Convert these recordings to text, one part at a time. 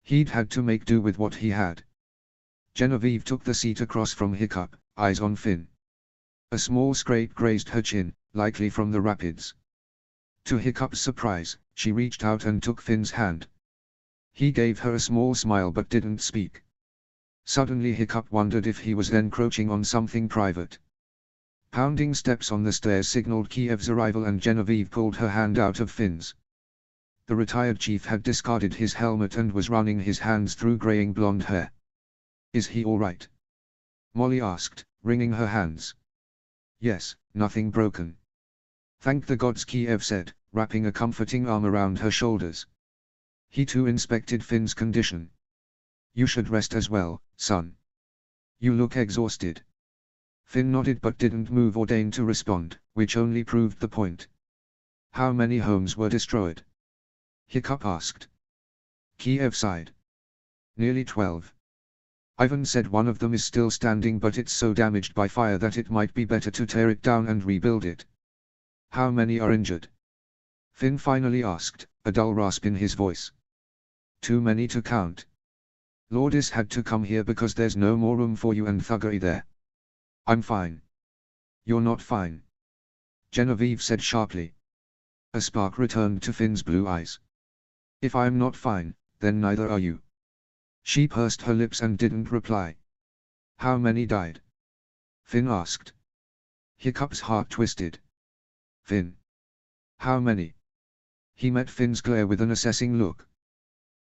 He'd had to make do with what he had. Genevieve took the seat across from Hiccup, eyes on Finn. A small scrape grazed her chin, likely from the rapids. To Hiccup's surprise, she reached out and took Finn's hand. He gave her a small smile but didn't speak. Suddenly Hiccup wondered if he was encroaching on something private. Pounding steps on the stairs signaled Kiev's arrival and Genevieve pulled her hand out of Finn's. The retired chief had discarded his helmet and was running his hands through graying blonde hair. "Is he all right?" Molly asked, wringing her hands. "Yes, nothing broken. Thank the gods," Kiev said, wrapping a comforting arm around her shoulders. He too inspected Finn's condition. "You should rest as well, son. You look exhausted." Finn nodded but didn't move or deign to respond, which only proved the point. "How many homes were destroyed?" Hiccup asked. Kiev sighed. "Nearly 12. Ivan said one of them is still standing but it's so damaged by fire that it might be better to tear it down and rebuild it." "How many are injured?" Finn finally asked, a dull rasp in his voice. "Too many to count. Lourdes had to come here because there's no more room for you and Thuggery there." "I'm fine." "You're not fine," Genevieve said sharply. A spark returned to Finn's blue eyes. "If I'm not fine, then neither are you." She pursed her lips and didn't reply. "How many died?" Finn asked. Hiccup's heart twisted. "Finn. How many?" He met Finn's glare with an assessing look.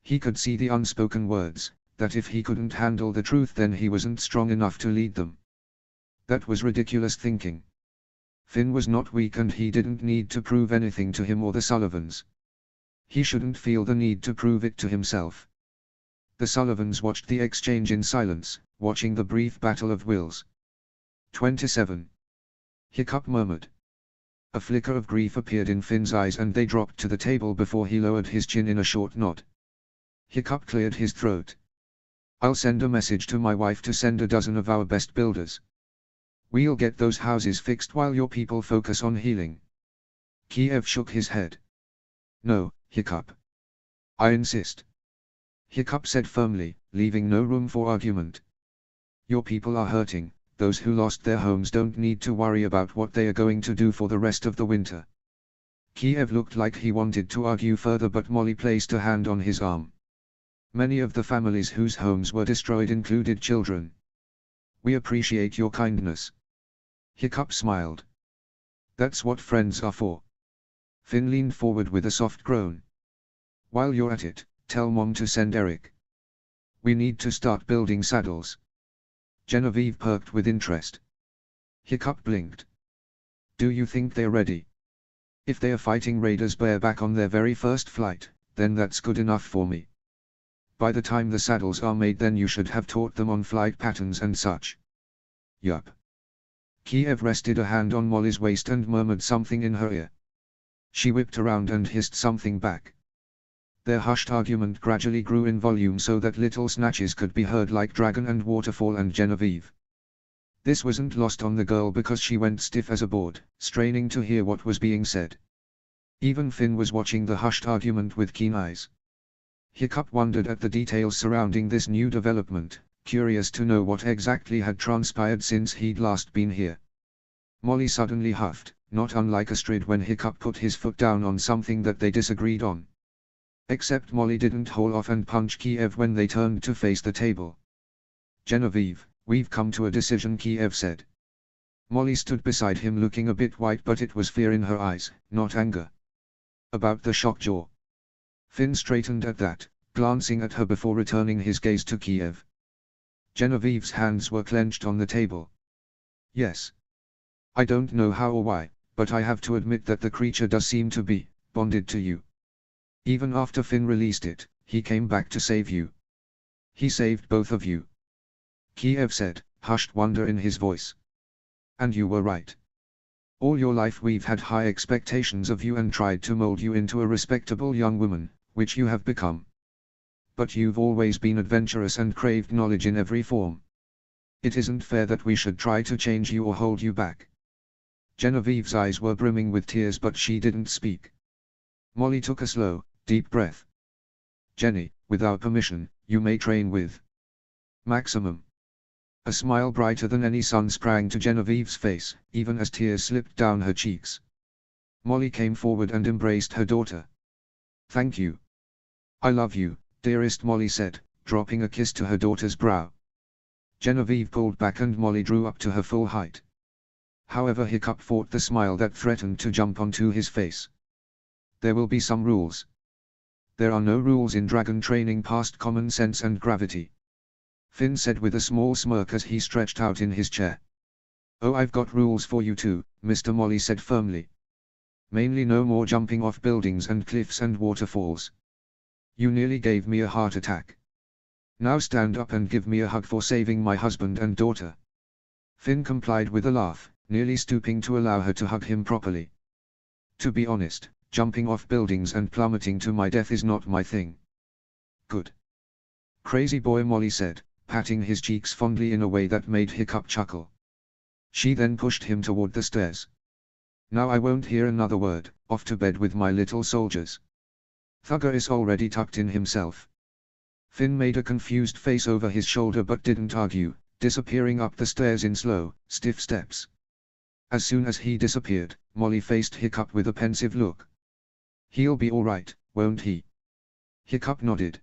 He could see the unspoken words, that if he couldn't handle the truth then he wasn't strong enough to lead them. That was ridiculous thinking. Finn was not weak and he didn't need to prove anything to him or the Sullivans. He shouldn't feel the need to prove it to himself. The Sullivans watched the exchange in silence, watching the brief battle of wills. 27. Hiccup murmured. A flicker of grief appeared in Finn's eyes and they dropped to the table before he lowered his chin in a short nod. Hiccup cleared his throat. "I'll send a message to my wife to send a dozen of our best builders. We'll get those houses fixed while your people focus on healing." Kiev shook his head. "No, Hiccup. I insist." Hiccup said firmly, leaving no room for argument. "Your people are hurting. Those who lost their homes don't need to worry about what they are going to do for the rest of the winter." Kiev looked like he wanted to argue further but Molly placed a hand on his arm. "Many of the families whose homes were destroyed included children. We appreciate your kindness." Hiccup smiled. "That's what friends are for." Finn leaned forward with a soft groan. "While you're at it, tell Mom to send Eric. We need to start building saddles." Genevieve perked with interest. Hiccup blinked. "Do you think they're ready? If they are fighting raiders bareback on their very first flight, then that's good enough for me. By the time the saddles are made then you should have taught them on flight patterns and such." "Yup." Kiev rested a hand on Molly's waist and murmured something in her ear. She whipped around and hissed something back. Their hushed argument gradually grew in volume so that little snatches could be heard like Dragon and Waterfall and Genevieve. This wasn't lost on the girl because she went stiff as a board, straining to hear what was being said. Even Finn was watching the hushed argument with keen eyes. Hiccup wondered at the details surrounding this new development, curious to know what exactly had transpired since he'd last been here. Molly suddenly huffed, not unlike Astrid when Hiccup put his foot down on something that they disagreed on. Except Molly didn't haul off and punch Kiev when they turned to face the table. "Genevieve, we've come to a decision," Kiev said. Molly stood beside him looking a bit white but it was fear in her eyes, not anger. "About the shock jaw." Finn straightened at that, glancing at her before returning his gaze to Kiev. Genevieve's hands were clenched on the table. "Yes. I don't know how or why, but I have to admit that the creature does seem to be bonded to you. Even after Finn released it, he came back to save you. He saved both of you." Kiev said, hushed wonder in his voice. "And you were right. All your life we've had high expectations of you and tried to mold you into a respectable young woman, which you have become. But you've always been adventurous and craved knowledge in every form. It isn't fair that we should try to change you or hold you back." Genevieve's eyes were brimming with tears but she didn't speak. Molly took a slow, deep breath. "Jenny, Without permission, you may train with maximum. A smile brighter than any sun sprang to Genevieve's face, even as tears slipped down her cheeks. Molly came forward and embraced her daughter. Thank you. I love you, dearest, Molly said, dropping a kiss to her daughter's brow. Genevieve pulled back and Molly drew up to her full height. However, Hiccup fought the smile that threatened to jump onto his face. There will be some rules. There are no rules in dragon training past common sense and gravity. Finn said with a small smirk as he stretched out in his chair. Oh, I've got rules for you too, Mr. Molly said firmly. Mainly no more jumping off buildings and cliffs and waterfalls. You nearly gave me a heart attack. Now stand up and give me a hug for saving my husband and daughter. Finn complied with a laugh, nearly stooping to allow her to hug him properly. To be honest, jumping off buildings and plummeting to my death is not my thing. Good. Crazy boy, Molly said, patting his cheeks fondly in a way that made Hiccup chuckle. She then pushed him toward the stairs. Now I won't hear another word. Off to bed with my little soldiers. Thugger is already tucked in himself. Finn made a confused face over his shoulder but didn't argue, disappearing up the stairs in slow, stiff steps. As soon as he disappeared, Molly faced Hiccup with a pensive look. He'll be all right, won't he? Hiccup nodded.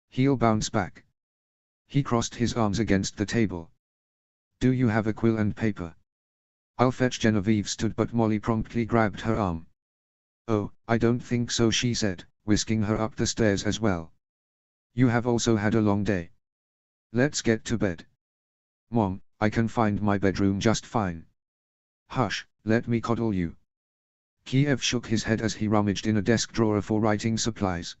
He'll bounce back. He crossed his arms against the table. Do you have a quill and paper? I'll fetch. Genevieve stood but Molly promptly grabbed her arm. Oh, I don't think so, she said, whisking her up the stairs as well. You have also had a long day. Let's get to bed. Mom, I can find my bedroom just fine. Hush, let me coddle you. Kiev shook his head as he rummaged in a desk drawer for writing supplies.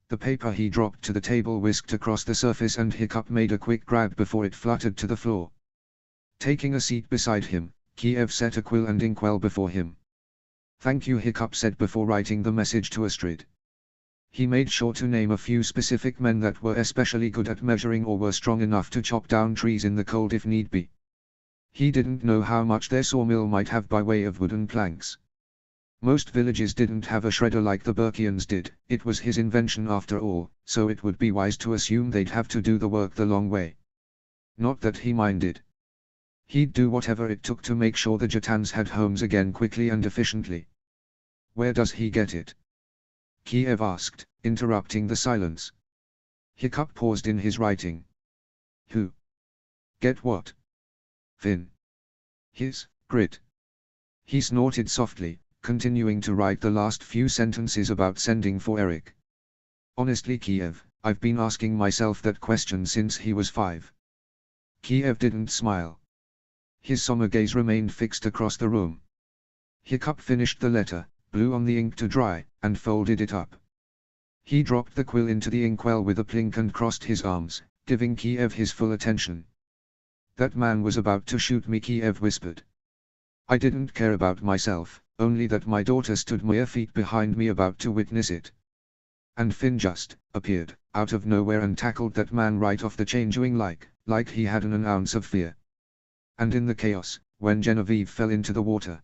The paper he dropped to the table whisked across the surface and Hiccup made a quick grab before it fluttered to the floor. Taking a seat beside him, Kiev set a quill and inkwell before him. Thank you, Hiccup said before writing the message to Astrid. He made sure to name a few specific men that were especially good at measuring or were strong enough to chop down trees in the cold if need be. He didn't know how much their sawmill might have by way of wooden planks. Most villages didn't have a shredder like the Burkians did. It was his invention after all, so it would be wise to assume they'd have to do the work the long way. Not that he minded. He'd do whatever it took to make sure the Jatans had homes again quickly and efficiently. Where does he get it? Kiev asked, interrupting the silence. Hiccup paused in his writing. Who? Get what? Finn. His grit. He snorted softly, continuing to write the last few sentences about sending for Eric. Honestly, Kiev, I've been asking myself that question since he was 5. Kiev didn't smile. His somber gaze remained fixed across the room. Hiccup finished the letter, blew on the ink to dry, and folded it up. He dropped the quill into the inkwell with a plink and crossed his arms, giving Kiev his full attention. That man was about to shoot me, Kiev whispered. I didn't care about myself, only that my daughter stood mere feet behind me about to witness it. And Finn just appeared, out of nowhere and tackled that man right off the changeling like he hadn't an ounce of fear. And in the chaos, when Genevieve fell into the water,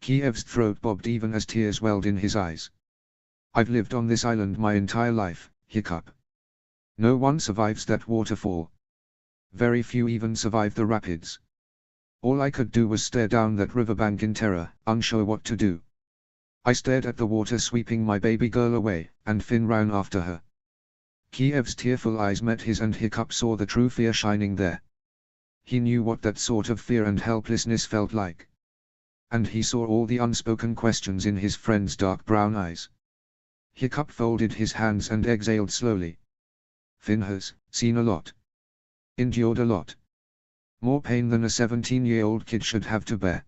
Kiev's throat bobbed even as tears welled in his eyes. I've lived on this island my entire life, Hiccup. No one survives that waterfall. Very few even survive the rapids. All I could do was stare down that riverbank in terror, unsure what to do. I stared at the water sweeping my baby girl away, and Finn ran after her. Kiev's tearful eyes met his and Hiccup saw the true fear shining there. He knew what that sort of fear and helplessness felt like. And he saw all the unspoken questions in his friend's dark brown eyes. Hiccup folded his hands and exhaled slowly. Finn has seen a lot. Endured a lot. More pain than a 17-year-old kid should have to bear.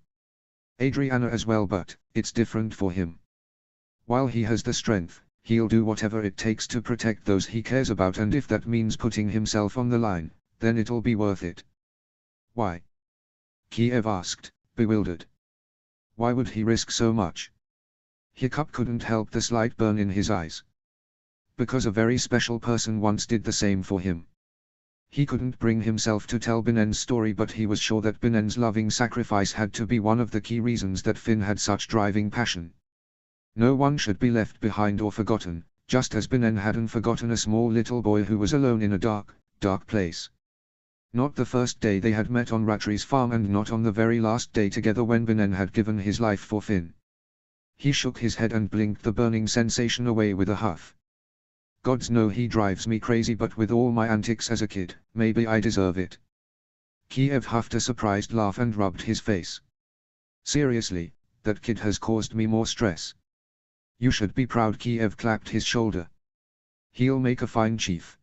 Adriana as well, but it's different for him. While he has the strength, he'll do whatever it takes to protect those he cares about, and if that means putting himself on the line, then it'll be worth it. Why? Kiev asked, bewildered. Why would he risk so much? Hiccup couldn't help the slight burn in his eyes. Because a very special person once did the same for him. He couldn't bring himself to tell Binen's story, but he was sure that Binen's loving sacrifice had to be one of the key reasons that Finn had such driving passion. No one should be left behind or forgotten, just as Benin hadn't forgotten a small little boy who was alone in a dark, dark place. Not the first day they had met on Rattray's farm, and not on the very last day together when Benin had given his life for Finn. He shook his head and blinked the burning sensation away with a huff. Gods know he drives me crazy, but with all my antics as a kid, maybe I deserve it. Kiev huffed a surprised laugh and rubbed his face. Seriously, that kid has caused me more stress. You should be proud. Kiev clapped his shoulder. He'll make a fine chief.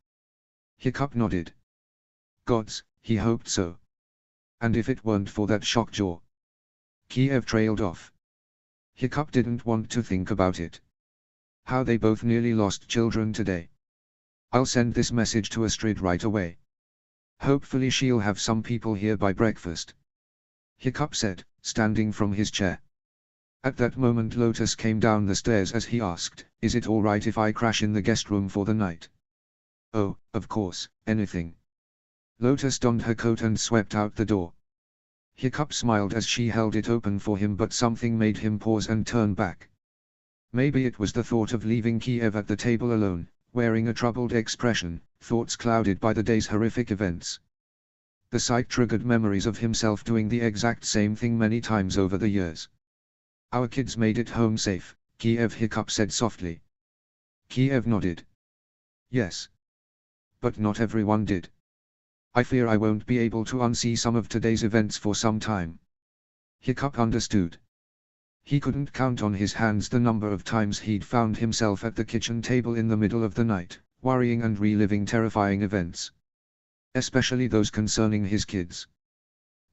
Hiccup nodded. Gods, he hoped so. And if it weren't for that shock jaw. Kiev trailed off. Hiccup didn't want to think about it. How they both nearly lost children today. I'll send this message to Astrid right away. Hopefully she'll have some people here by breakfast. Hiccup said, standing from his chair. At that moment Lotus came down the stairs as he asked, "Is it all right if I crash in the guest room for the night?" "Oh, of course, anything." Lotus donned her coat and swept out the door. Hiccup smiled as she held it open for him, but something made him pause and turn back. Maybe it was the thought of leaving Kiev at the table alone, wearing a troubled expression, thoughts clouded by the day's horrific events. The sight triggered memories of himself doing the exact same thing many times over the years. "Our kids made it home safe," Kiev Hiccup said softly. Kiev nodded. "Yes. But not everyone did. I fear I won't be able to unsee some of today's events for some time." Hiccup understood. He couldn't count on his hands the number of times he'd found himself at the kitchen table in the middle of the night, worrying and reliving terrifying events. Especially those concerning his kids.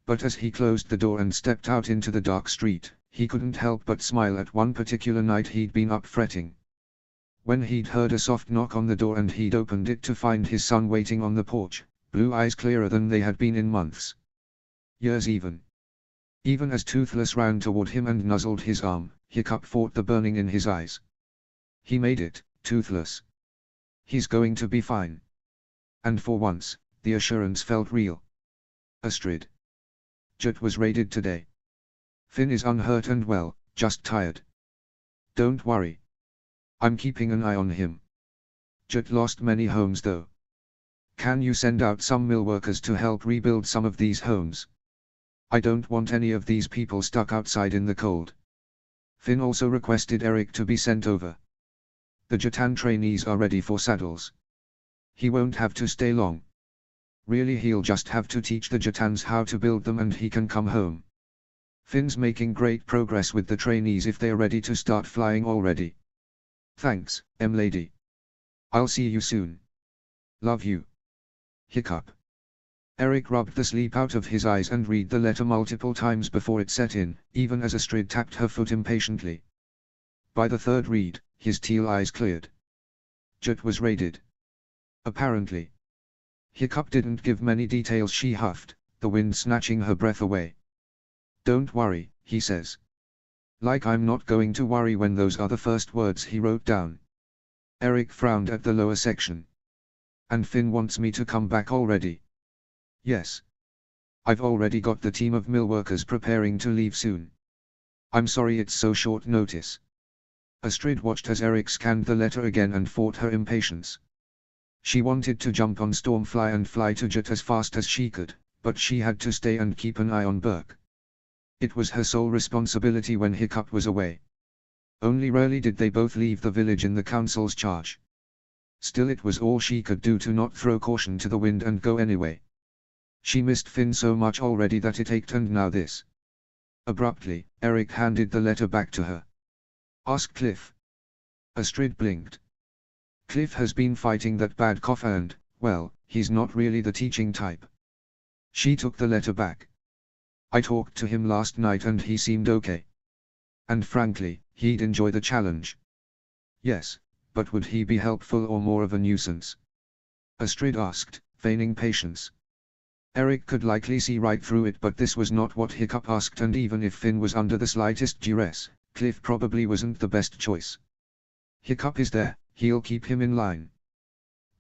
But as he closed the door and stepped out into the dark street, he couldn't help but smile at one particular night he'd been up fretting. When he'd heard a soft knock on the door and he'd opened it to find his son waiting on the porch, blue eyes clearer than they had been in months. Years even. Even as Toothless ran toward him and nuzzled his arm, Hiccup fought the burning in his eyes. He made it, Toothless. He's going to be fine. And for once, the assurance felt real. Astrid. Jut was raided today. Finn is unhurt and well, just tired. Don't worry. I'm keeping an eye on him. Jut lost many homes though. Can you send out some mill workers to help rebuild some of these homes? I don't want any of these people stuck outside in the cold. Finn also requested Eric to be sent over. The Jatan trainees are ready for saddles. He won't have to stay long. Really, he'll just have to teach the Jatans how to build them and he can come home. Finn's making great progress with the trainees if they're ready to start flying already. Thanks, lady. I'll see you soon. Love you. Hiccup. Eric rubbed the sleep out of his eyes and read the letter multiple times before it set in, even as Astrid tapped her foot impatiently. By the third read, his teal eyes cleared. Jut was raided. Apparently. Hiccup didn't give many details. She huffed, the wind snatching her breath away. Don't worry, he says. Like I'm not going to worry when those are the first words he wrote down. Eric frowned at the lower section. And Finn wants me to come back already. Yes. I've already got the team of mill workers preparing to leave soon. I'm sorry it's so short notice. Astrid watched as Eric scanned the letter again and fought her impatience. She wanted to jump on Stormfly and fly to Jut as fast as she could, but she had to stay and keep an eye on Burke. It was her sole responsibility when Hiccup was away. Only rarely did they both leave the village in the council's charge. Still, it was all she could do to not throw caution to the wind and go anyway. She missed Finn so much already that it ached, and now this. Abruptly, Eric handed the letter back to her. Ask Cliff. Astrid blinked. Cliff has been fighting that bad cough and, well, he's not really the teaching type. She took the letter back. I talked to him last night and he seemed okay. And frankly, he'd enjoy the challenge. Yes, but would he be helpful or more of a nuisance? Astrid asked, feigning patience. Eric could likely see right through it, but this was not what Hiccup asked, and even if Finn was under the slightest duress, Cliff probably wasn't the best choice. Hiccup is there, he'll keep him in line.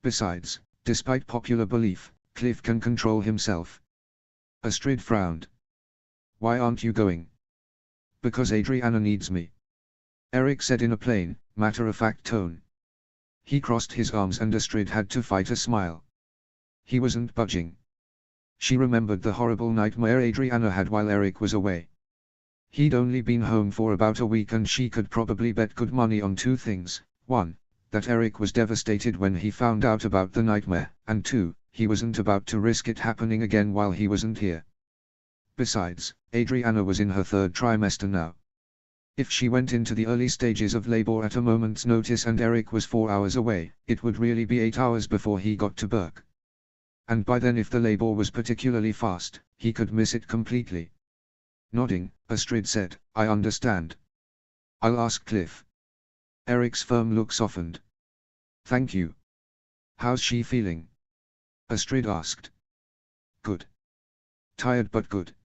Besides, despite popular belief, Cliff can control himself. Astrid frowned. Why aren't you going? Because Adriana needs me. Eric said in a plain, matter-of-fact tone. He crossed his arms and Astrid had to fight a smile. He wasn't budging. She remembered the horrible nightmare Adriana had while Eric was away. He'd only been home for about a week and she could probably bet good money on two things: 1, that Eric was devastated when he found out about the nightmare, and 2, he wasn't about to risk it happening again while he wasn't here. Besides, Adriana was in her 3rd trimester now. If she went into the early stages of labor at a moment's notice and Eric was 4 hours away, it would really be 8 hours before he got to Burke. And by then if the labor was particularly fast, he could miss it completely. Nodding, Astrid said, "I understand. I'll ask Cliff." Eric's firm look softened. "Thank you. How's she feeling?" Astrid asked. "Good. Tired but good."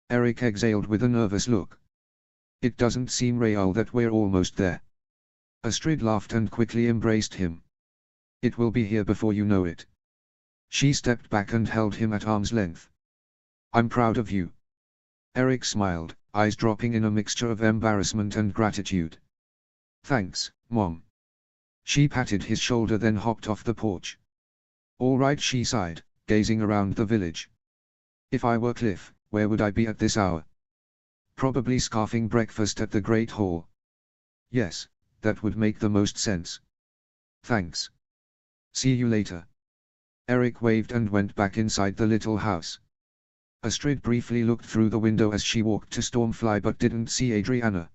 Eric exhaled with a nervous look. "It doesn't seem real that we're almost there." Astrid laughed and quickly embraced him. "It will be here before you know it." She stepped back and held him at arm's length. "I'm proud of you." Eric smiled, eyes dropping in a mixture of embarrassment and gratitude. "Thanks, Mom." She patted his shoulder then hopped off the porch. "All right," she sighed, gazing around the village. "If I were Cliff, where would I be at this hour? Probably scarfing breakfast at the Great Hall." "Yes, that would make the most sense." "Thanks. See you later." Eric waved and went back inside the little house. Astrid briefly looked through the window as she walked to Stormfly but didn't see Adriana.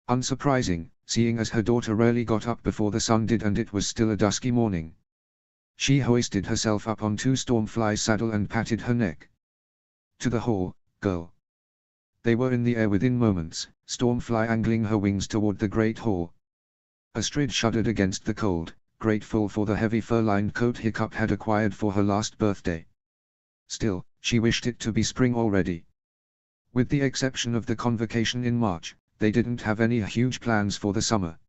Unsurprising, seeing as her daughter rarely got up before the sun did and it was still a dusky morning. She hoisted herself up onto Stormfly's saddle and patted her neck. "To the hall, girl." They were in the air within moments, Stormfly angling her wings toward the Great Hall. Astrid shuddered against the cold, grateful for the heavy fur-lined coat Hiccup had acquired for her last birthday. Still, she wished it to be spring already. With the exception of the convocation in March, they didn't have any huge plans for the summer.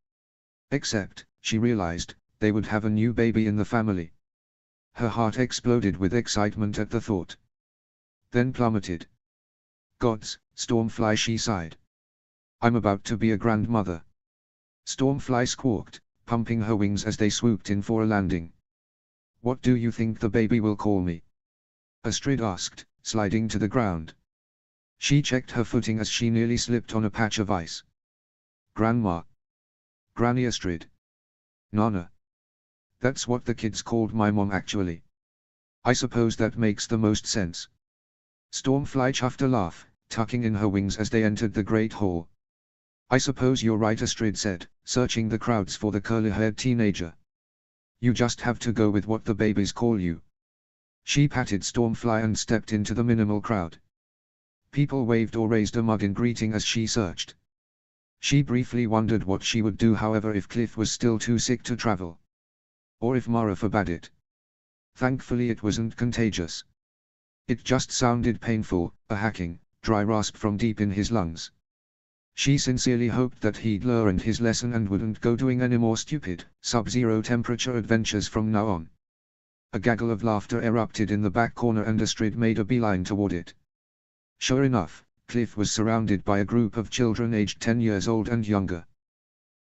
Except, she realized, they would have a new baby in the family. Her heart exploded with excitement at the thought. Then plummeted. "Gods, Stormfly," she sighed. "I'm about to be a grandmother." Stormfly squawked, pumping her wings as they swooped in for a landing. "What do you think the baby will call me?" Astrid asked, sliding to the ground. She checked her footing as she nearly slipped on a patch of ice. "Grandma." "Granny Astrid." "Nana." "That's what the kids called my mom actually." "I suppose that makes the most sense." Stormfly chuffed a laugh, tucking in her wings as they entered the Great Hall. "I suppose you're right," Astrid said, searching the crowds for the curly-haired teenager. "You just have to go with what the babies call you." She patted Stormfly and stepped into the minimal crowd. People waved or raised a mug in greeting as she searched. She briefly wondered what she would do however if Cliff was still too sick to travel. Or if Mara forbade it. Thankfully it wasn't contagious. It just sounded painful, a hacking, dry rasp from deep in his lungs. She sincerely hoped that he'd learned his lesson and wouldn't go doing any more stupid, sub-zero temperature adventures from now on. A gaggle of laughter erupted in the back corner and Astrid made a beeline toward it. Sure enough, Cliff was surrounded by a group of children aged 10 years old and younger.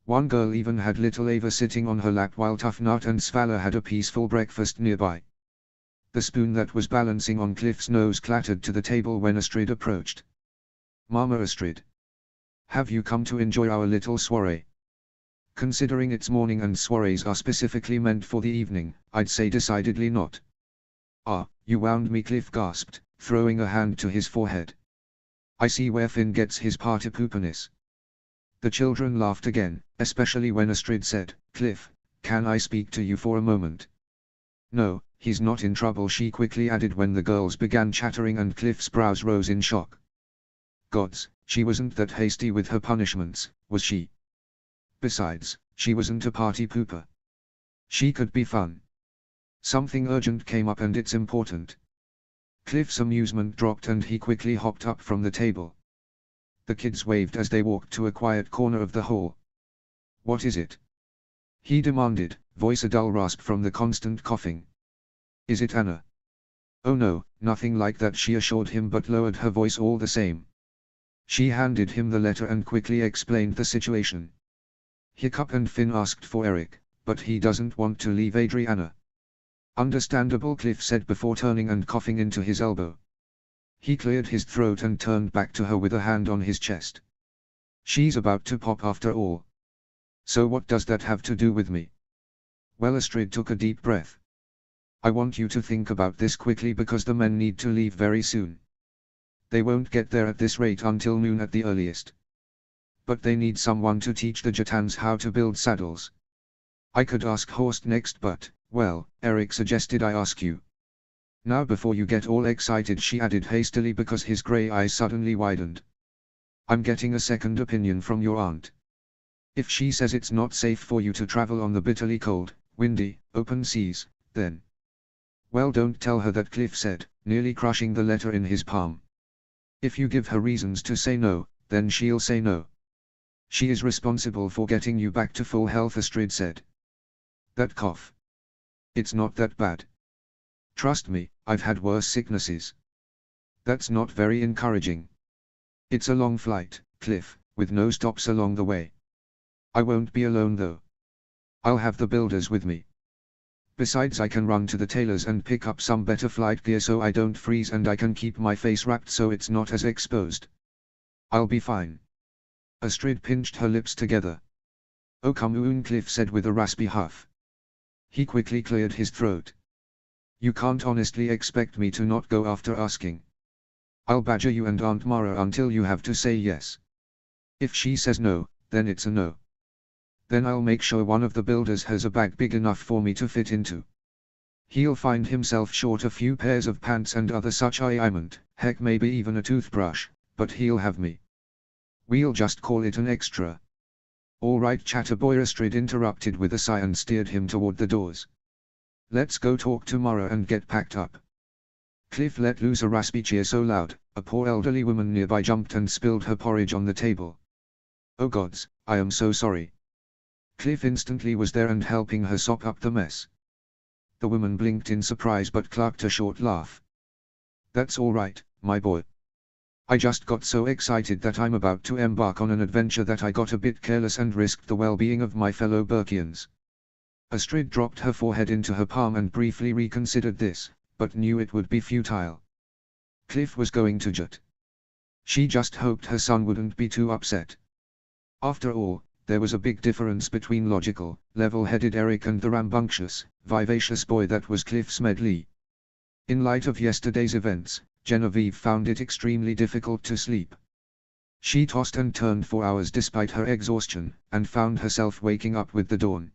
One girl even had little Ava sitting on her lap while Tough Nut and Svala had a peaceful breakfast nearby. The spoon that was balancing on Cliff's nose clattered to the table when Astrid approached. "Mama Astrid. Have you come to enjoy our little soiree?" "Considering it's morning and soirees are specifically meant for the evening, I'd say decidedly not." "Ah, you wound me," Cliff gasped, throwing a hand to his forehead. "I see where Finn gets his party pooperis." The children laughed again, especially when Astrid said, "Cliff, can I speak to you for a moment?" "No, he's not in trouble," she quickly added when the girls began chattering and Cliff's brows rose in shock. Gods, she wasn't that hasty with her punishments, was she? Besides, she wasn't a party pooper. She could be fun. Something urgent came up and it's important. Cliff's amusement dropped and he quickly hopped up from the table. The kids waved as they walked to a quiet corner of the hall. "What is it?" he demanded, voice a dull rasp from the constant coughing. "Is it Anna?" "Oh no, nothing like that," she assured him but lowered her voice all the same. She handed him the letter and quickly explained the situation. "Hiccup and Finn asked for Eric, but he doesn't want to leave Adriana. Understandable, Cliff said before turning and coughing into his elbow. He cleared his throat and turned back to her with a hand on his chest. She's about to pop after all. So what does that have to do with me? Well, Astrid took a deep breath. I want you to think about this quickly because the men need to leave very soon. They won't get there at this rate until noon at the earliest. But they need someone to teach the Jatans how to build saddles. I could ask Horst next, but, well, Eric suggested I ask you. Now before you get all excited, she added hastily because his grey eyes suddenly widened. I'm getting a second opinion from your aunt. If she says it's not safe for you to travel on the bitterly cold, windy, open seas, then... Well, don't tell her that, Cliff said, nearly crushing the letter in his palm. If you give her reasons to say no, then she'll say no. She is responsible for getting you back to full health, Astrid said. That cough. It's not that bad. Trust me, I've had worse sicknesses. That's not very encouraging. It's a long flight, Cliff, with no stops along the way. I won't be alone though. I'll have the builders with me. Besides, I can run to the tailors and pick up some better flight gear so I don't freeze, and I can keep my face wrapped so it's not as exposed. I'll be fine. Astrid pinched her lips together. Oh come on, Cliff said with a raspy huff. He quickly cleared his throat. You can't honestly expect me to not go after asking. I'll badger you and Aunt Mara until you have to say yes. If she says no, then it's a no. Then I'll make sure one of the builders has a bag big enough for me to fit into. He'll find himself short a few pairs of pants and other such equipment, heck maybe even a toothbrush, but he'll have me. We'll just call it an extra. All right, Chatterboy, Astrid interrupted with a sigh and steered him toward the doors. Let's go talk to Mara and get packed up. Cliff let loose a raspy cheer so loud, a poor elderly woman nearby jumped and spilled her porridge on the table. Oh gods, I am so sorry. Cliff instantly was there and helping her sop up the mess. The woman blinked in surprise but clucked a short laugh. That's all right, my boy. I just got so excited that I'm about to embark on an adventure that I got a bit careless and risked the well-being of my fellow Burkians. Astrid dropped her forehead into her palm and briefly reconsidered this, but knew it would be futile. Cliff was going to jut. She just hoped her son wouldn't be too upset. After all, there was a big difference between logical, level-headed Eric and the rambunctious, vivacious boy that was Cliff Smedley. In light of yesterday's events, Genevieve found it extremely difficult to sleep. She tossed and turned for hours despite her exhaustion, and found herself waking up with the dawn.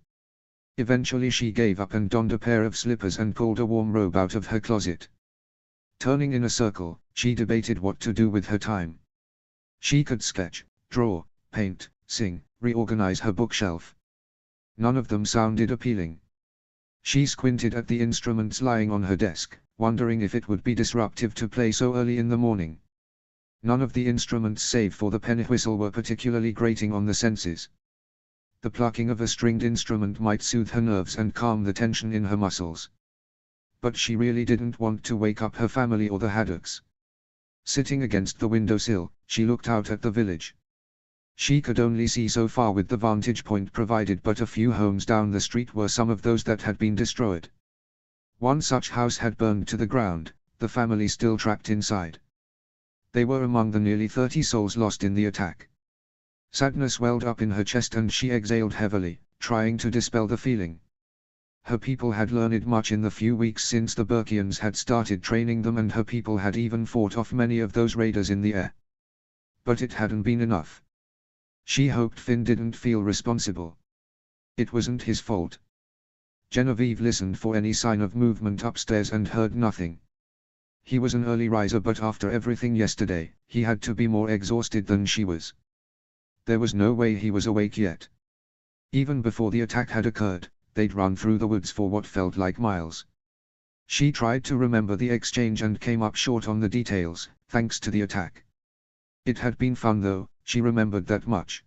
Eventually she gave up and donned a pair of slippers and pulled a warm robe out of her closet. Turning in a circle, she debated what to do with her time. She could sketch, draw, paint, sing, reorganize her bookshelf. None of them sounded appealing. She squinted at the instruments lying on her desk, wondering if it would be disruptive to play so early in the morning. None of the instruments save for the penny whistle were particularly grating on the senses. The plucking of a stringed instrument might soothe her nerves and calm the tension in her muscles. But she really didn't want to wake up her family or the Haddocks. Sitting against the windowsill, she looked out at the village. She could only see so far with the vantage point provided, but a few homes down the street were some of those that had been destroyed. One such house had burned to the ground, the family still trapped inside. They were among the nearly 30 souls lost in the attack. Sadness welled up in her chest and she exhaled heavily, trying to dispel the feeling. Her people had learned much in the few weeks since the Burkians had started training them, and her people had even fought off many of those raiders in the air. But it hadn't been enough. She hoped Finn didn't feel responsible. It wasn't his fault. Genevieve listened for any sign of movement upstairs and heard nothing. He was an early riser, but after everything yesterday, he had to be more exhausted than she was. There was no way he was awake yet. Even before the attack had occurred, they'd run through the woods for what felt like miles. She tried to remember the exchange and came up short on the details, thanks to the attack. It had been fun though, she remembered that much.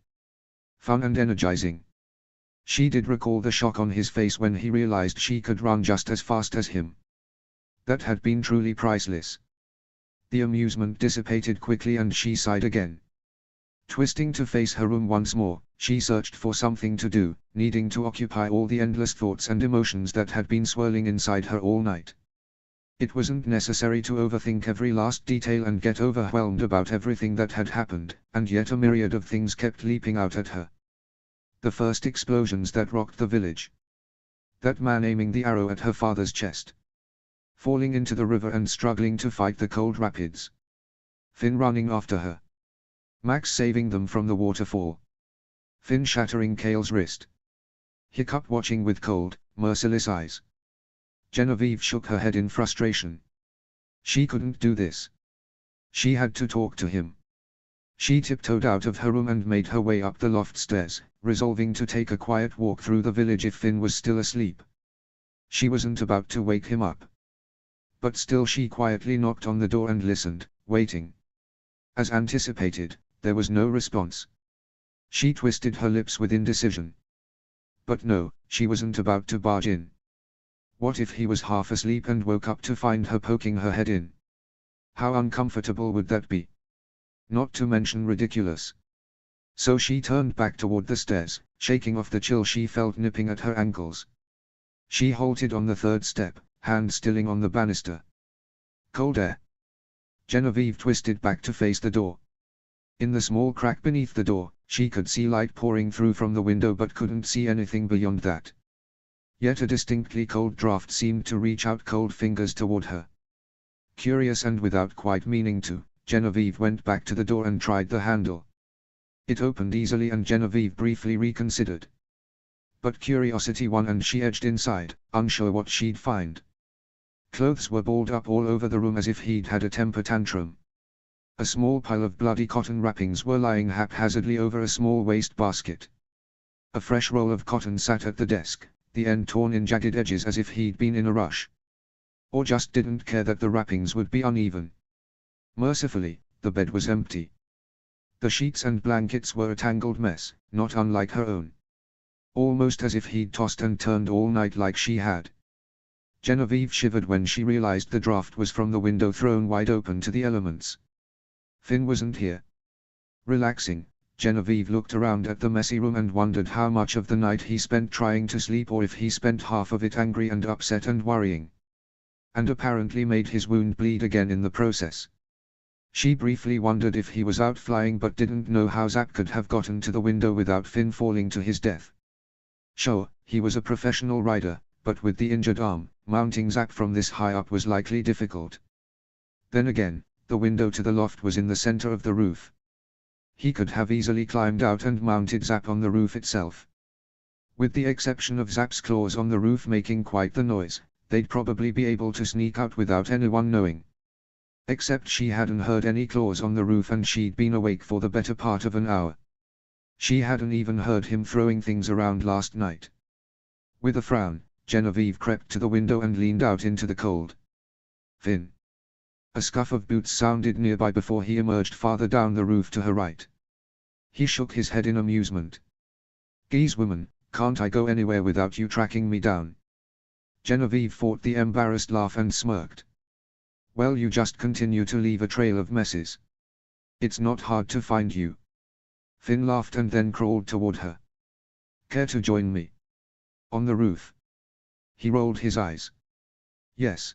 Fun and energizing. She did recall the shock on his face when he realized she could run just as fast as him. That had been truly priceless. The amusement dissipated quickly and she sighed again. Twisting to face her room once more, she searched for something to do, needing to occupy all the endless thoughts and emotions that had been swirling inside her all night. It wasn't necessary to overthink every last detail and get overwhelmed about everything that had happened, and yet a myriad of things kept leaping out at her. The first explosions that rocked the village. That man aiming the arrow at her father's chest. Falling into the river and struggling to fight the cold rapids. Finn running after her. Max saving them from the waterfall. Finn shattering Kale's wrist. Hiccup watching with cold, merciless eyes. Genevieve shook her head in frustration. She couldn't do this. She had to talk to him. She tiptoed out of her room and made her way up the loft stairs, resolving to take a quiet walk through the village if Finn was still asleep. She wasn't about to wake him up. But still she quietly knocked on the door and listened, waiting. As anticipated, there was no response. She twisted her lips with indecision. But no, she wasn't about to barge in. What if he was half asleep and woke up to find her poking her head in? How uncomfortable would that be? Not to mention ridiculous. So she turned back toward the stairs, shaking off the chill she felt nipping at her ankles. She halted on the third step, hand stilling on the banister. Cold air. Genevieve twisted back to face the door. In the small crack beneath the door, she could see light pouring through from the window but couldn't see anything beyond that. Yet a distinctly cold draft seemed to reach out cold fingers toward her. Curious and without quite meaning to, Genevieve went back to the door and tried the handle. It opened easily and Genevieve briefly reconsidered. But curiosity won and she edged inside, unsure what she'd find. Clothes were balled up all over the room as if he'd had a temper tantrum. A small pile of bloody cotton wrappings were lying haphazardly over a small waste basket. A fresh roll of cotton sat at the desk, the end torn in jagged edges as if he'd been in a rush. Or just didn't care that the wrappings would be uneven. Mercifully, the bed was empty. The sheets and blankets were a tangled mess, not unlike her own. Almost as if he'd tossed and turned all night like she had. Genevieve shivered when she realized the draft was from the window thrown wide open to the elements. Finn wasn't here. Relaxing, Genevieve looked around at the messy room and wondered how much of the night he spent trying to sleep or if he spent half of it angry and upset and worrying. And apparently made his wound bleed again in the process. She briefly wondered if he was out flying but didn't know how Zap could have gotten to the window without Finn falling to his death. Sure, he was a professional rider, but with the injured arm, mounting Zap from this high up was likely difficult. Then again, the window to the loft was in the center of the roof. He could have easily climbed out and mounted Zap on the roof itself. With the exception of Zap's claws on the roof making quite the noise, they'd probably be able to sneak out without anyone knowing. Except she hadn't heard any claws on the roof and she'd been awake for the better part of an hour. She hadn't even heard him throwing things around last night. With a frown, Genevieve crept to the window and leaned out into the cold. Finn. A scuff of boots sounded nearby before he emerged farther down the roof to her right. He shook his head in amusement. "Geez woman, can't I go anywhere without you tracking me down?" Genevieve fought the embarrassed laugh and smirked. "Well, you just continue to leave a trail of messes. It's not hard to find you." Finn laughed and then crawled toward her. "Care to join me?" "On the roof?" He rolled his eyes. "Yes."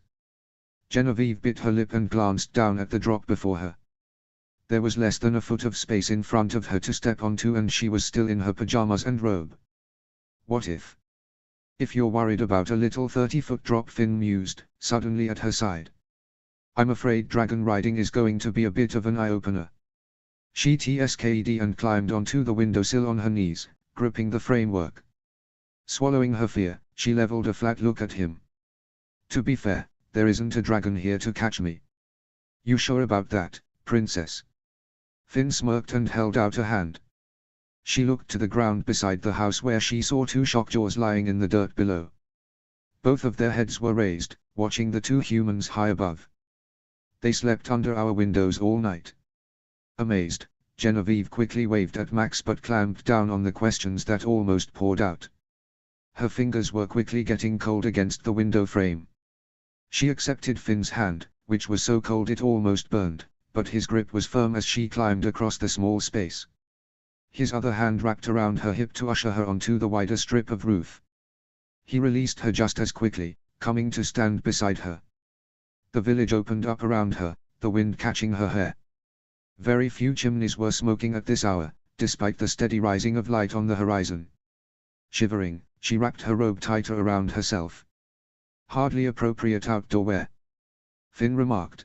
Genevieve bit her lip and glanced down at the drop before her. There was less than a foot of space in front of her to step onto and she was still in her pajamas and robe. "What if? If you're worried about a little 30-foot drop," Finn mused, suddenly at her side. "I'm afraid dragon riding is going to be a bit of an eye-opener." She tsked and climbed onto the windowsill on her knees, gripping the framework. Swallowing her fear, she leveled a flat look at him. "To be fair, there isn't a dragon here to catch me." "You sure about that, princess?" Finn smirked and held out a hand. She looked to the ground beside the house where she saw two shockjaws lying in the dirt below. Both of their heads were raised, watching the two humans high above. "They slept under our windows all night." Amazed, Genevieve quickly waved at Max but clamped down on the questions that almost poured out. Her fingers were quickly getting cold against the window frame. She accepted Finn's hand, which was so cold it almost burned, but his grip was firm as she climbed across the small space. His other hand wrapped around her hip to usher her onto the wider strip of roof. He released her just as quickly, coming to stand beside her. The village opened up around her, the wind catching her hair. Very few chimneys were smoking at this hour, despite the steady rising of light on the horizon. Shivering, she wrapped her robe tighter around herself. Hardly appropriate outdoor wear, Finn remarked.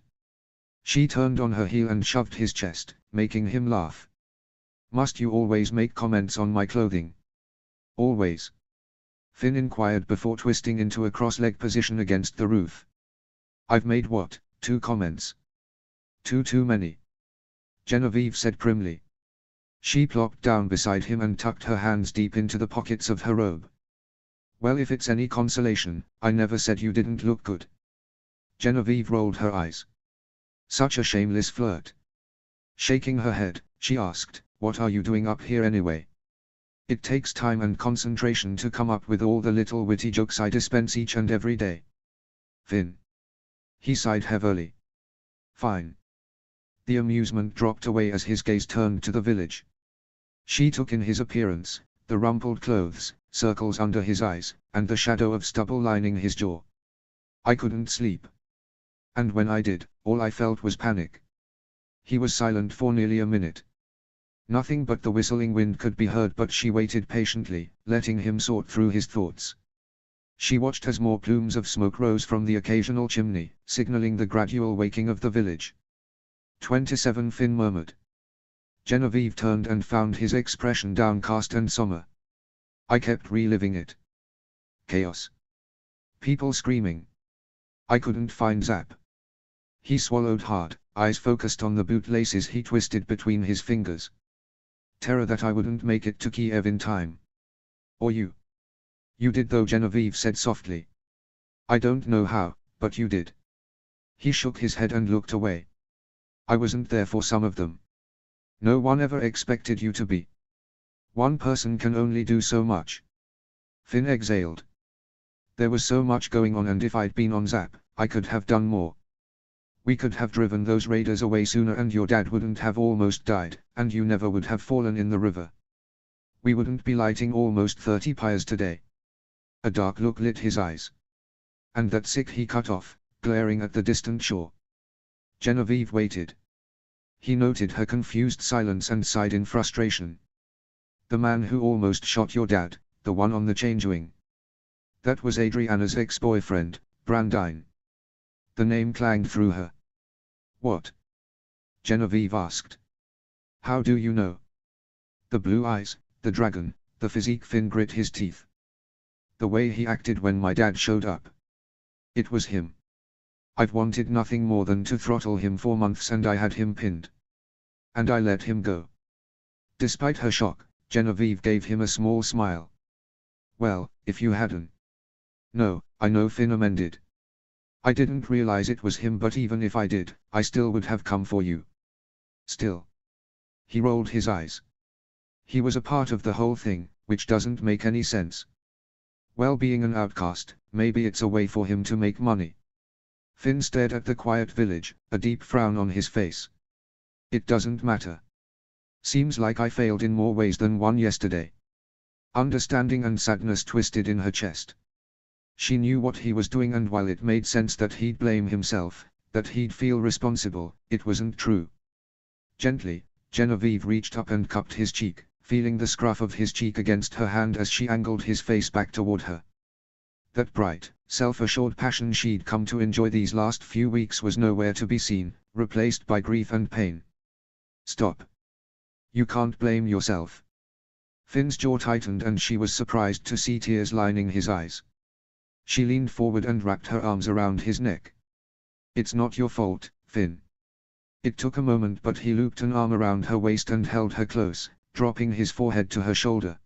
She turned on her heel and shoved his chest, making him laugh. Must you always make comments on my clothing? Always? Finn inquired before twisting into a cross-leg position against the roof. I've made what, 2 comments? Too many. Genevieve said primly. She plopped down beside him and tucked her hands deep into the pockets of her robe. Well, if it's any consolation, I never said you didn't look good. Genevieve rolled her eyes. Such a shameless flirt. Shaking her head, she asked, what are you doing up here anyway? It takes time and concentration to come up with all the little witty jokes I dispense each and every day. Finn. He sighed heavily. Fine. The amusement dropped away as his gaze turned to the village. She took in his appearance, the rumpled clothes, circles under his eyes, and the shadow of stubble lining his jaw. I couldn't sleep. And when I did, all I felt was panic. He was silent for nearly a minute. Nothing but the whistling wind could be heard, but she waited patiently, letting him sort through his thoughts. She watched as more plumes of smoke rose from the occasional chimney, signaling the gradual waking of the village. 27, Finn murmured. Genevieve turned and found his expression downcast and somber. I kept reliving it. Chaos. People screaming. I couldn't find Zap. He swallowed hard, eyes focused on the bootlaces he twisted between his fingers. Terror that I wouldn't make it to Kiev in time. Or you. You did though, Genevieve said softly. I don't know how, but you did. He shook his head and looked away. I wasn't there for some of them. No one ever expected you to be. One person can only do so much. Finn exhaled. There was so much going on, and if I'd been on Zap, I could have done more. We could have driven those raiders away sooner, and your dad wouldn't have almost died, and you never would have fallen in the river. We wouldn't be lighting almost 30 pyres today. A dark look lit his eyes. And that's sick, he cut off, glaring at the distant shore. Genevieve waited. He noted her confused silence and sighed in frustration. The man who almost shot your dad, the one on the change-wing. That was Adriana's ex-boyfriend, Brandine. The name clanged through her. What? Genevieve asked. How do you know? The blue eyes, the dragon, the physique. Finn grit his teeth. The way he acted when my dad showed up. It was him. I've wanted nothing more than to throttle him for months, and I had him pinned. And I let him go. Despite her shock, Genevieve gave him a small smile. Well, if you hadn't. No, I know, Finn amended. I didn't realize it was him, but even if I did, I still would have come for you. Still. He rolled his eyes. He was a part of the whole thing, which doesn't make any sense. Well, being an outcast, maybe it's a way for him to make money. Finn stared at the quiet village, a deep frown on his face. It doesn't matter. Seems like I failed in more ways than one yesterday. Understanding and sadness twisted in her chest. She knew what he was doing, and while it made sense that he'd blame himself, that he'd feel responsible, it wasn't true. Gently, Genevieve reached up and cupped his cheek, feeling the scruff of his cheek against her hand as she angled his face back toward her. That bright, self-assured passion she'd come to enjoy these last few weeks was nowhere to be seen, replaced by grief and pain. Stop. You can't blame yourself. Finn's jaw tightened, and she was surprised to see tears lining his eyes. She leaned forward and wrapped her arms around his neck. It's not your fault, Finn. It took a moment, but he looped an arm around her waist and held her close, dropping his forehead to her shoulder.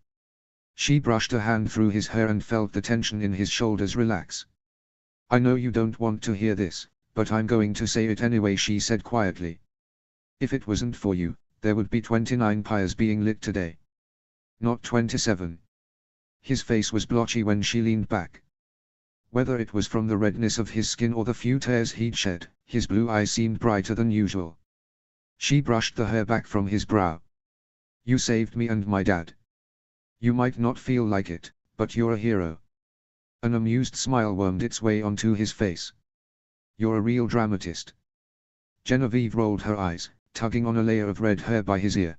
She brushed a hand through his hair and felt the tension in his shoulders relax. I know you don't want to hear this, but I'm going to say it anyway, she said quietly. If it wasn't for you, there would be 29 pyres being lit today. Not 27. His face was blotchy when she leaned back. Whether it was from the redness of his skin or the few tears he'd shed, his blue eyes seemed brighter than usual. She brushed the hair back from his brow. You saved me and my dad. You might not feel like it, but you're a hero. An amused smile wormed its way onto his face. You're a real dramatist. Genevieve rolled her eyes, tugging on a layer of red hair by his ear.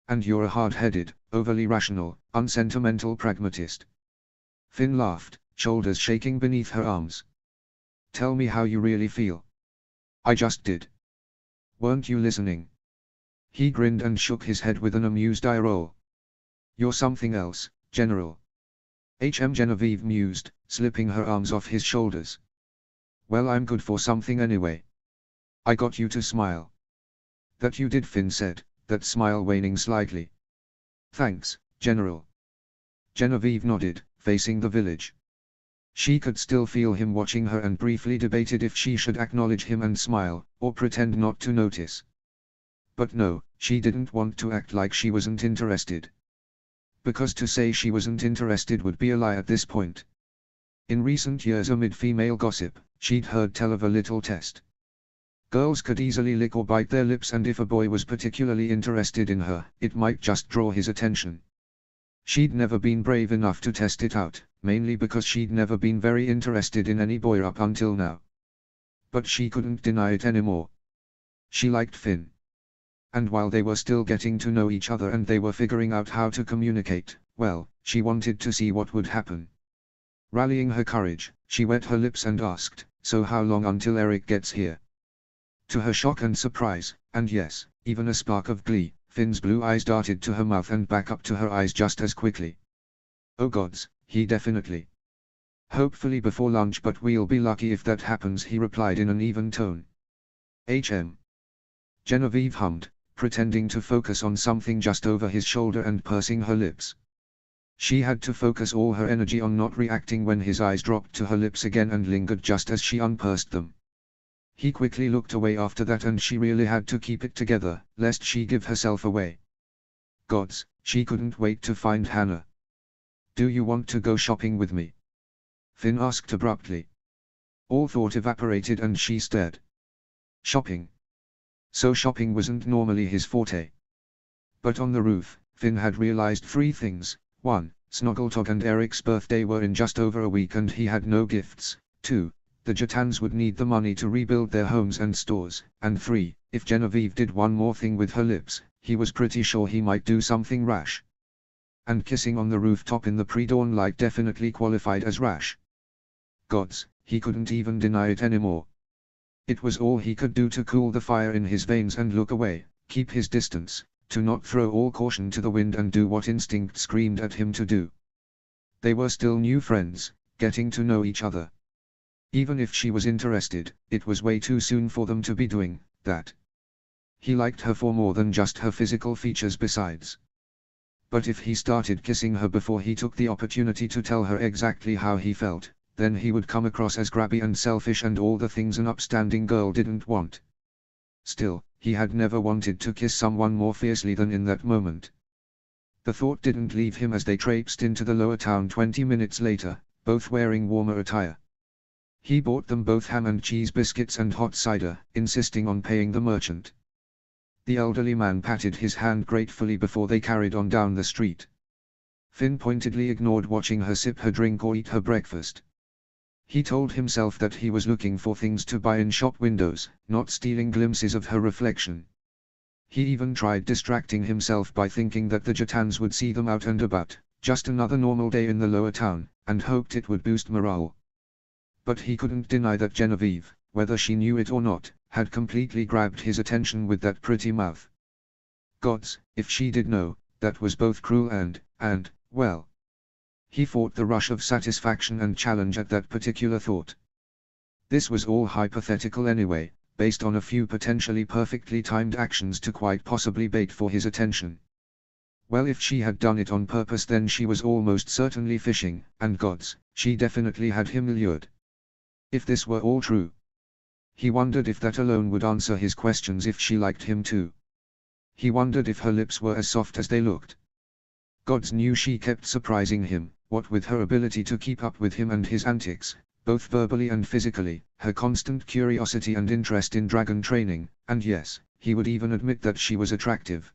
And you're a hard-headed, overly rational, unsentimental pragmatist. Finn laughed, shoulders shaking beneath her arms. Tell me how you really feel. I just did. Weren't you listening? He grinned and shook his head with an amused eye roll. You're something else, General. Genevieve mused, slipping her arms off his shoulders. Well, I'm good for something anyway. I got you to smile. That you did, Finn said, that smile waning slightly. Thanks, General. Genevieve nodded, facing the village. She could still feel him watching her and briefly debated if she should acknowledge him and smile, or pretend not to notice. But no, she didn't want to act like she wasn't interested. Because to say she wasn't interested would be a lie at this point. In recent years, amid female gossip, she'd heard tell of a little test. Girls could easily lick or bite their lips, and if a boy was particularly interested in her, it might just draw his attention. She'd never been brave enough to test it out, mainly because she'd never been very interested in any boy up until now. But she couldn't deny it anymore. She liked Finn. And while they were still getting to know each other and they were figuring out how to communicate, well, she wanted to see what would happen. Rallying her courage, she wet her lips and asked, so how long until Eric gets here? To her shock and surprise, and yes, even a spark of glee, Finn's blue eyes darted to her mouth and back up to her eyes just as quickly. Oh gods, he definitely. Hopefully before lunch, but we'll be lucky if that happens, he replied in an even tone. Genevieve hummed, pretending to focus on something just over his shoulder and pursing her lips. She had to focus all her energy on not reacting when his eyes dropped to her lips again and lingered just as she unpursed them. He quickly looked away after that, and she really had to keep it together, lest she give herself away. Gods, she couldn't wait to find Hannah. Do you want to go shopping with me? Finn asked abruptly. All thought evaporated and she stared. Shopping. So shopping wasn't normally his forte. But on the roof, Finn had realized 3 things. 1. Snoggletog and Eric's birthday were in just over a week and he had no gifts. 2. The Jatans would need the money to rebuild their homes and stores. And 3. If Genevieve did one more thing with her lips, he was pretty sure he might do something rash. And kissing on the rooftop in the pre-dawn light definitely qualified as rash. Gods, he couldn't even deny it anymore. It was all he could do to cool the fire in his veins and look away, keep his distance, to not throw all caution to the wind and do what instinct screamed at him to do. They were still new friends, getting to know each other. Even if she was interested, it was way too soon for them to be doing that. He liked her for more than just her physical features besides. But if he started kissing her before he took the opportunity to tell her exactly how he felt, then he would come across as grabby and selfish and all the things an upstanding girl didn't want. Still, he had never wanted to kiss someone more fiercely than in that moment. The thought didn't leave him as they traipsed into the lower town 20 minutes later, both wearing warmer attire. He bought them both ham and cheese biscuits and hot cider, insisting on paying the merchant. The elderly man patted his hand gratefully before they carried on down the street. Finn pointedly ignored watching her sip her drink or eat her breakfast. He told himself that he was looking for things to buy in shop windows, not stealing glimpses of her reflection. He even tried distracting himself by thinking that the Jatans would see them out and about, just another normal day in the lower town, and hoped it would boost morale. But he couldn't deny that Genevieve, whether she knew it or not, had completely grabbed his attention with that pretty mouth. Gods, if she did know, that was both cruel and, well. He fought the rush of satisfaction and challenge at that particular thought. This was all hypothetical anyway, based on a few potentially perfectly timed actions to quite possibly bait for his attention. Well, if she had done it on purpose, then she was almost certainly fishing, and gods, she definitely had him lured. If this were all true. He wondered if that alone would answer his questions if she liked him too. He wondered if her lips were as soft as they looked. Gods knew she kept surprising him, what with her ability to keep up with him and his antics, both verbally and physically, her constant curiosity and interest in dragon training, and yes, he would even admit that she was attractive.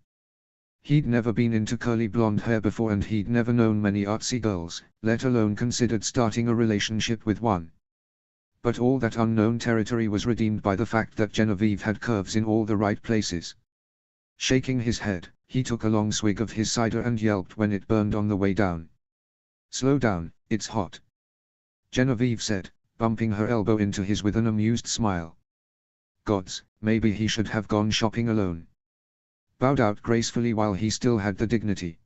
He'd never been into curly blonde hair before and he'd never known many artsy girls, let alone considered starting a relationship with one. But all that unknown territory was redeemed by the fact that Genevieve had curves in all the right places. Shaking his head, he took a long swig of his cider and yelped when it burned on the way down. "Slow down, it's hot," Genevieve said, bumping her elbow into his with an amused smile. Gods, maybe he should have gone shopping alone. Bowed out gracefully while he still had the dignity.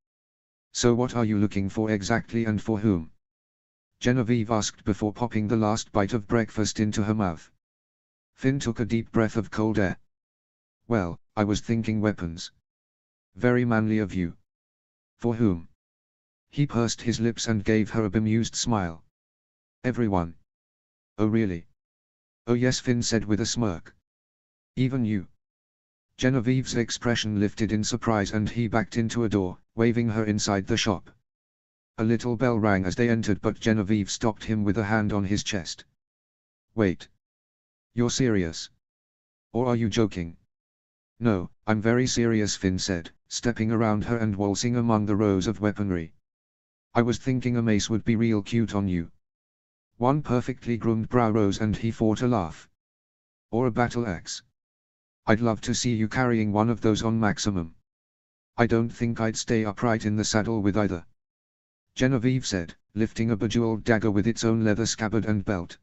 "So what are you looking for exactly and for whom?" Genevieve asked before popping the last bite of breakfast into her mouth. Finn took a deep breath of cold air. "Well, I was thinking weapons." "Very manly of you. For whom?" He pursed his lips and gave her a bemused smile. "Everyone." "Oh really?" "Oh yes," Finn said with a smirk. "Even you?" Genevieve's expression lifted in surprise and he backed into a door, waving her inside the shop. A little bell rang as they entered but Genevieve stopped him with a hand on his chest. "Wait. You're serious? Or are you joking?" "No, I'm very serious," Finn said, stepping around her and waltzing among the rows of weaponry. "I was thinking a mace would be real cute on you." One perfectly groomed brow rose and he fought a laugh. "Or a battle axe. I'd love to see you carrying one of those on maximum. I don't think I'd stay upright in the saddle with either," Genevieve said, lifting a bejeweled dagger with its own leather scabbard and belt.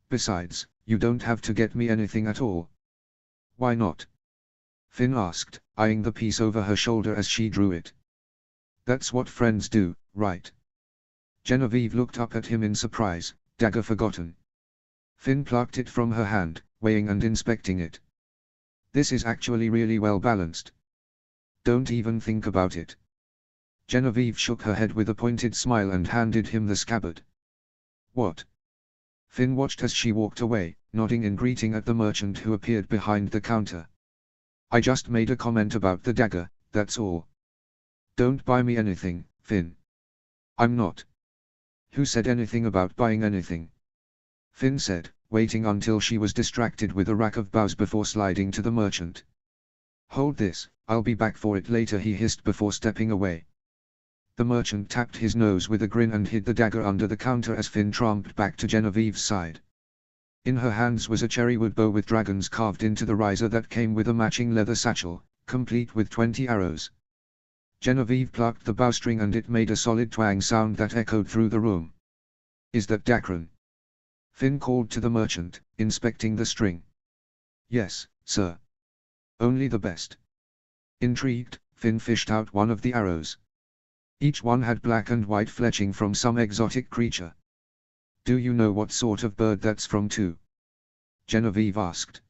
"Besides, you don't have to get me anything at all." "Why not?" Finn asked, eyeing the piece over her shoulder as she drew it. "That's what friends do, right?" Genevieve looked up at him in surprise, dagger forgotten. Finn plucked it from her hand, weighing and inspecting it. "This is actually really well balanced. Don't even think about it." Genevieve shook her head with a pointed smile and handed him the scabbard. "What?" Finn watched as she walked away, nodding in greeting at the merchant who appeared behind the counter. "I just made a comment about the dagger, that's all. Don't buy me anything, Finn." "I'm not." "Who said anything about buying anything?" Finn said, waiting until she was distracted with a rack of bows before sliding to the merchant. "Hold this, I'll be back for it later," he hissed before stepping away. The merchant tapped his nose with a grin and hid the dagger under the counter as Finn tramped back to Genevieve's side. In her hands was a cherrywood bow with dragons carved into the riser that came with a matching leather satchel, complete with 20 arrows. Genevieve plucked the bowstring and it made a solid twang sound that echoed through the room. "Is that Dacron?" Finn called to the merchant, inspecting the string. "Yes, sir. Only the best." Intrigued, Finn fished out one of the arrows. Each one had black and white fletching from some exotic creature. "Do you know what sort of bird that's from too?" Genevieve asked.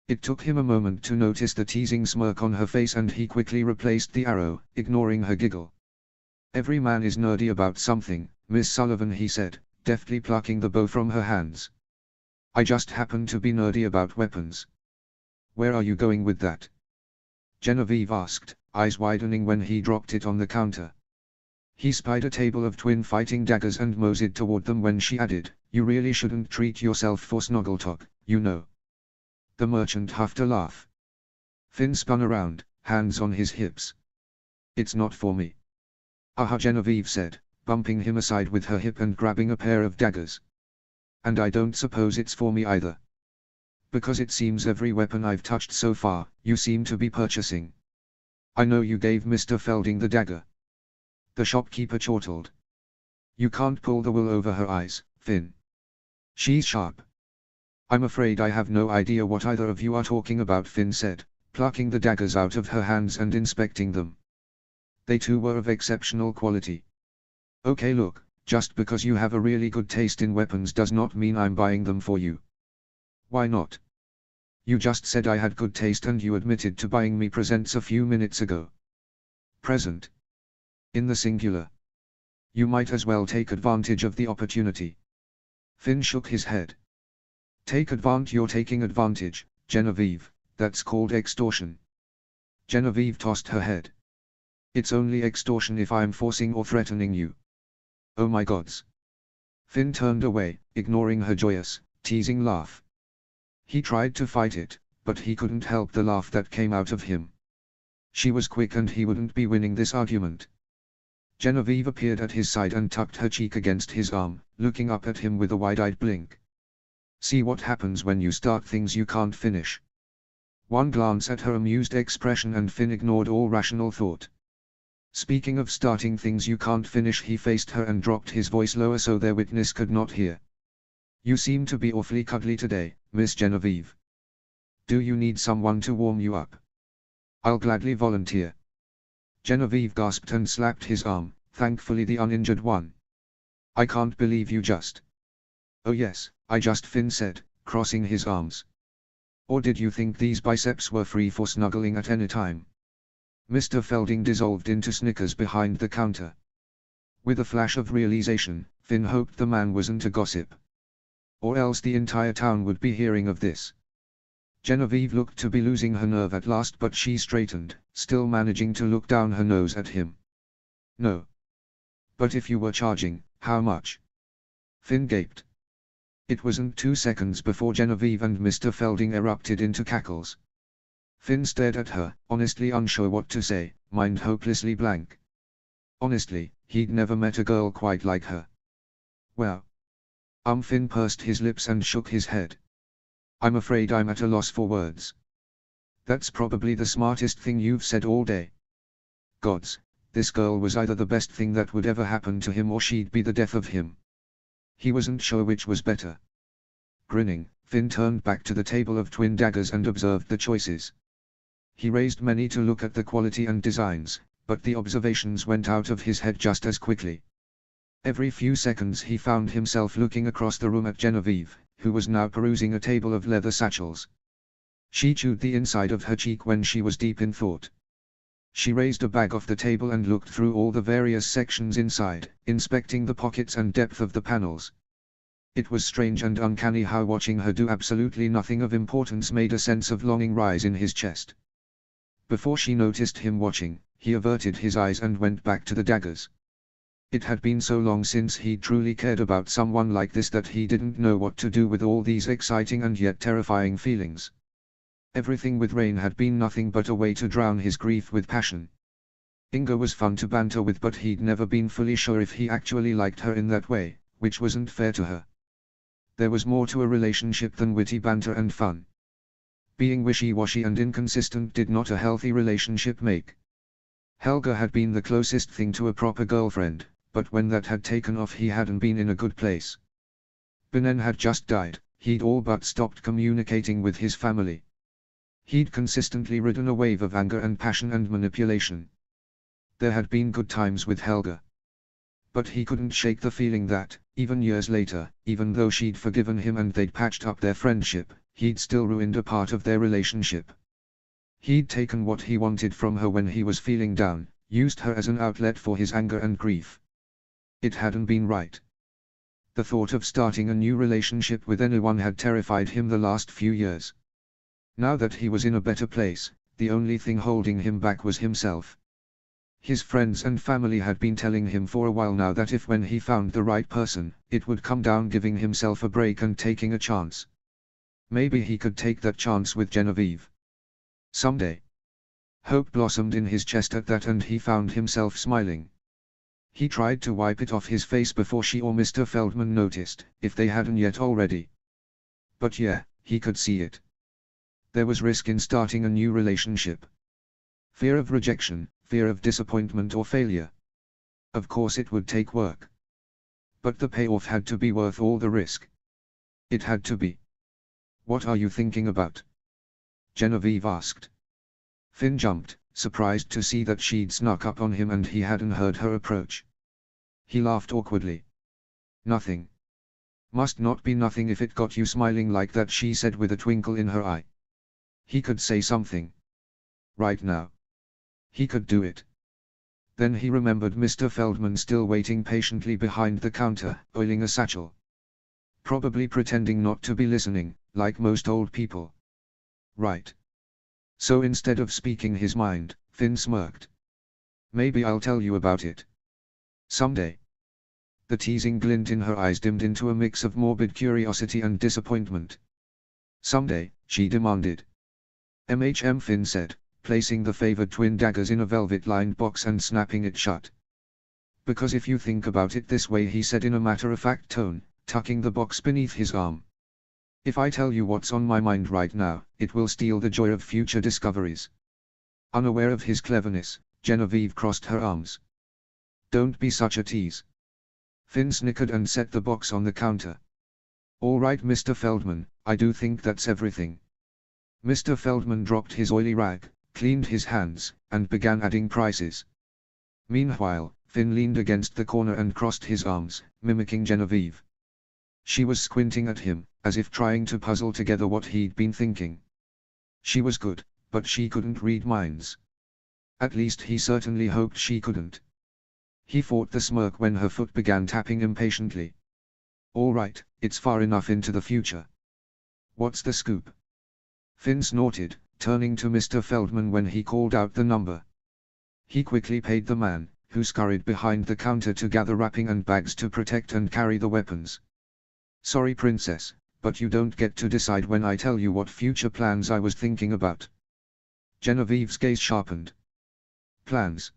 It took him a moment to notice the teasing smirk on her face and he quickly replaced the arrow, ignoring her giggle. "Every man is nerdy about something, Miss Sullivan," he said, deftly plucking the bow from her hands. "I just happen to be nerdy about weapons." "Where are you going with that?" Genevieve asked, eyes widening when he dropped it on the counter. He spied a table of twin fighting daggers and moseyed toward them when she added, "You really shouldn't treat yourself for Snoggletalk, you know." The merchant huffed a laugh. Finn spun around, hands on his hips. "It's not for me." "Aha," Genevieve said, bumping him aside with her hip and grabbing a pair of daggers. "And I don't suppose it's for me either. Because it seems every weapon I've touched so far, you seem to be purchasing." "I know you gave Mr. Felding the dagger." The shopkeeper chortled. "You can't pull the wool over her eyes, Finn. She's sharp." "I'm afraid I have no idea what either of you are talking about," Finn said, plucking the daggers out of her hands and inspecting them. They too were of exceptional quality. "Okay, look, just because you have a really good taste in weapons does not mean I'm buying them for you." "Why not? You just said I had good taste and you admitted to buying me presents a few minutes ago." "Present? In the singular. You might as well take advantage of the opportunity." Finn shook his head. "Take advantage? You're taking advantage, Genevieve, that's called extortion." Genevieve tossed her head. "It's only extortion if I'm forcing or threatening you." "Oh my gods." Finn turned away, ignoring her joyous, teasing laugh. He tried to fight it, but he couldn't help the laugh that came out of him. She was quick and he wouldn't be winning this argument. Genevieve appeared at his side and tucked her cheek against his arm, looking up at him with a wide-eyed blink. See what happens when you start things you can't finish. One glance at her amused expression and Finn ignored all rational thought. Speaking of starting things you can't finish, he faced her and dropped his voice lower so their witness could not hear. You seem to be awfully cuddly today, Miss Genevieve. Do you need someone to warm you up? I'll gladly volunteer. Genevieve gasped and slapped his arm, thankfully the uninjured one. I can't believe you just. Oh yes, I just, Finn said, crossing his arms. Or did you think these biceps were free for snuggling at any time? Mr. Felding dissolved into snickers behind the counter. With a flash of realization, Finn hoped the man wasn't a gossip. Or else the entire town would be hearing of this. Genevieve looked to be losing her nerve at last, but she straightened, still managing to look down her nose at him. No. But if you were charging, how much? Finn gaped. It wasn't 2 seconds before Genevieve and Mr. Felding erupted into cackles. Finn stared at her, honestly unsure what to say, mind hopelessly blank. Honestly, he'd never met a girl quite like her. Well. Finn pursed his lips and shook his head. I'm afraid I'm at a loss for words. That's probably the smartest thing you've said all day. Gods, this girl was either the best thing that would ever happen to him or she'd be the death of him. He wasn't sure which was better. Grinning, Finn turned back to the table of twin daggers and observed the choices. He raised many to look at the quality and designs, but the observations went out of his head just as quickly. Every few seconds he found himself looking across the room at Genevieve, who was now perusing a table of leather satchels. She chewed the inside of her cheek when she was deep in thought. She raised a bag off the table and looked through all the various sections inside, inspecting the pockets and depth of the panels. It was strange and uncanny how watching her do absolutely nothing of importance made a sense of longing rise in his chest. Before she noticed him watching, he averted his eyes and went back to the daggers. It had been so long since he'd truly cared about someone like this that he didn't know what to do with all these exciting and yet terrifying feelings. Everything with Rain had been nothing but a way to drown his grief with passion. Inga was fun to banter with, but he'd never been fully sure if he actually liked her in that way, which wasn't fair to her. There was more to a relationship than witty banter and fun. Being wishy-washy and inconsistent did not a healthy relationship make. Helga had been the closest thing to a proper girlfriend, but when that had taken off he hadn't been in a good place. Benin had just died, he'd all but stopped communicating with his family. He'd consistently ridden a wave of anger and passion and manipulation. There had been good times with Helga. But he couldn't shake the feeling that, even years later, even though she'd forgiven him and they'd patched up their friendship, he'd still ruined a part of their relationship. He'd taken what he wanted from her when he was feeling down, used her as an outlet for his anger and grief. It hadn't been right. The thought of starting a new relationship with anyone had terrified him the last few years. Now that he was in a better place, the only thing holding him back was himself. His friends and family had been telling him for a while now that if when he found the right person, it would come down giving himself a break and taking a chance. Maybe he could take that chance with Genevieve. Someday. Hope blossomed in his chest at that, and he found himself smiling. He tried to wipe it off his face before she or Mr. Feldman noticed, if they hadn't yet already. But yeah, he could see it. There was risk in starting a new relationship. Fear of rejection, fear of disappointment or failure. Of course it would take work. But the payoff had to be worth all the risk. It had to be. What are you thinking about? Genevieve asked. Finn jumped, surprised to see that she'd snuck up on him and he hadn't heard her approach. He laughed awkwardly. Nothing. Must not be nothing if it got you smiling like that, she said with a twinkle in her eye. He could say something. Right now. He could do it. Then he remembered Mr. Feldman still waiting patiently behind the counter, oiling a satchel. Probably pretending not to be listening, like most old people. Right. So instead of speaking his mind, Finn smirked. Maybe I'll tell you about it. Someday. The teasing glint in her eyes dimmed into a mix of morbid curiosity and disappointment. Someday, she demanded. Finn said, placing the favored twin daggers in a velvet-lined box and snapping it shut. "Because if you think about it this way," he said in a matter-of-fact tone, tucking the box beneath his arm. "If I tell you what's on my mind right now, it will steal the joy of future discoveries." Unaware of his cleverness, Genevieve crossed her arms. "Don't be such a tease." Finn snickered and set the box on the counter. "All right, Mr. Feldman, I do think that's everything." Mr. Feldman dropped his oily rag, cleaned his hands, and began adding prices. Meanwhile, Finn leaned against the corner and crossed his arms, mimicking Genevieve. She was squinting at him, as if trying to puzzle together what he'd been thinking. She was good, but she couldn't read minds. At least he certainly hoped she couldn't. He fought the smirk when her foot began tapping impatiently. "All right, it's far enough into the future. What's the scoop?" Finn snorted, turning to Mr. Feldman when he called out the number. He quickly paid the man, who scurried behind the counter to gather wrapping and bags to protect and carry the weapons. "Sorry, Princess, but you don't get to decide when I tell you what future plans I was thinking about." Genevieve's gaze sharpened. "Plans?"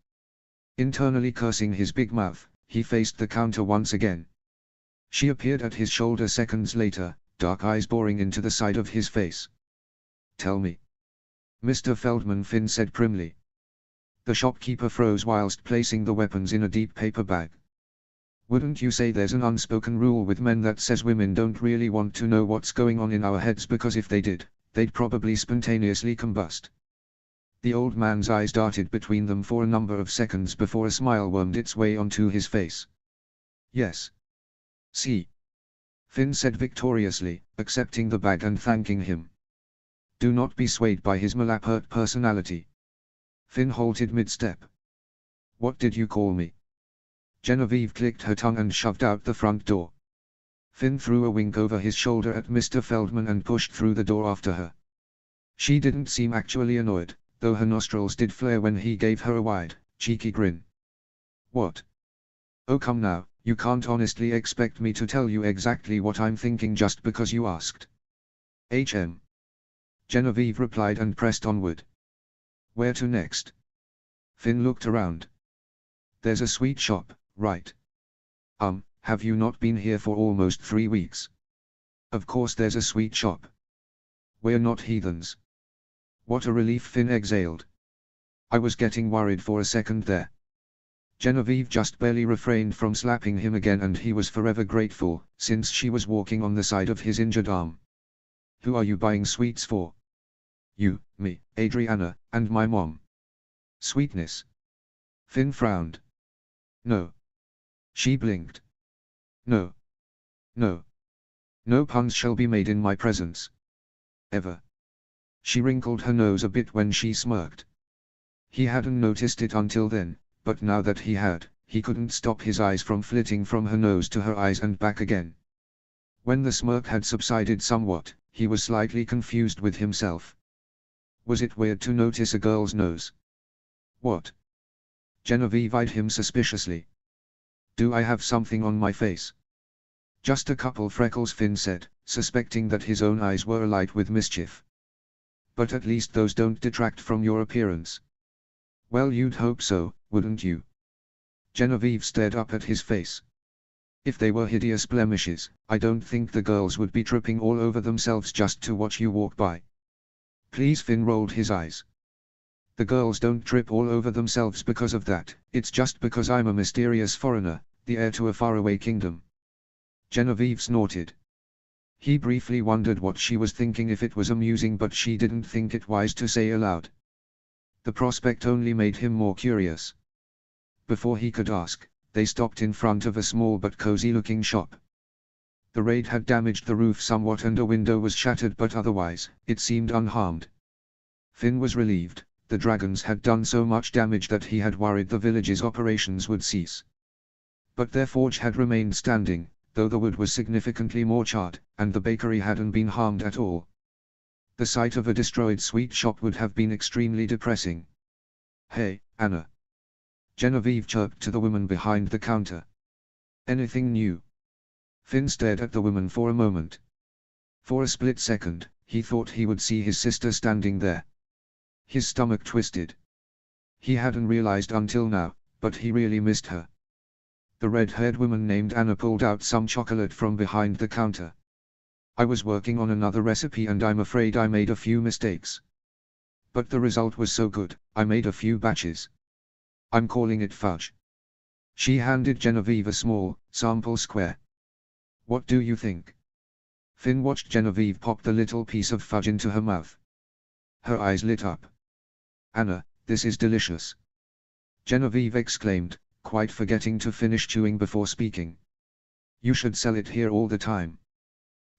Internally cursing his big mouth, he faced the counter once again. She appeared at his shoulder seconds later, dark eyes boring into the side of his face. "Tell me." "Mr. Feldman," Finn said primly. The shopkeeper froze whilst placing the weapons in a deep paper bag. "Wouldn't you say there's an unspoken rule with men that says women don't really want to know what's going on in our heads, because if they did, they'd probably spontaneously combust?" The old man's eyes darted between them for a number of seconds before a smile wormed its way onto his face. "Yes. See?" Finn said victoriously, accepting the bag and thanking him. "Do not be swayed by his malapert personality." Finn halted mid-step. "What did you call me?" Genevieve clicked her tongue and shoved out the front door. Finn threw a wink over his shoulder at Mr. Feldman and pushed through the door after her. She didn't seem actually annoyed, though her nostrils did flare when he gave her a wide, cheeky grin. "What? Oh come now, you can't honestly expect me to tell you exactly what I'm thinking just because you asked." Genevieve replied and pressed onward. "Where to next?" Finn looked around. "There's a sweet shop, right?" Have you not been here for almost 3 weeks?" "Of course there's a sweet shop. We're not heathens." What a relief, Finn exhaled. "I was getting worried for a second there." Genevieve just barely refrained from slapping him again, and he was forever grateful, since she was walking on the side of his injured arm. "Who are you buying sweets for?" "You, me, Adriana, and my mom." "Sweetness?" Finn frowned. "No." She blinked. "No. No. No puns shall be made in my presence. Ever." She wrinkled her nose a bit when she smirked. He hadn't noticed it until then, but now that he had, he couldn't stop his eyes from flitting from her nose to her eyes and back again. When the smirk had subsided somewhat, he was slightly confused with himself. Was it weird to notice a girl's nose? "What?" Genevieve eyed him suspiciously. "Do I have something on my face?" "Just a couple freckles," Finn said, suspecting that his own eyes were alight with mischief. "But at least those don't detract from your appearance." "Well, you'd hope so, wouldn't you?" Genevieve stared up at his face. "If they were hideous blemishes, I don't think the girls would be tripping all over themselves just to watch you walk by." "Please," Finn rolled his eyes. "The girls don't trip all over themselves because of that, it's just because I'm a mysterious foreigner, the heir to a faraway kingdom." Genevieve snorted. He briefly wondered what she was thinking, if it was amusing, but she didn't think it wise to say aloud. The prospect only made him more curious. Before he could ask, they stopped in front of a small but cozy-looking shop. The raid had damaged the roof somewhat and a window was shattered, but otherwise, it seemed unharmed. Finn was relieved. The dragons had done so much damage that he had worried the village's operations would cease. But their forge had remained standing, though the wood was significantly more charred, and the bakery hadn't been harmed at all. The sight of a destroyed sweet shop would have been extremely depressing. "Hey, Anna." Genevieve chirped to the woman behind the counter. "Anything new?" Finn stared at the woman for a moment. For a split second, he thought he would see his sister standing there. His stomach twisted. He hadn't realized until now, but he really missed her. The red-haired woman named Anna pulled out some chocolate from behind the counter. I was working on another recipe and I'm afraid I made a few mistakes. But the result was so good, I made a few batches. I'm calling it fudge. She handed Genevieve a small, sample square. What do you think? Finn watched Genevieve pop the little piece of fudge into her mouth. Her eyes lit up. Anna, this is delicious. Genevieve exclaimed, quite forgetting to finish chewing before speaking. You should sell it here all the time.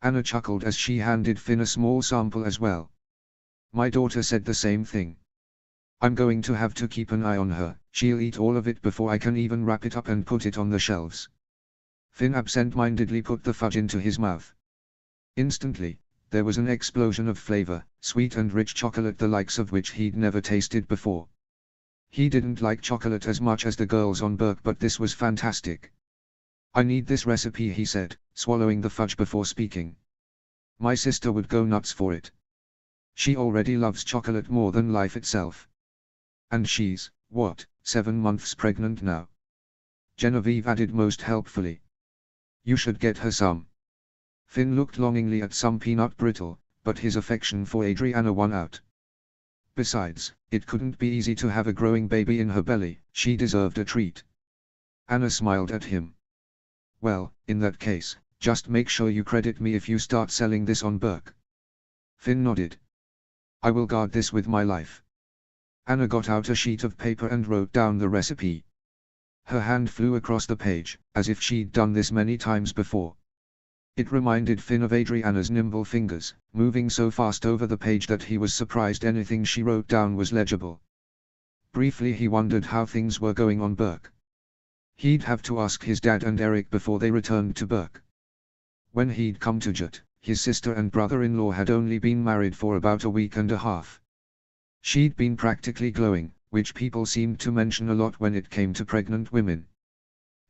Anna chuckled as she handed Finn a small sample as well. My daughter said the same thing. I'm going to have to keep an eye on her, she'll eat all of it before I can even wrap it up and put it on the shelves. Finn absent-mindedly put the fudge into his mouth. Instantly, there was an explosion of flavor, sweet and rich chocolate the likes of which he'd never tasted before. He didn't like chocolate as much as the girls on Burke, but this was fantastic. I need this recipe, he said, swallowing the fudge before speaking. My sister would go nuts for it. She already loves chocolate more than life itself. And she's, what, 7 months pregnant now? Genevieve added most helpfully. You should get her some. Finn looked longingly at some peanut brittle, but his affection for Adriana won out. Besides, it couldn't be easy to have a growing baby in her belly, she deserved a treat. Anna smiled at him. Well, in that case, just make sure you credit me if you start selling this on Burke. Finn nodded. I will guard this with my life. Anna got out a sheet of paper and wrote down the recipe. Her hand flew across the page, as if she'd done this many times before. It reminded Finn of Adriana's nimble fingers, moving so fast over the page that he was surprised anything she wrote down was legible. Briefly he wondered how things were going on Burke. He'd have to ask his dad and Eric before they returned to Burke. When he'd come to Jut, his sister and brother-in-law had only been married for about a week and a half. She'd been practically glowing, which people seemed to mention a lot when it came to pregnant women.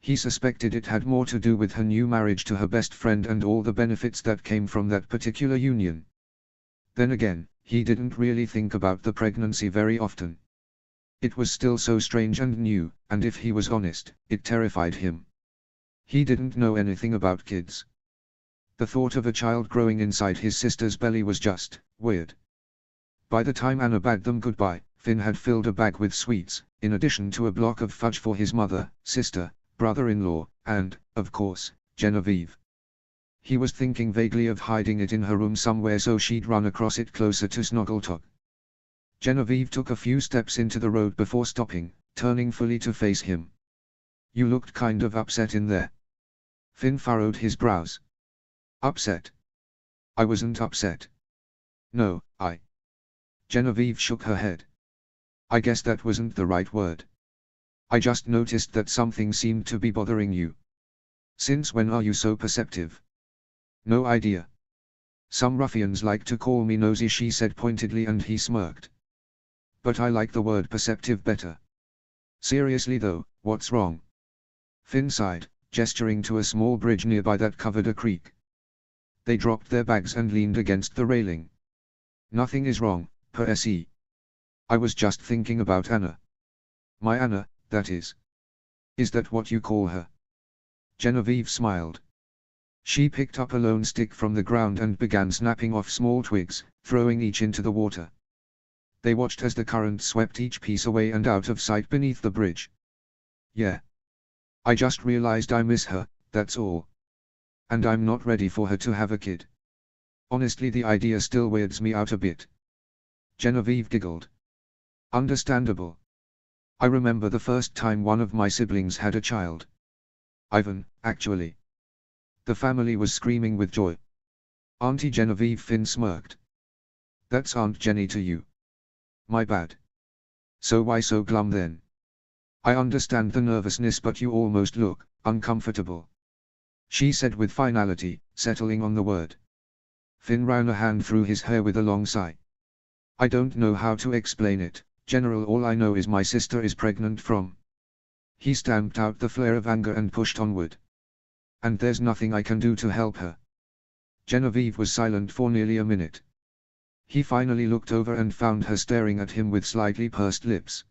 He suspected it had more to do with her new marriage to her best friend and all the benefits that came from that particular union. Then again, he didn't really think about the pregnancy very often. It was still so strange and new, and if he was honest, it terrified him. He didn't know anything about kids. The thought of a child growing inside his sister's belly was just weird. By the time Anna bade them goodbye, Finn had filled a bag with sweets, in addition to a block of fudge for his mother, sister, brother-in-law, and, of course, Genevieve. He was thinking vaguely of hiding it in her room somewhere so she'd run across it closer to Snoggletop. Genevieve took a few steps into the road before stopping, turning fully to face him. You looked kind of upset in there. Finn furrowed his brows. Upset? I wasn't upset. No, Genevieve shook her head. I guess that wasn't the right word. I just noticed that something seemed to be bothering you. Since when are you so perceptive? No idea. Some ruffians like to call me nosy, she said pointedly, and he smirked. But I like the word perceptive better. Seriously though, what's wrong? Finn sighed, gesturing to a small bridge nearby that covered a creek. They dropped their bags and leaned against the railing. Nothing is wrong, per se. I was just thinking about Anna. My Anna, that is. Is that what you call her? Genevieve smiled. She picked up a lone stick from the ground and began snapping off small twigs, throwing each into the water. They watched as the current swept each piece away and out of sight beneath the bridge. Yeah. I just realized I miss her, that's all. And I'm not ready for her to have a kid. Honestly, the idea still weirds me out a bit. Genevieve giggled. Understandable. I remember the first time one of my siblings had a child. Ivan, actually. The family was screaming with joy. Auntie Genevieve, Finn smirked. That's Aunt Jenny to you. My bad. So why so glum then? I understand the nervousness, but you almost look uncomfortable. She said with finality, settling on the word. Finn ran a hand through his hair with a long sigh. I don't know how to explain it, General. All I know is my sister is pregnant from. He stamped out the flare of anger and pushed onward. And there's nothing I can do to help her. Genevieve was silent for nearly a minute. He finally looked over and found her staring at him with slightly pursed lips.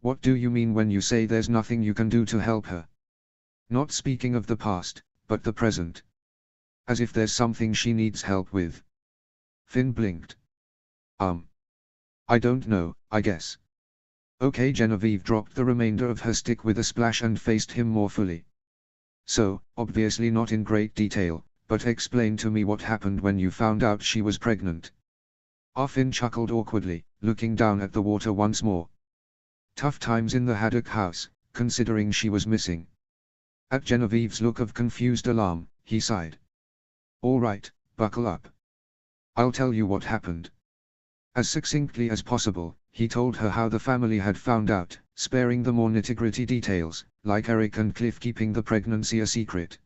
What do you mean when you say there's nothing you can do to help her? Not speaking of the past, but the present. As if there's something she needs help with. Finn blinked. I don't know, I guess. Okay, Genevieve dropped the remainder of her stick with a splash and faced him more fully. So, obviously not in great detail, but explain to me what happened when you found out she was pregnant. Finn chuckled awkwardly, looking down at the water once more. Tough times in the Haddock house, considering she was missing. At Genevieve's look of confused alarm, he sighed. All right, buckle up. I'll tell you what happened. As succinctly as possible, he told her how the family had found out, sparing the more nitty-gritty details, like Eric and Cliff keeping the pregnancy a secret.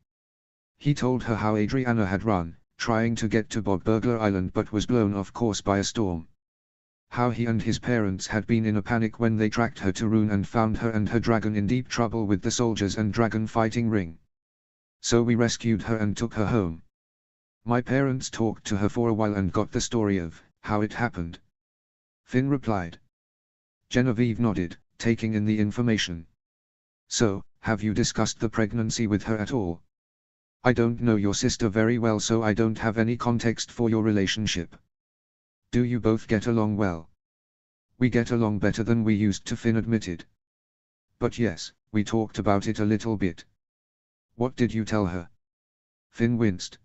He told her how Adriana had run, trying to get to Bob Burglar Island but was blown off course by a storm. How he and his parents had been in a panic when they tracked her to Rune and found her and her dragon in deep trouble with the soldiers and dragon fighting ring. So we rescued her and took her home. My parents talked to her for a while and got the story of how it happened. Finn replied. Genevieve nodded, taking in the information. So, have you discussed the pregnancy with her at all? I don't know your sister very well, so I don't have any context for your relationship. Do you both get along well? We get along better than we used to, Finn admitted. But yes, we talked about it a little bit. What did you tell her? Finn winced.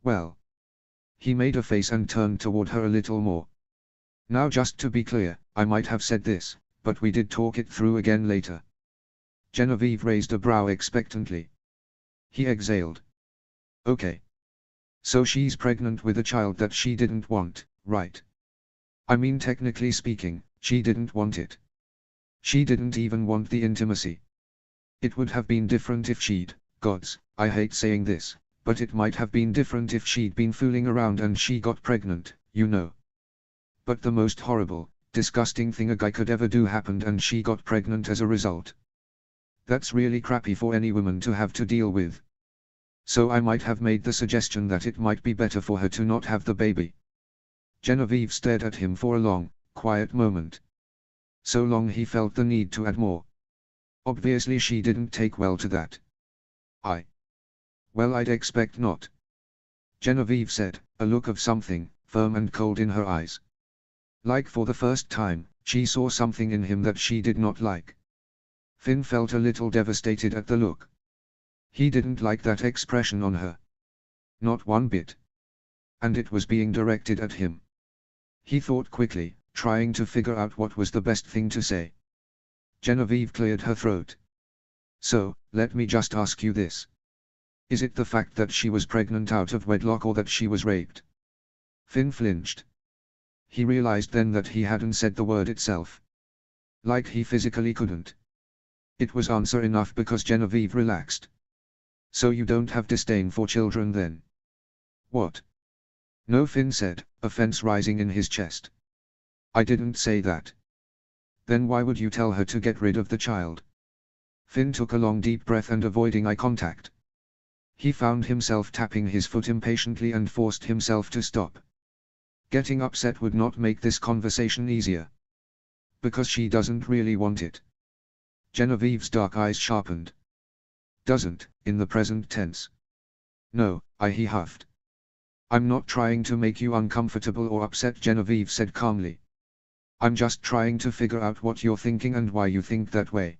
Well. He made a face and turned toward her a little more. Now just to be clear, I might have said this, but we did talk it through again later. Genevieve raised a brow expectantly. He exhaled. Okay. So she's pregnant with a child that she didn't want, right? I mean, technically speaking, she didn't want it. She didn't even want the intimacy. It would have been different if she'd, gods, I hate saying this, but it might have been different if she'd been fooling around and she got pregnant, you know. But the most horrible, disgusting thing a guy could ever do happened and she got pregnant as a result. That's really crappy for any woman to have to deal with. So I might have made the suggestion that it might be better for her to not have the baby. Genevieve stared at him for a long, quiet moment. So long he felt the need to add more. Obviously she didn't take well to that. Well, I'd expect not. Genevieve said, a look of something firm and cold in her eyes. Like for the first time, she saw something in him that she did not like. Finn felt a little devastated at the look. He didn't like that expression on her. Not one bit. And it was being directed at him. He thought quickly, trying to figure out what was the best thing to say. Genevieve cleared her throat. So, let me just ask you this. Is it the fact that she was pregnant out of wedlock or that she was raped? Finn flinched. He realized then that he hadn't said the word itself. Like he physically couldn't. It was answer enough because Genevieve relaxed. So you don't have disdain for children then? What? No, Finn said, offense rising in his chest. I didn't say that. Then why would you tell her to get rid of the child? Finn took a long deep breath and avoiding eye contact. He found himself tapping his foot impatiently and forced himself to stop. Getting upset would not make this conversation easier. Because she doesn't really want it. Genevieve's dark eyes sharpened. Doesn't, in the present tense. No, he huffed. I'm not trying to make you uncomfortable or upset, Genevieve said calmly. I'm just trying to figure out what you're thinking and why you think that way.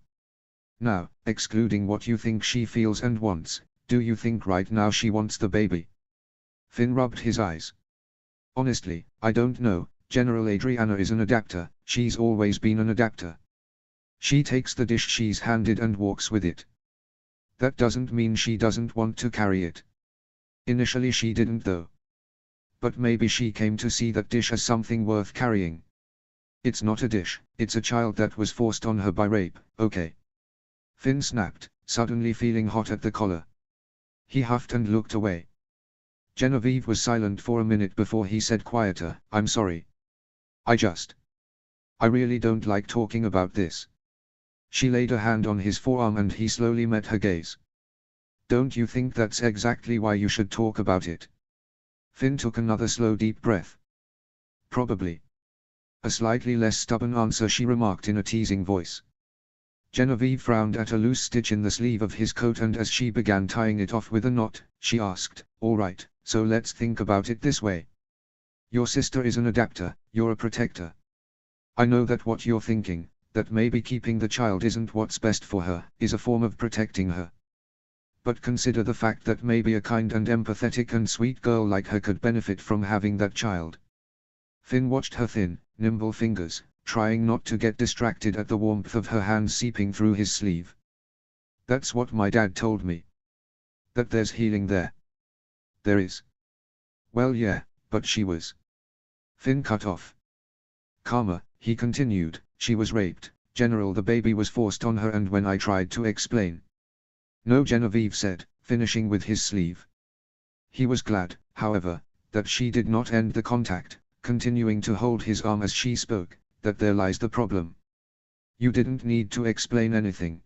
Now, excluding what you think she feels and wants, do you think right now she wants the baby? Finn rubbed his eyes. Honestly, I don't know. General Adriana is an adapter, she's always been an adapter. She takes the dish she's handed and walks with it. That doesn't mean she doesn't want to carry it. Initially she didn't though. But maybe she came to see that dish as something worth carrying. It's not a dish, it's a child that was forced on her by rape, okay? Finn snapped, suddenly feeling hot at the collar. He huffed and looked away. Genevieve was silent for a minute before he said quieter, I'm sorry. I really don't like talking about this. She laid a hand on his forearm and he slowly met her gaze. Don't you think that's exactly why you should talk about it? Finn took another slow deep breath. Probably. A slightly less stubborn answer, she remarked in a teasing voice. Genevieve frowned at a loose stitch in the sleeve of his coat, and as she began tying it off with a knot, she asked, "All right, so let's think about it this way. Your sister is an adapter, you're a protector. I know that what you're thinking, that maybe keeping the child isn't what's best for her, is a form of protecting her. But consider the fact that maybe a kind and empathetic and sweet girl like her could benefit from having that child." Finn watched her thin, nimble fingers, trying not to get distracted at the warmth of her hands seeping through his sleeve. "That's what my dad told me. That there's healing there." "There is." "Well, yeah, but she was." Finn cut off. "Karma," he continued, "she was raped, General. The baby was forced on her, and when I tried to explain—" "No," Genevieve said, finishing with his sleeve. He was glad, however, that she did not end the contact, continuing to hold his arm as she spoke. "That there lies the problem. You didn't need to explain anything.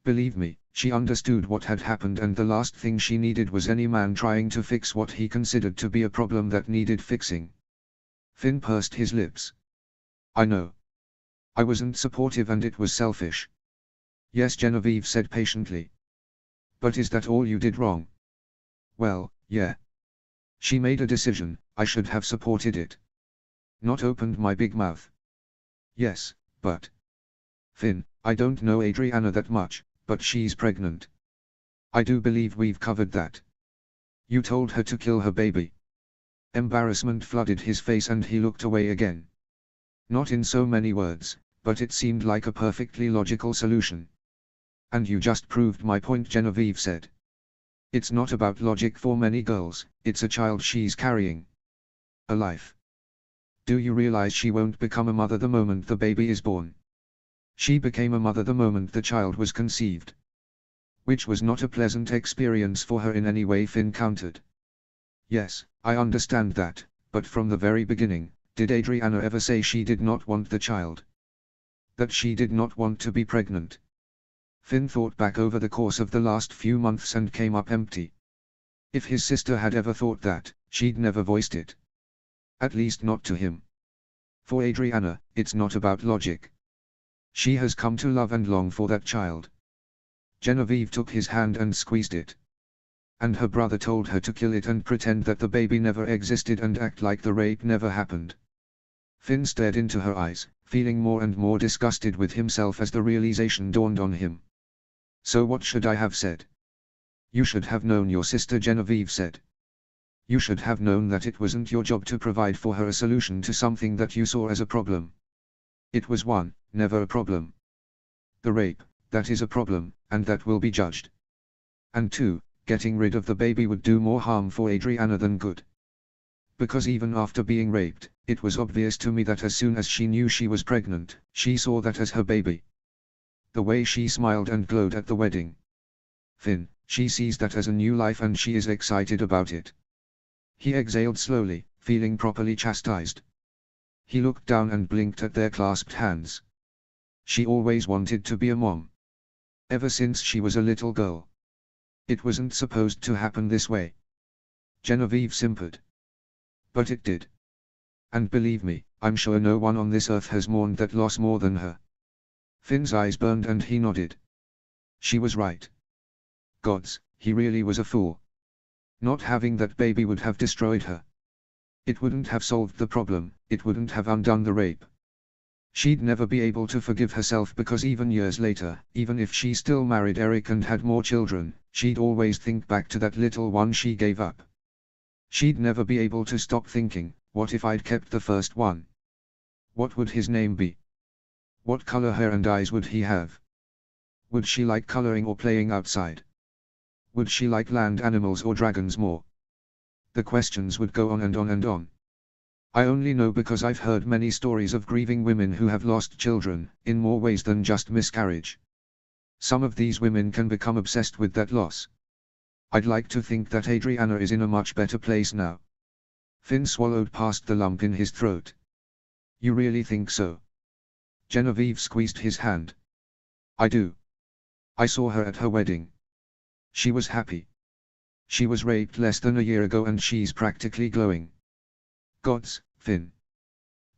Believe me, she understood what had happened, and the last thing she needed was any man trying to fix what he considered to be a problem that needed fixing." Finn pursed his lips. "I know. I wasn't supportive and it was selfish." "Yes," Genevieve said patiently. "But is that all you did wrong?" "Well, yeah. She made a decision, I should have supported it. Not opened my big mouth." "Yes, but—" "Finn, I don't know Adriana that much, but she's pregnant." "I do believe we've covered that." "You told her to kill her baby." Embarrassment flooded his face and he looked away again. Not in so many words, but it seemed like a perfectly logical solution. "And you just proved my point," Genevieve said. "It's not about logic for many girls, it's a child she's carrying. A life. Do you realize she won't become a mother the moment the baby is born? She became a mother the moment the child was conceived." Which was not a pleasant experience for her in any way, Finn countered. "Yes, I understand that, but from the very beginning, did Adriana ever say she did not want the child? That she did not want to be pregnant?" Finn thought back over the course of the last few months and came up empty. If his sister had ever thought that, she'd never voiced it. At least not to him. For Adriana, it's not about logic. She has come to love and long for that child. Genevieve took his hand and squeezed it. "And her brother told her to kill it and pretend that the baby never existed and act like the rape never happened." Finn stared into her eyes, feeling more and more disgusted with himself as the realization dawned on him. "So what should I have said?" "You should have known your sister," Genevieve said. "You should have known that it wasn't your job to provide for her a solution to something that you saw as a problem. It was one, never a problem. The rape, that is a problem, and that will be judged. And two, getting rid of the baby would do more harm for Adriana than good. Because even after being raped, it was obvious to me that as soon as she knew she was pregnant, she saw that as her baby. The way she smiled and glowed at the wedding. Finn, she sees that as a new life and she is excited about it." He exhaled slowly, feeling properly chastised. He looked down and blinked at their clasped hands. She always wanted to be a mom. Ever since she was a little girl. It wasn't supposed to happen this way. Genevieve simpered. But it did. And believe me, I'm sure no one on this earth has mourned that loss more than her. Finn's eyes burned and he nodded. She was right. Gods, he really was a fool. Not having that baby would have destroyed her. It wouldn't have solved the problem, it wouldn't have undone the rape. She'd never be able to forgive herself because even years later, even if she still married Eric and had more children, she'd always think back to that little one she gave up. She'd never be able to stop thinking, what if I'd kept the first one? What would his name be? What color hair and eyes would he have? Would she like coloring or playing outside? Would she like land animals or dragons more? The questions would go on and on and on. I only know because I've heard many stories of grieving women who have lost children, in more ways than just miscarriage. Some of these women can become obsessed with that loss. I'd like to think that Adriana is in a much better place now. Finn swallowed past the lump in his throat. You really think so? Genevieve squeezed his hand. I do. I saw her at her wedding. She was happy. She was raped less than a year ago and she's practically glowing. Gods, Finn.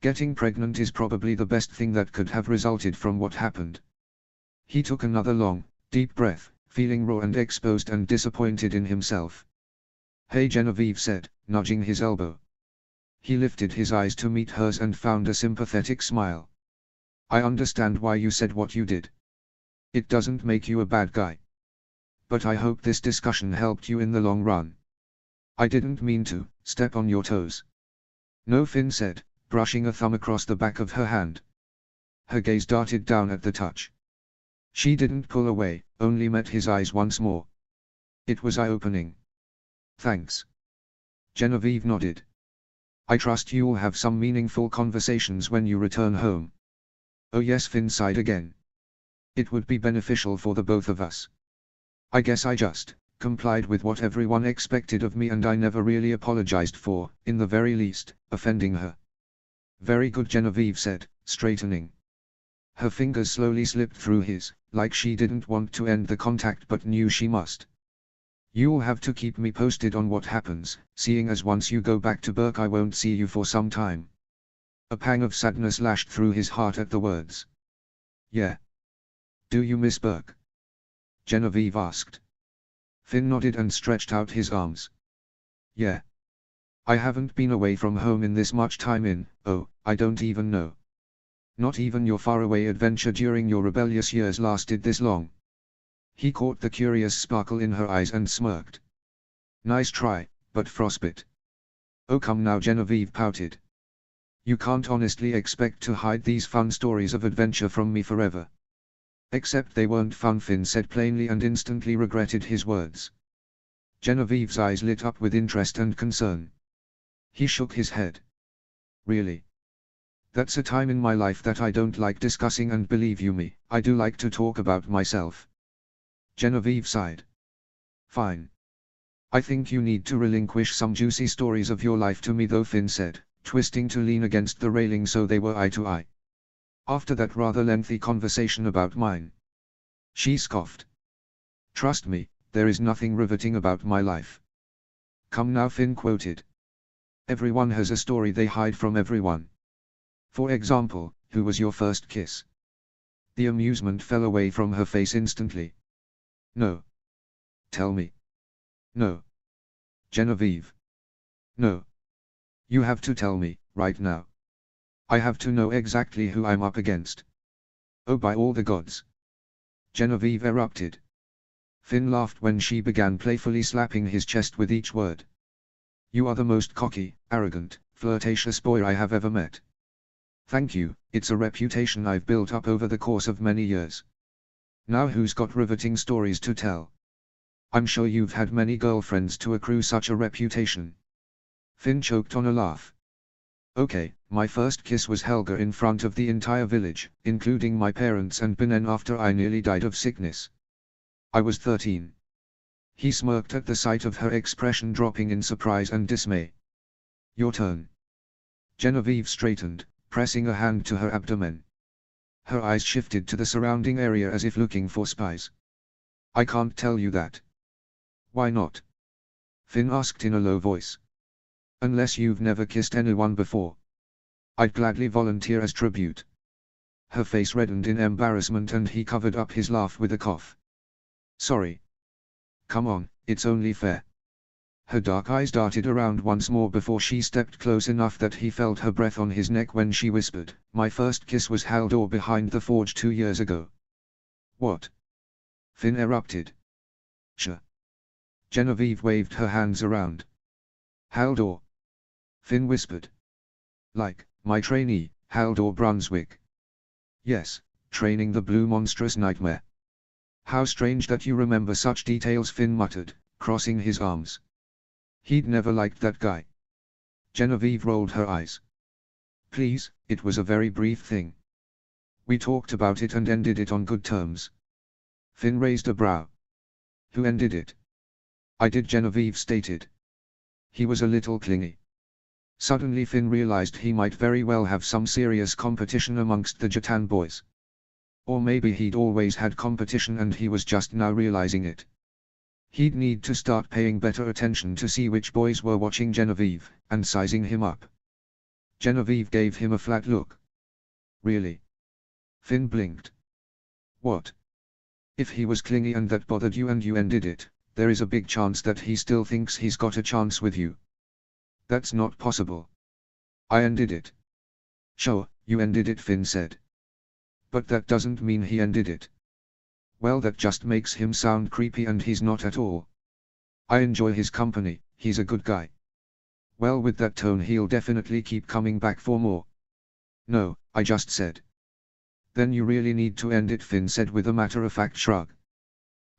Getting pregnant is probably the best thing that could have resulted from what happened. He took another long, deep breath, feeling raw and exposed and disappointed in himself. "Hey," Genevieve said, nudging his elbow. He lifted his eyes to meet hers and found a sympathetic smile. "I understand why you said what you did. It doesn't make you a bad guy. But I hope this discussion helped you in the long run. I didn't mean to step on your toes." "No," Finn said, brushing a thumb across the back of her hand. Her gaze darted down at the touch. She didn't pull away, only met his eyes once more. It was eye-opening. "Thanks." Genevieve nodded. "I trust you'll have some meaningful conversations when you return home." "Oh yes," Finn sighed again. "It would be beneficial for the both of us. I guess I just complied with what everyone expected of me, and I never really apologized for, in the very least, offending her." "Very good," Genevieve said, straightening. Her fingers slowly slipped through his, like she didn't want to end the contact but knew she must. "You'll have to keep me posted on what happens, seeing as once you go back to Burke I won't see you for some time." A pang of sadness lashed through his heart at the words. "Yeah. Do you miss Burke?" Genevieve asked. Finn nodded and stretched out his arms. "Yeah. I haven't been away from home in this much time in, oh, I don't even know. Not even your faraway adventure during your rebellious years lasted this long." He caught the curious sparkle in her eyes and smirked. "Nice try, but frostbite." "Oh come now," Genevieve pouted. "You can't honestly expect to hide these fun stories of adventure from me forever." "Except they weren't fun," Finn said plainly and instantly regretted his words. Genevieve's eyes lit up with interest and concern. He shook his head. "Really? That's a time in my life that I don't like discussing, and believe you me, I do like to talk about myself." Genevieve sighed. "Fine. I think you need to relinquish some juicy stories of your life to me though," Finn said, twisting to lean against the railing so they were eye to eye. "After that rather lengthy conversation about mine." She scoffed. "Trust me, there is nothing riveting about my life." "Come now," Finn quoted. "Everyone has a story they hide from everyone. For example, who was your first kiss?" The amusement fell away from her face instantly. "No. Tell me." "No. Genevieve." "No. You have to tell me, right now. I have to know exactly who I'm up against." "Oh, by all the gods!" Genevieve erupted. Finn laughed when she began playfully slapping his chest with each word. "You are the most cocky, arrogant, flirtatious boy I have ever met." "Thank you, it's a reputation I've built up over the course of many years. Now who's got riveting stories to tell?" "I'm sure you've had many girlfriends to accrue such a reputation." Finn choked on a laugh. "Okay, my first kiss was Helga in front of the entire village, including my parents and Benen after I nearly died of sickness. I was 13. He smirked at the sight of her expression dropping in surprise and dismay. "Your turn." Genevieve straightened, pressing a hand to her abdomen. Her eyes shifted to the surrounding area as if looking for spies. "I can't tell you that." "Why not?" Finn asked in a low voice. "Unless you've never kissed anyone before. I'd gladly volunteer as tribute." Her face reddened in embarrassment and he covered up his laugh with a cough. "Sorry. Come on, it's only fair." Her dark eyes darted around once more before she stepped close enough that he felt her breath on his neck when she whispered, "My first kiss was Haldor behind the forge 2 years ago." "What?" Finn erupted. "Sure." Genevieve waved her hands around. "Haldor?" Finn whispered. "Like, my trainee, Haldor Brunswick." "Yes, training the blue monstrous nightmare." "How strange that you remember such details," Finn muttered, crossing his arms. He'd never liked that guy. Genevieve rolled her eyes. "Please, it was a very brief thing. We talked about it and ended it on good terms." Finn raised a brow. "Who ended it?" "I did," Genevieve stated. "He was a little clingy." Suddenly Finn realized he might very well have some serious competition amongst the Jatan boys. Or maybe he'd always had competition and he was just now realizing it. He'd need to start paying better attention to see which boys were watching Genevieve, and sizing him up. Genevieve gave him a flat look. Really? Finn blinked. What? If he was clingy and that bothered you and you ended it, there is a big chance that he still thinks he's got a chance with you. That's not possible. I ended it. Sure, you ended it, Finn said. But that doesn't mean he ended it. Well, that just makes him sound creepy, and he's not at all. I enjoy his company, he's a good guy. Well, with that tone he'll definitely keep coming back for more. No, I just said. Then you really need to end it, Finn said with a matter-of-fact shrug.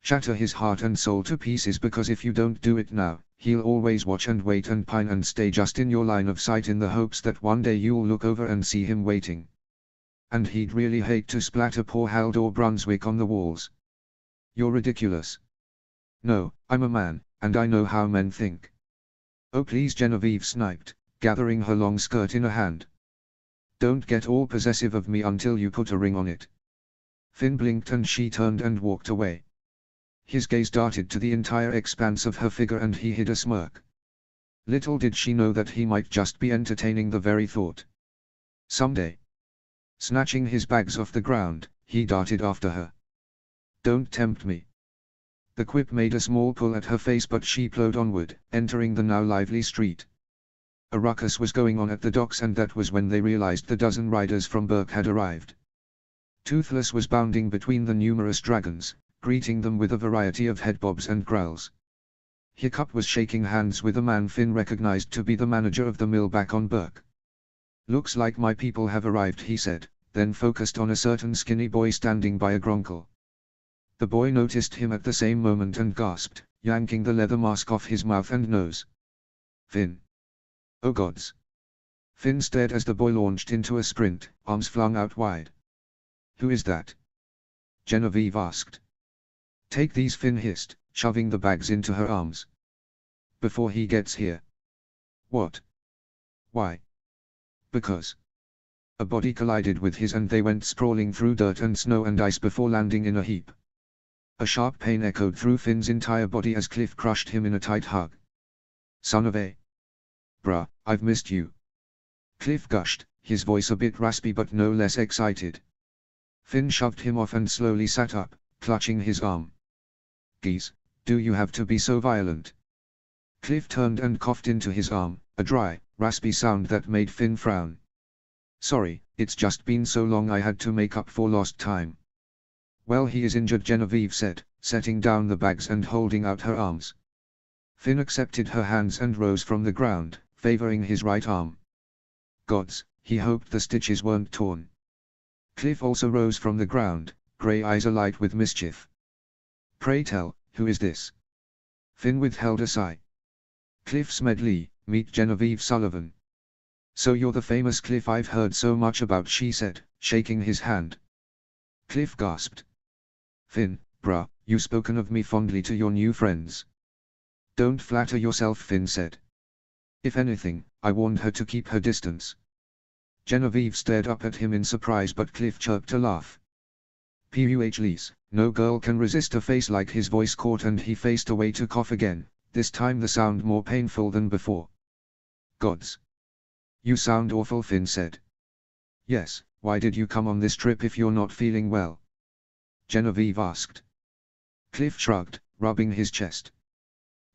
Shatter his heart and soul to pieces, because if you don't do it now, he'll always watch and wait and pine and stay just in your line of sight in the hopes that one day you'll look over and see him waiting. And he'd really hate to splatter poor Haldor Brunswick on the walls. You're ridiculous. No, I'm a man, and I know how men think. Oh please, Genevieve sniped, gathering her long skirt in a hand. Don't get all possessive of me until you put a ring on it. Finn blinked and she turned and walked away. His gaze darted to the entire expanse of her figure and he hid a smirk. Little did she know that he might just be entertaining the very thought. Someday. Snatching his bags off the ground, he darted after her. Don't tempt me. The quip made a small pull at her face, but she plowed onward, entering the now lively street. A ruckus was going on at the docks, and that was when they realized the dozen riders from Burke had arrived. Toothless was bounding between the numerous dragons, greeting them with a variety of head bobs and growls. Hiccup was shaking hands with a man Finn recognized to be the manager of the mill back on Burke. Looks like my people have arrived, he said, then focused on a certain skinny boy standing by a gronkel. The boy noticed him at the same moment and gasped, yanking the leather mask off his mouth and nose. Finn. Oh gods. Finn stared as the boy launched into a sprint, arms flung out wide. Who is that? Genevieve asked. Take these, Finn hissed, shoving the bags into her arms. Before he gets here. What? Why? Because. A body collided with his and they went sprawling through dirt and snow and ice before landing in a heap. A sharp pain echoed through Finn's entire body as Cliff crushed him in a tight hug. Son of a. Bruh, I've missed you. Cliff gushed, his voice a bit raspy but no less excited. Finn shoved him off and slowly sat up, clutching his arm. Geez, do you have to be so violent? Cliff turned and coughed into his arm, a dry, raspy sound that made Finn frown. Sorry, it's just been so long I had to make up for lost time. Well, he is injured, Genevieve said, setting down the bags and holding out her arms. Finn accepted her hands and rose from the ground, favoring his right arm. Gods, he hoped the stitches weren't torn. Cliff also rose from the ground, grey eyes alight with mischief. Pray tell, who is this? Finn withheld a sigh. Cliff Smedley, meet Genevieve Sullivan. So you're the famous Cliff I've heard so much about, she said, shaking his hand. Cliff gasped. Finn, bruh, you spoken of me fondly to your new friends. Don't flatter yourself, Finn said. If anything, I warned her to keep her distance. Genevieve stared up at him in surprise, but Cliff chirped a laugh. Puh Lise, no girl can resist a face like his. Voice caught and he faced away to cough again, this time the sound more painful than before. Gods. You sound awful, Finn said. Yes, why did you come on this trip if you're not feeling well? Genevieve asked. Cliff shrugged, rubbing his chest.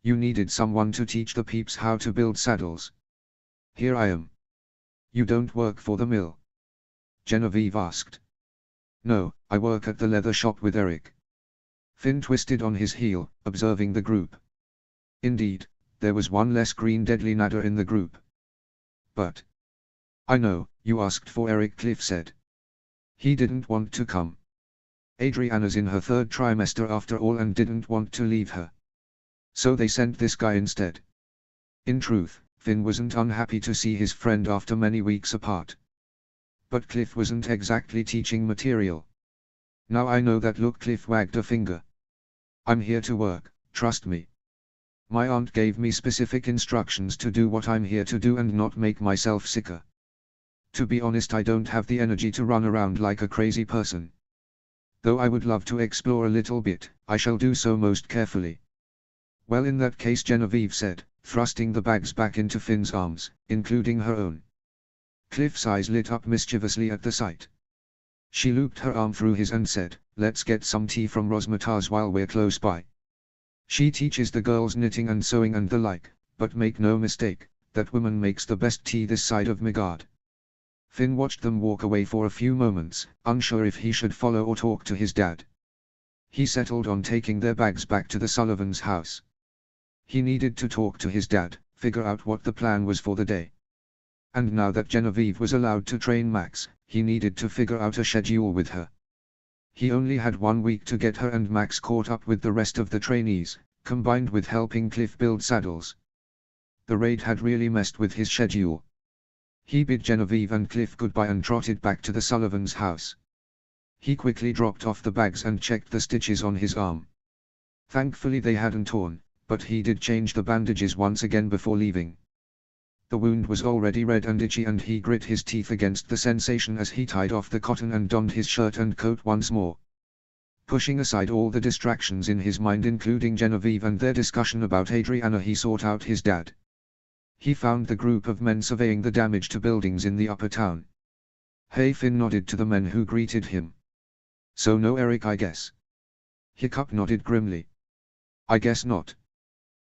You needed someone to teach the peeps how to build saddles. Here I am. You don't work for the mill? Genevieve asked. No, I work at the leather shop with Eric. Finn twisted on his heel, observing the group. Indeed, there was one less green deadly nadder in the group. But. I know, you asked for Eric, Cliff said. He didn't want to come. Adriana's in her third trimester after all and didn't want to leave her. So they sent this guy instead. In truth, Finn wasn't unhappy to see his friend after many weeks apart. But Cliff wasn't exactly teaching material. Now I know that. Look, Cliff wagged a finger. I'm here to work, trust me. My aunt gave me specific instructions to do what I'm here to do and not make myself sicker. To be honest, I don't have the energy to run around like a crazy person. Though I would love to explore a little bit, I shall do so most carefully. Well, in that case, Genevieve said, thrusting the bags back into Finn's arms, including her own. Cliff's eyes lit up mischievously at the sight. She looped her arm through his and said, "Let's get some tea from Rosmata's while we're close by. She teaches the girls knitting and sewing and the like, but make no mistake, that woman makes the best tea this side of Midgard." Finn watched them walk away for a few moments, unsure if he should follow or talk to his dad. He settled on taking their bags back to the Sullivans' house. He needed to talk to his dad, figure out what the plan was for the day. And now that Genevieve was allowed to train Max, he needed to figure out a schedule with her. He only had 1 week to get her and Max caught up with the rest of the trainees, combined with helping Cliff build saddles. The raid had really messed with his schedule. He bid Genevieve and Cliff goodbye and trotted back to the Sullivans' house. He quickly dropped off the bags and checked the stitches on his arm. Thankfully they hadn't torn, but he did change the bandages once again before leaving. The wound was already red and itchy and he grit his teeth against the sensation as he tied off the cotton and donned his shirt and coat once more. Pushing aside all the distractions in his mind including Genevieve and their discussion about Adriana, he sought out his dad. He found the group of men surveying the damage to buildings in the upper town. "Hey," Finn nodded to the men who greeted him. "So no Eric, I guess?" Hiccup nodded grimly. "I guess not.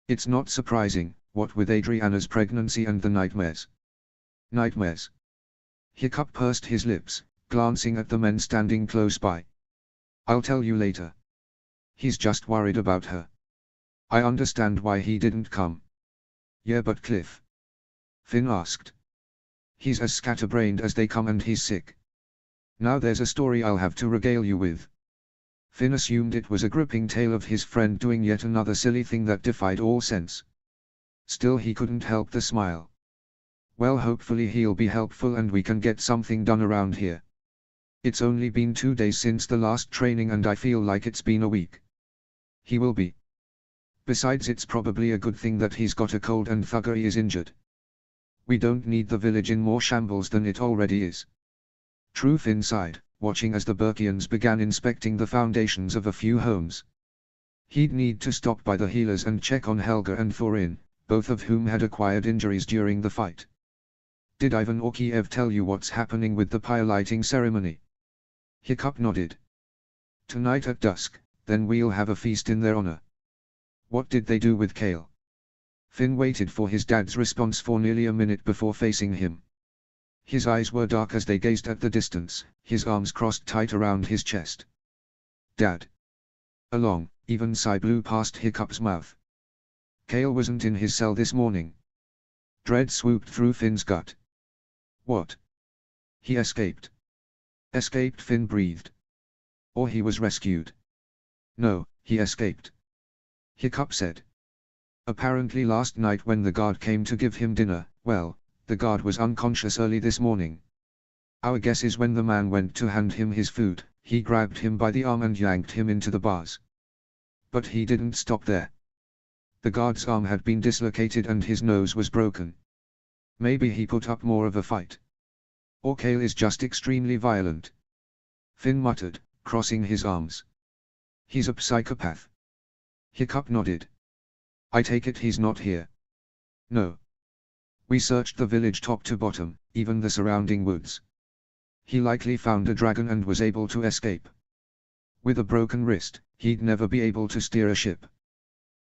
It's not surprising, what with Adriana's pregnancy and the nightmares." "Nightmares?" Hiccup pursed his lips, glancing at the men standing close by. "I'll tell you later. He's just worried about her. I understand why he didn't come." "Yeah, but Cliff?" Finn asked. "He's as scatterbrained as they come and he's sick. Now there's a story I'll have to regale you with." Finn assumed it was a gripping tale of his friend doing yet another silly thing that defied all sense. Still he couldn't help the smile. "Well, hopefully he'll be helpful and we can get something done around here. It's only been 2 days since the last training and I feel like it's been a week." "He will be. Besides, it's probably a good thing that he's got a cold and Thuggery is injured. We don't need the village in more shambles than it already is." True, Finn sighed, watching as the Burkians began inspecting the foundations of a few homes. He'd need to stop by the healers and check on Helga and Thorin, both of whom had acquired injuries during the fight. "Did Ivan or Kiev tell you what's happening with the pyre lighting ceremony?" Hiccup nodded. "Tonight at dusk, then we'll have a feast in their honor." "What did they do with Kale?" Finn waited for his dad's response for nearly a minute before facing him. His eyes were dark as they gazed at the distance, his arms crossed tight around his chest. "Dad." A long, even sigh blew past Hiccup's mouth. "Kale wasn't in his cell this morning." Dread swooped through Finn's gut. "What? He escaped?" "Escaped?" Finn breathed. "Or he was rescued?" "No, he escaped," Hiccup said. "Apparently last night when the guard came to give him dinner, well, the guard was unconscious early this morning. Our guess is when the man went to hand him his food, he grabbed him by the arm and yanked him into the bars. But he didn't stop there. The guard's arm had been dislocated and his nose was broken. Maybe he put up more of a fight. Or Kale is just extremely violent," Finn muttered, crossing his arms. "He's a psychopath." Hiccup nodded. "I take it he's not here?" "No. We searched the village top to bottom, even the surrounding woods. He likely found a dragon and was able to escape. With a broken wrist, he'd never be able to steer a ship."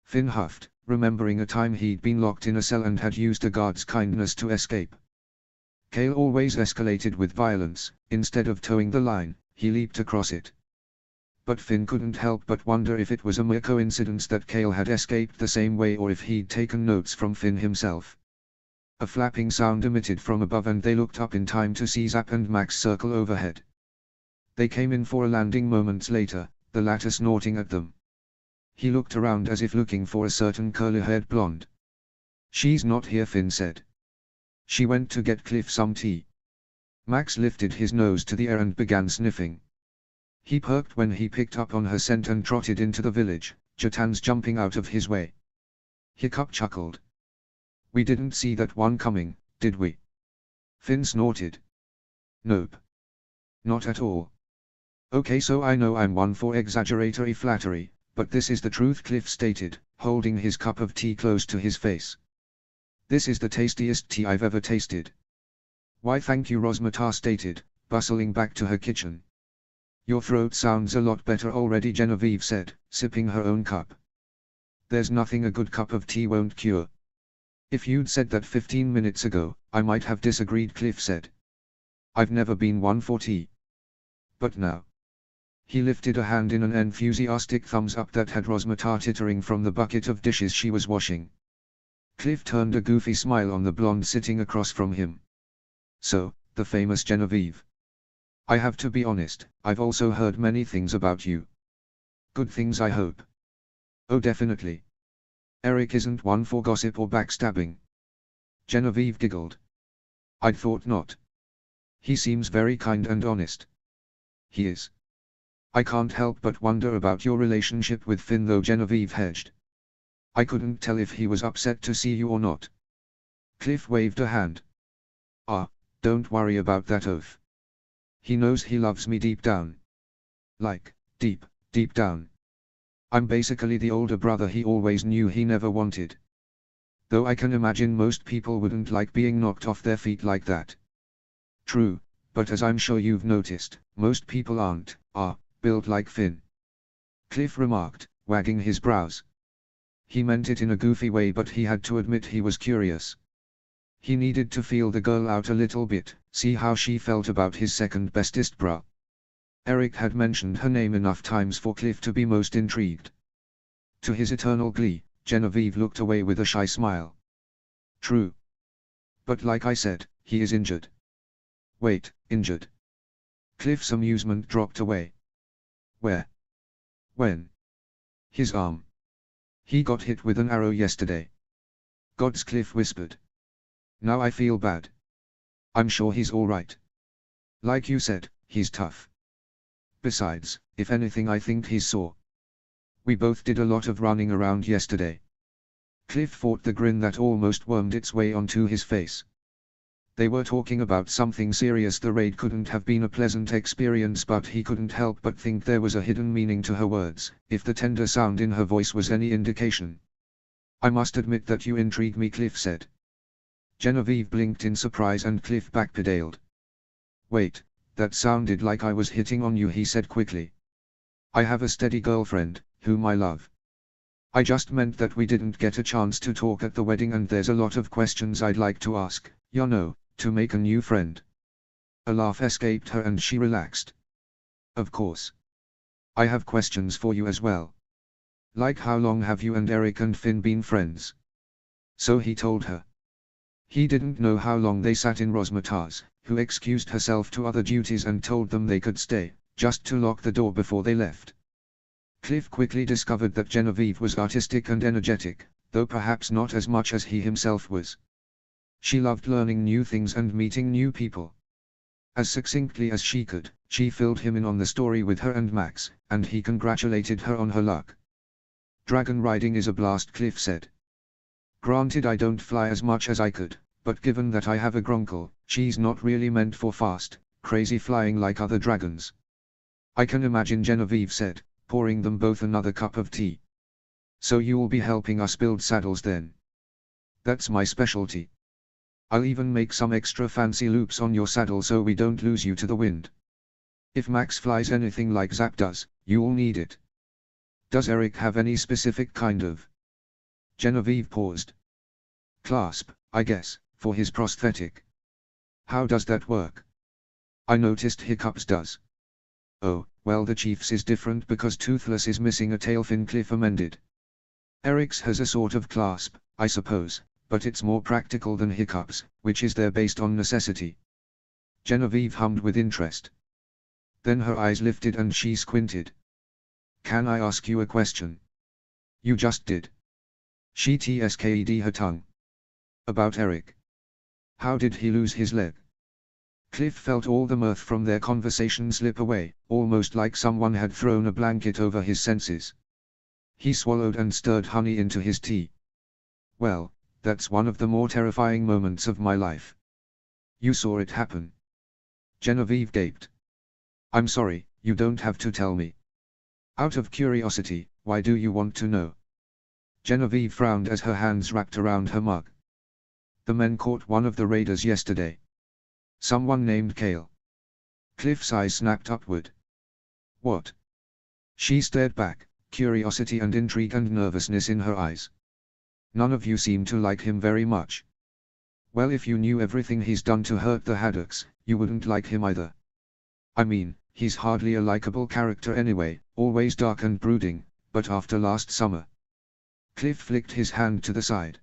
Finn huffed, remembering a time he'd been locked in a cell and had used a guard's kindness to escape. Kale always escalated with violence. Instead of towing the line, he leaped across it. But Finn couldn't help but wonder if it was a mere coincidence that Kale had escaped the same way or if he'd taken notes from Finn himself. A flapping sound emitted from above and they looked up in time to see Zap and Max circle overhead. They came in for a landing moments later, the latter snorting at them. He looked around as if looking for a certain curly-haired blonde. "She's not here," Finn said. "She went to get Cliff some tea." Max lifted his nose to the air and began sniffing. He perked when he picked up on her scent and trotted into the village, Jotans jumping out of his way. Hiccup chuckled. "We didn't see that one coming, did we?" Finn snorted. "Nope. Not at all. Okay, so I know I'm one for exaggeratory flattery, but this is the truth," Cliff stated, holding his cup of tea close to his face. "This is the tastiest tea I've ever tasted." Why thank you, Rosmatar stated, bustling back to her kitchen. Your throat sounds a lot better already, Genevieve said, sipping her own cup. There's nothing a good cup of tea won't cure. If you'd said that 15 minutes ago, I might have disagreed, Cliff said. I've never been one for tea. But now. He lifted a hand in an enthusiastic thumbs up that had Rosmatar tittering from the bucket of dishes she was washing. Cliff turned a goofy smile on the blonde sitting across from him. So, the famous Genevieve. I have to be honest, I've also heard many things about you. Good things, I hope. Oh, definitely. Eric isn't one for gossip or backstabbing. Genevieve giggled. I'd thought not. He seems very kind and honest. He is. I can't help but wonder about your relationship with Finn, though, Genevieve hedged. I couldn't tell if he was upset to see you or not. Cliff waved a hand. Ah, don't worry about that oath. He knows he loves me deep down. Like, deep, deep down. I'm basically the older brother he always knew he never wanted. Though I can imagine most people wouldn't like being knocked off their feet like that. True, but as I'm sure you've noticed, most people aren't, built like Finn. Cliff remarked, wagging his brows. He meant it in a goofy way, but he had to admit he was curious. He needed to feel the girl out a little bit, see how she felt about his second bestest bra. Eric had mentioned her name enough times for Cliff to be most intrigued. To his eternal glee, Genevieve looked away with a shy smile. True. But like I said, he is injured. Wait, injured? Cliff's amusement dropped away. Where? When? His arm. He got hit with an arrow yesterday. Gods, Cliff whispered. Now I feel bad. I'm sure he's alright. Like you said, he's tough. Besides, if anything, I think he's sore. We both did a lot of running around yesterday. Cliff fought the grin that almost wormed its way onto his face. They were talking about something serious. The raid couldn't have been a pleasant experience, but he couldn't help but think there was a hidden meaning to her words, if the tender sound in her voice was any indication. I must admit that you intrigue me, Cliff said. Genevieve blinked in surprise and Cliff backpedaled. Wait, that sounded like I was hitting on you, he said quickly. I have a steady girlfriend, whom I love. I just meant that we didn't get a chance to talk at the wedding, and there's a lot of questions I'd like to ask, you know, to make a new friend. A laugh escaped her and she relaxed. Of course. I have questions for you as well. Like, how long have you and Eric and Finn been friends? So he told her. He didn't know how long they sat in Rosmatar's, who excused herself to other duties and told them they could stay, just to lock the door before they left. Cliff quickly discovered that Genevieve was artistic and energetic, though perhaps not as much as he himself was. She loved learning new things and meeting new people. As succinctly as she could, she filled him in on the story with her and Max, and he congratulated her on her luck. Dragon riding is a blast, Cliff said. Granted, I don't fly as much as I could, but given that I have a Gronkle, she's not really meant for fast, crazy flying like other dragons. I can imagine, Genevieve said, pouring them both another cup of tea. So you'll be helping us build saddles then? That's my specialty. I'll even make some extra fancy loops on your saddle so we don't lose you to the wind. If Max flies anything like Zap does, you'll need it. Does Eric have any specific kind of? Genevieve paused. Clasp, I guess, for his prosthetic. How does that work? I noticed Hiccups does. Oh, well, the Chief's is different because Toothless is missing a tail fin, Cliff amended. Eric's has a sort of clasp, I suppose, but it's more practical than Hiccups, which is there based on necessity. Genevieve hummed with interest. Then her eyes lifted and she squinted. Can I ask you a question? You just did. She tsked her tongue. About Eric. How did he lose his leg? Cliff felt all the mirth from their conversation slip away, almost like someone had thrown a blanket over his senses. He swallowed and stirred honey into his tea. Well, that's one of the more terrifying moments of my life. You saw it happen. Genevieve gaped. I'm sorry, you don't have to tell me. Out of curiosity, why do you want to know? Genevieve frowned as her hands wrapped around her mug. The men caught one of the raiders yesterday. Someone named Cale. Cliff's eyes snapped upward. What? She stared back, curiosity and intrigue and nervousness in her eyes. None of you seem to like him very much. Well, if you knew everything he's done to hurt the Haddocks, you wouldn't like him either. I mean, he's hardly a likable character anyway, always dark and brooding, but after last summer. Cliff flicked his hand to the side.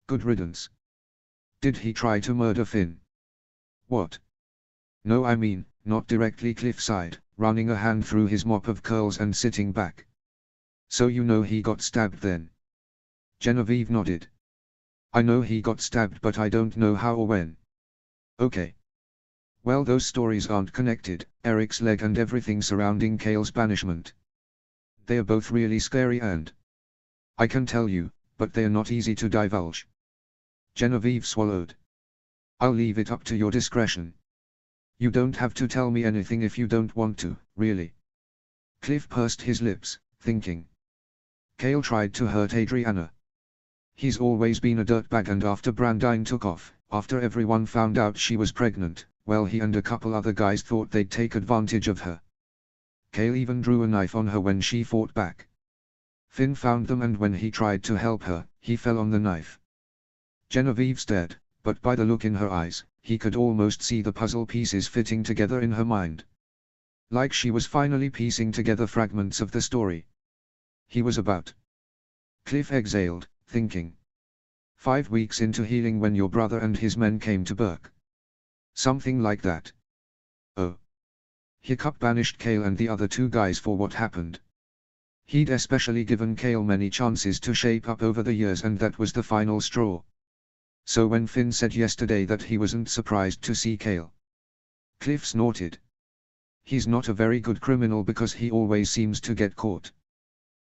Good riddance. Did he try to murder Finn? What? No, I mean, not directly, Cliff sighed, running a hand through his mop of curls and sitting back. So you know he got stabbed then? Genevieve nodded. I know he got stabbed, but I don't know how or when. Okay. Well, those stories aren't connected, Eric's leg and everything surrounding Cale's banishment. They are both really scary and... I can tell you, but they are not easy to divulge. Genevieve swallowed. I'll leave it up to your discretion. You don't have to tell me anything if you don't want to, really. Cliff pursed his lips, thinking. Cale tried to hurt Adriana. He's always been a dirtbag, and after Brandine took off, after everyone found out she was pregnant, well, he and a couple other guys thought they'd take advantage of her. Cale even drew a knife on her when she fought back. Finn found them, and when he tried to help her, he fell on the knife. Genevieve stared, but by the look in her eyes, he could almost see the puzzle pieces fitting together in her mind. Like she was finally piecing together fragments of the story. He was about. Cliff exhaled, thinking. 5 weeks into healing when your brother and his men came to Burke. Something like that. Oh. Hiccup banished Cale and the other 2 guys for what happened. He'd especially given Cale many chances to shape up over the years, and that was the final straw. So when Finn said yesterday that he wasn't surprised to see Cale. Cliff snorted. He's not a very good criminal because he always seems to get caught.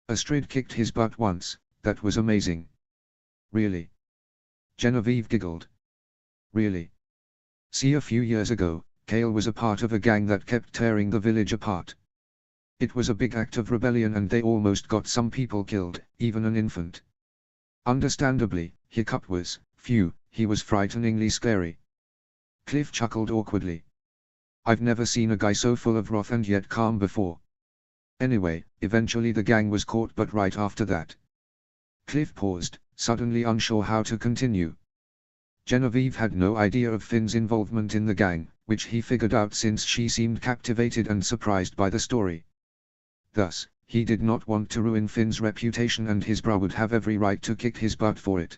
Astrid kicked his butt once, that was amazing. Really? Genevieve giggled. Really? See, a few years ago, Cale was a part of a gang that kept tearing the village apart. It was a big act of rebellion and they almost got some people killed, even an infant. Understandably, Hiccup was, phew, he was frighteningly scary. Cliff chuckled awkwardly. I've never seen a guy so full of wrath and yet calm before. Anyway, eventually the gang was caught, but right after that. Cliff paused, suddenly unsure how to continue. Genevieve had no idea of Finn's involvement in the gang, which he figured out since she seemed captivated and surprised by the story. Thus, he did not want to ruin Finn's reputation, and his bro would have every right to kick his butt for it.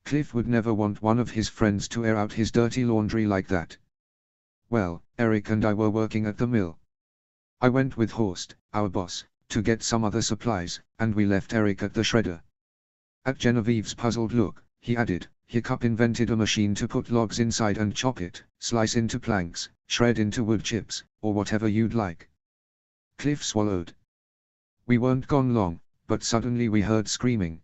Cliff would never want one of his friends to air out his dirty laundry like that. Well, Eric and I were working at the mill. I went with Horst, our boss, to get some other supplies, and we left Eric at the shredder. At Genevieve's puzzled look, he added, Hiccup invented a machine to put logs inside and chop it, slice into planks, shred into wood chips, or whatever you'd like. Cliff swallowed. We weren't gone long, but suddenly we heard screaming.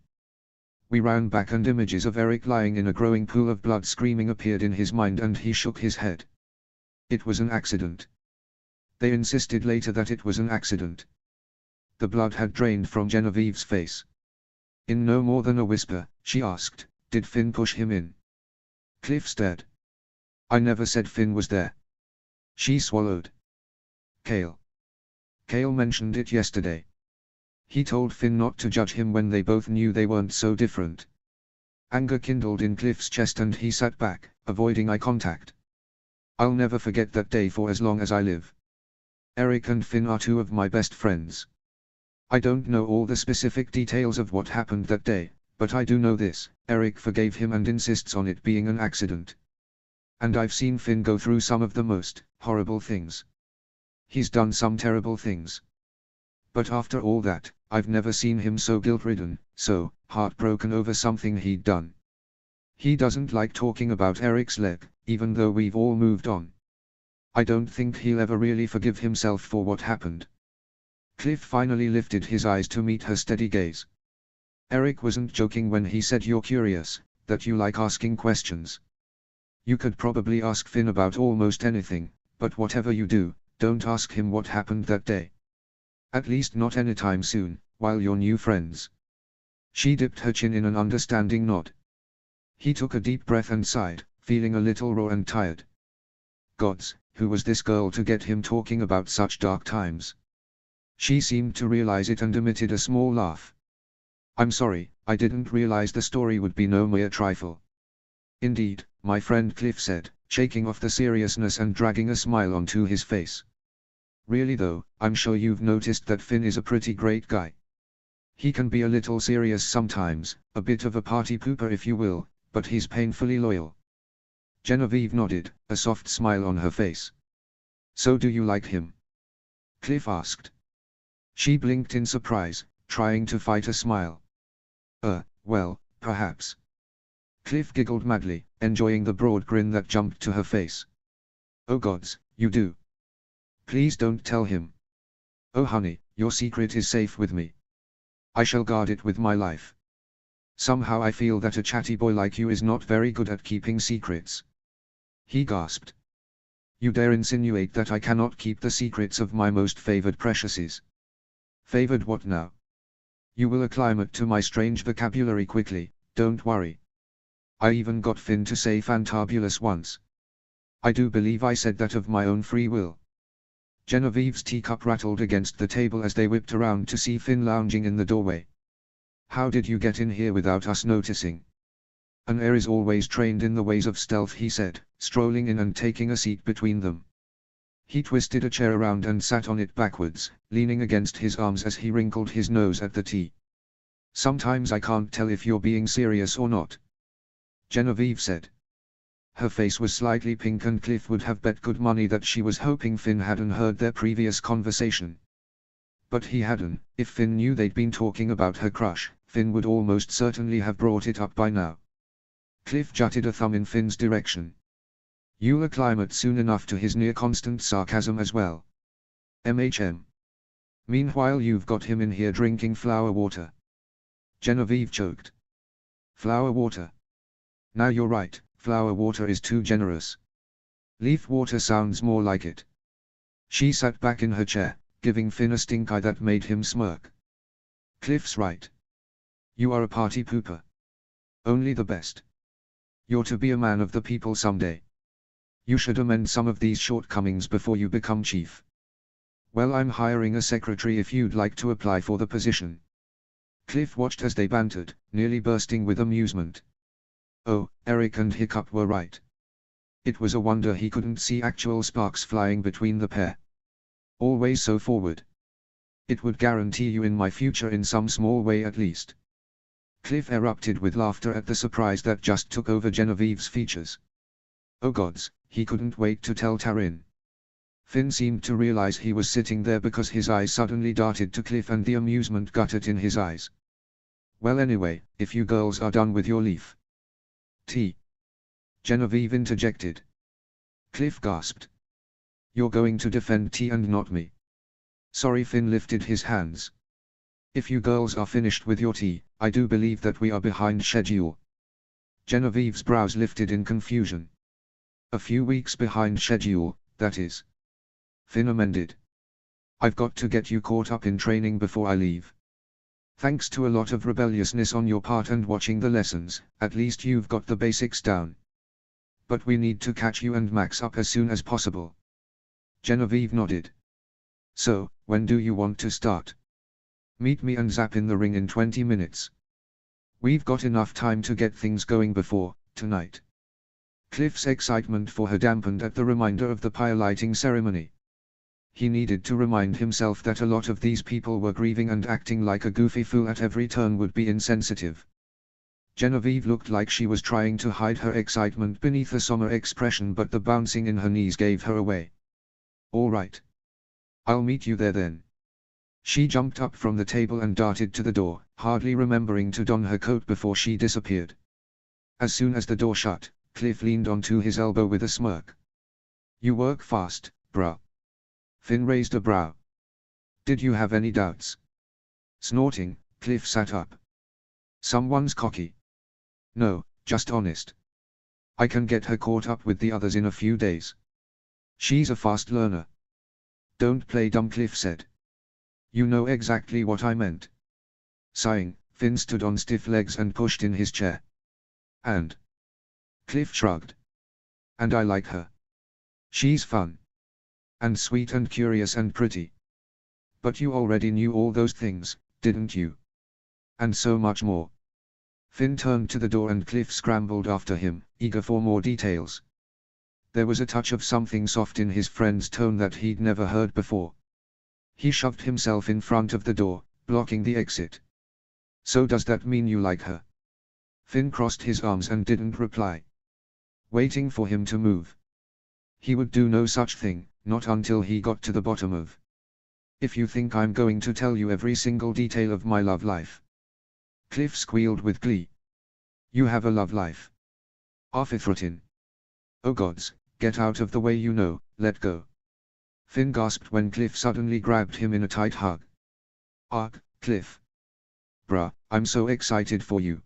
We ran back and images of Eric lying in a growing pool of blood screaming appeared in his mind, and he shook his head. It was an accident. They insisted later that it was an accident. The blood had drained from Genevieve's face. In no more than a whisper, she asked, did Finn push him in? Cliff stared. I never said Finn was there. She swallowed. Cale. Cale mentioned it yesterday. He told Finn not to judge him when they both knew they weren't so different. Anger kindled in Cliff's chest and he sat back, avoiding eye contact. I'll never forget that day for as long as I live. Eric and Finn are 2 of my best friends. I don't know all the specific details of what happened that day, but I do know this, Eric forgave him and insists on it being an accident. And I've seen Finn go through some of the most horrible things. He's done some terrible things. But after all that, I've never seen him so guilt-ridden, so heartbroken over something he'd done. He doesn't like talking about Eric's leg, even though we've all moved on. I don't think he'll ever really forgive himself for what happened. Cliff finally lifted his eyes to meet her steady gaze. Eric wasn't joking when he said you're curious, that you like asking questions. You could probably ask Finn about almost anything, but whatever you do, don't ask him what happened that day. At least not anytime soon, while you're new friends. She dipped her chin in an understanding nod. He took a deep breath and sighed, feeling a little raw and tired. Gods, who was this girl to get him talking about such dark times? She seemed to realize it and emitted a small laugh. I'm sorry, I didn't realize the story would be no mere trifle. Indeed, my friend Cliff said, shaking off the seriousness and dragging a smile onto his face. Really though, I'm sure you've noticed that Finn is a pretty great guy. He can be a little serious sometimes, a bit of a party pooper if you will, but he's painfully loyal. Genevieve nodded, a soft smile on her face. So do you like him? Cliff asked. She blinked in surprise, trying to fight a smile. Well, perhaps. Cliff giggled madly, enjoying the broad grin that jumped to her face. Oh gods, you do. Please don't tell him. Oh honey, your secret is safe with me. I shall guard it with my life. Somehow I feel that a chatty boy like you is not very good at keeping secrets. He gasped. You dare insinuate that I cannot keep the secrets of my most favored preciouses. Favored what now? You will acclimate to my strange vocabulary quickly, don't worry. I even got Finn to say fantabulous once. I do believe I said that of my own free will. Genevieve's teacup rattled against the table as they whipped around to see Finn lounging in the doorway. How did you get in here without us noticing? An heir is always trained in the ways of stealth, he said, strolling in and taking a seat between them. He twisted a chair around and sat on it backwards, leaning against his arms as he wrinkled his nose at the tea. Sometimes I can't tell if you're being serious or not, Genevieve said. Her face was slightly pink and Cliff would have bet good money that she was hoping Finn hadn't heard their previous conversation. But he hadn't. If Finn knew they'd been talking about her crush, Finn would almost certainly have brought it up by now. Cliff jutted a thumb in Finn's direction. You'll acclimate soon enough to his near-constant sarcasm as well. Meanwhile you've got him in here drinking flower water. Genevieve choked. Flower water. Now you're right, flower water is too generous. Leaf water sounds more like it. She sat back in her chair, giving Finn a stink eye that made him smirk. Cliff's right. You are a party pooper. Only the best. You're to be a man of the people someday. You should amend some of these shortcomings before you become chief. Well, I'm hiring a secretary if you'd like to apply for the position. Cliff watched as they bantered, nearly bursting with amusement. Oh, Eric and Hiccup were right. It was a wonder he couldn't see actual sparks flying between the pair. Always so forward. It would guarantee you in my future in some small way at least. Cliff erupted with laughter at the surprise that just took over Genevieve's features. Oh gods, he couldn't wait to tell Taryn. Finn seemed to realize he was sitting there because his eyes suddenly darted to Cliff and the amusement guttered in his eyes. Well anyway, if you girls are done with your leaf. Tea. Genevieve interjected. Cliff gasped. You're going to defend tea and not me. Sorry, Finn lifted his hands. If you girls are finished with your tea, I do believe that we are behind schedule. Genevieve's brows lifted in confusion. A few weeks behind schedule, that is. Finn amended. I've got to get you caught up in training before I leave. Thanks to a lot of rebelliousness on your part and watching the lessons, at least you've got the basics down. But we need to catch you and Max up as soon as possible. Genevieve nodded. So, when do you want to start? Meet me and Zap in the ring in 20 minutes. We've got enough time to get things going before tonight. Cliff's excitement for her dampened at the reminder of the pyre lighting ceremony. He needed to remind himself that a lot of these people were grieving and acting like a goofy fool at every turn would be insensitive. Genevieve looked like she was trying to hide her excitement beneath a somber expression, but the bouncing in her knees gave her away. All right. I'll meet you there then. She jumped up from the table and darted to the door, hardly remembering to don her coat before she disappeared. As soon as the door shut, Cliff leaned onto his elbow with a smirk. You work fast, bruh. Finn raised a brow. Did you have any doubts? Snorting, Cliff sat up. Someone's cocky. No, just honest. I can get her caught up with the others in a few days. She's a fast learner. Don't play dumb, Cliff said. You know exactly what I meant. Sighing, Finn stood on stiff legs and pushed in his chair. And? Cliff shrugged. And I like her. She's fun. And sweet and curious and pretty. But you already knew all those things, didn't you? And so much more. Finn turned to the door and Cliff scrambled after him, eager for more details. There was a touch of something soft in his friend's tone that he'd never heard before. He shoved himself in front of the door, blocking the exit. So does that mean you like her? Finn crossed his arms and didn't reply. Waiting for him to move. He would do no such thing, not until he got to the bottom of. If you think I'm going to tell you every single detail of my love life. Cliff squealed with glee. You have a love life. Arthithrutin. Oh gods, get out of the way, you know, let go. Finn gasped when Cliff suddenly grabbed him in a tight hug. Arg, Cliff. Bruh, I'm so excited for you.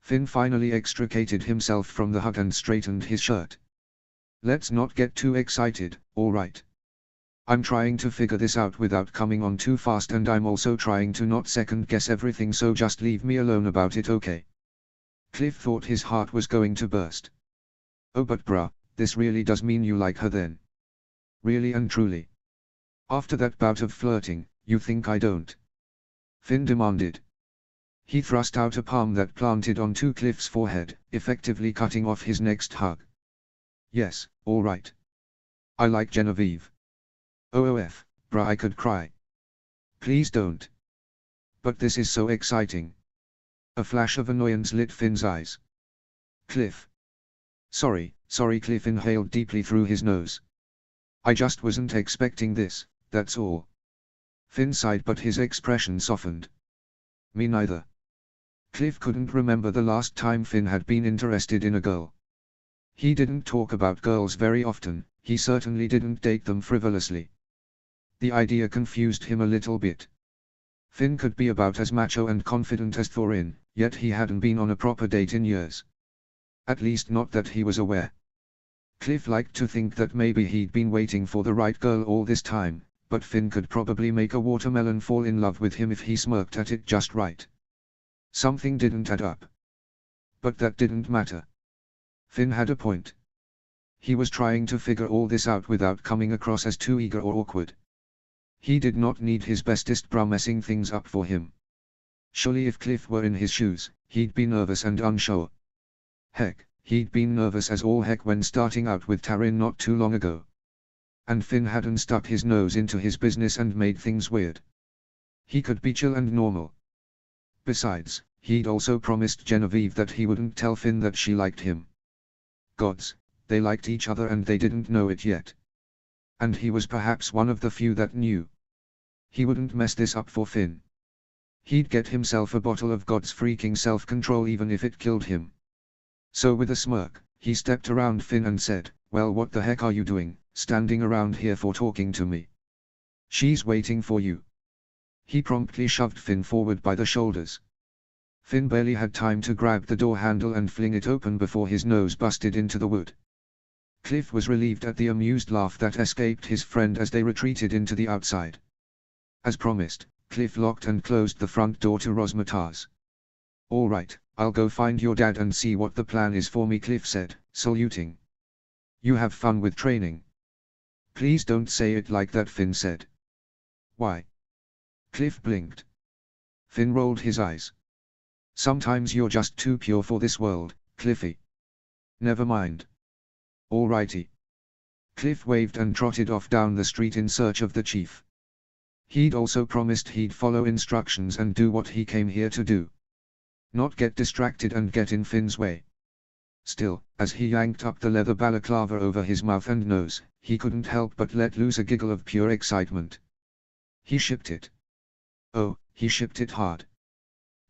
Finn finally extricated himself from the hug and straightened his shirt. Let's not get too excited, alright? I'm trying to figure this out without coming on too fast, and I'm also trying to not second guess everything, so just leave me alone about it, okay? Cliff thought his heart was going to burst. Oh but bruh, this really does mean you like her then? Really and truly? After that bout of flirting, you think I don't? Finn demanded. He thrust out a palm that planted onto Cliff's forehead, effectively cutting off his next hug. Yes, all right. I like Genevieve. OOF, bruh, I could cry. Please don't. But this is so exciting. A flash of annoyance lit Finn's eyes. Cliff. Sorry, Cliff inhaled deeply through his nose. I just wasn't expecting this, that's all. Finn sighed, but his expression softened. Me neither. Cliff couldn't remember the last time Finn had been interested in a girl. He didn't talk about girls very often, he certainly didn't date them frivolously. The idea confused him a little bit. Finn could be about as macho and confident as Thorin, yet he hadn't been on a proper date in years. At least not that he was aware. Cliff liked to think that maybe he'd been waiting for the right girl all this time, but Finn could probably make a watermelon fall in love with him if he smirked at it just right. Something didn't add up. But that didn't matter. Finn had a point. He was trying to figure all this out without coming across as too eager or awkward. He did not need his bestest bra messing things up for him. Surely if Cliff were in his shoes, he'd be nervous and unsure. Heck, he'd been nervous as all heck when starting out with Tarin not too long ago. And Finn hadn't stuck his nose into his business and made things weird. He could be chill and normal. Besides, he'd also promised Genevieve that he wouldn't tell Finn that she liked him. Gods, they liked each other and they didn't know it yet. And he was perhaps one of the few that knew. He wouldn't mess this up for Finn. He'd get himself a bottle of God's freaking self-control even if it killed him. So with a smirk, he stepped around Finn and said, well, what the heck are you doing, standing around here for talking to me? She's waiting for you. He promptly shoved Finn forward by the shoulders. Finn barely had time to grab the door handle and fling it open before his nose busted into the wood. Cliff was relieved at the amused laugh that escaped his friend as they retreated into the outside. As promised, Cliff locked and closed the front door to Rosmatar's. All right, I'll go find your dad and see what the plan is for me, Cliff said, saluting. You have fun with training. Please don't say it like that, Finn said. Why? Cliff blinked. Finn rolled his eyes. Sometimes you're just too pure for this world, Cliffy. Never mind. Alrighty. Cliff waved and trotted off down the street in search of the chief. He'd also promised he'd follow instructions and do what he came here to do. Not get distracted and get in Finn's way. Still, as he yanked up the leather balaclava over his mouth and nose, he couldn't help but let loose a giggle of pure excitement. He shipped it. Oh, he shipped it hard.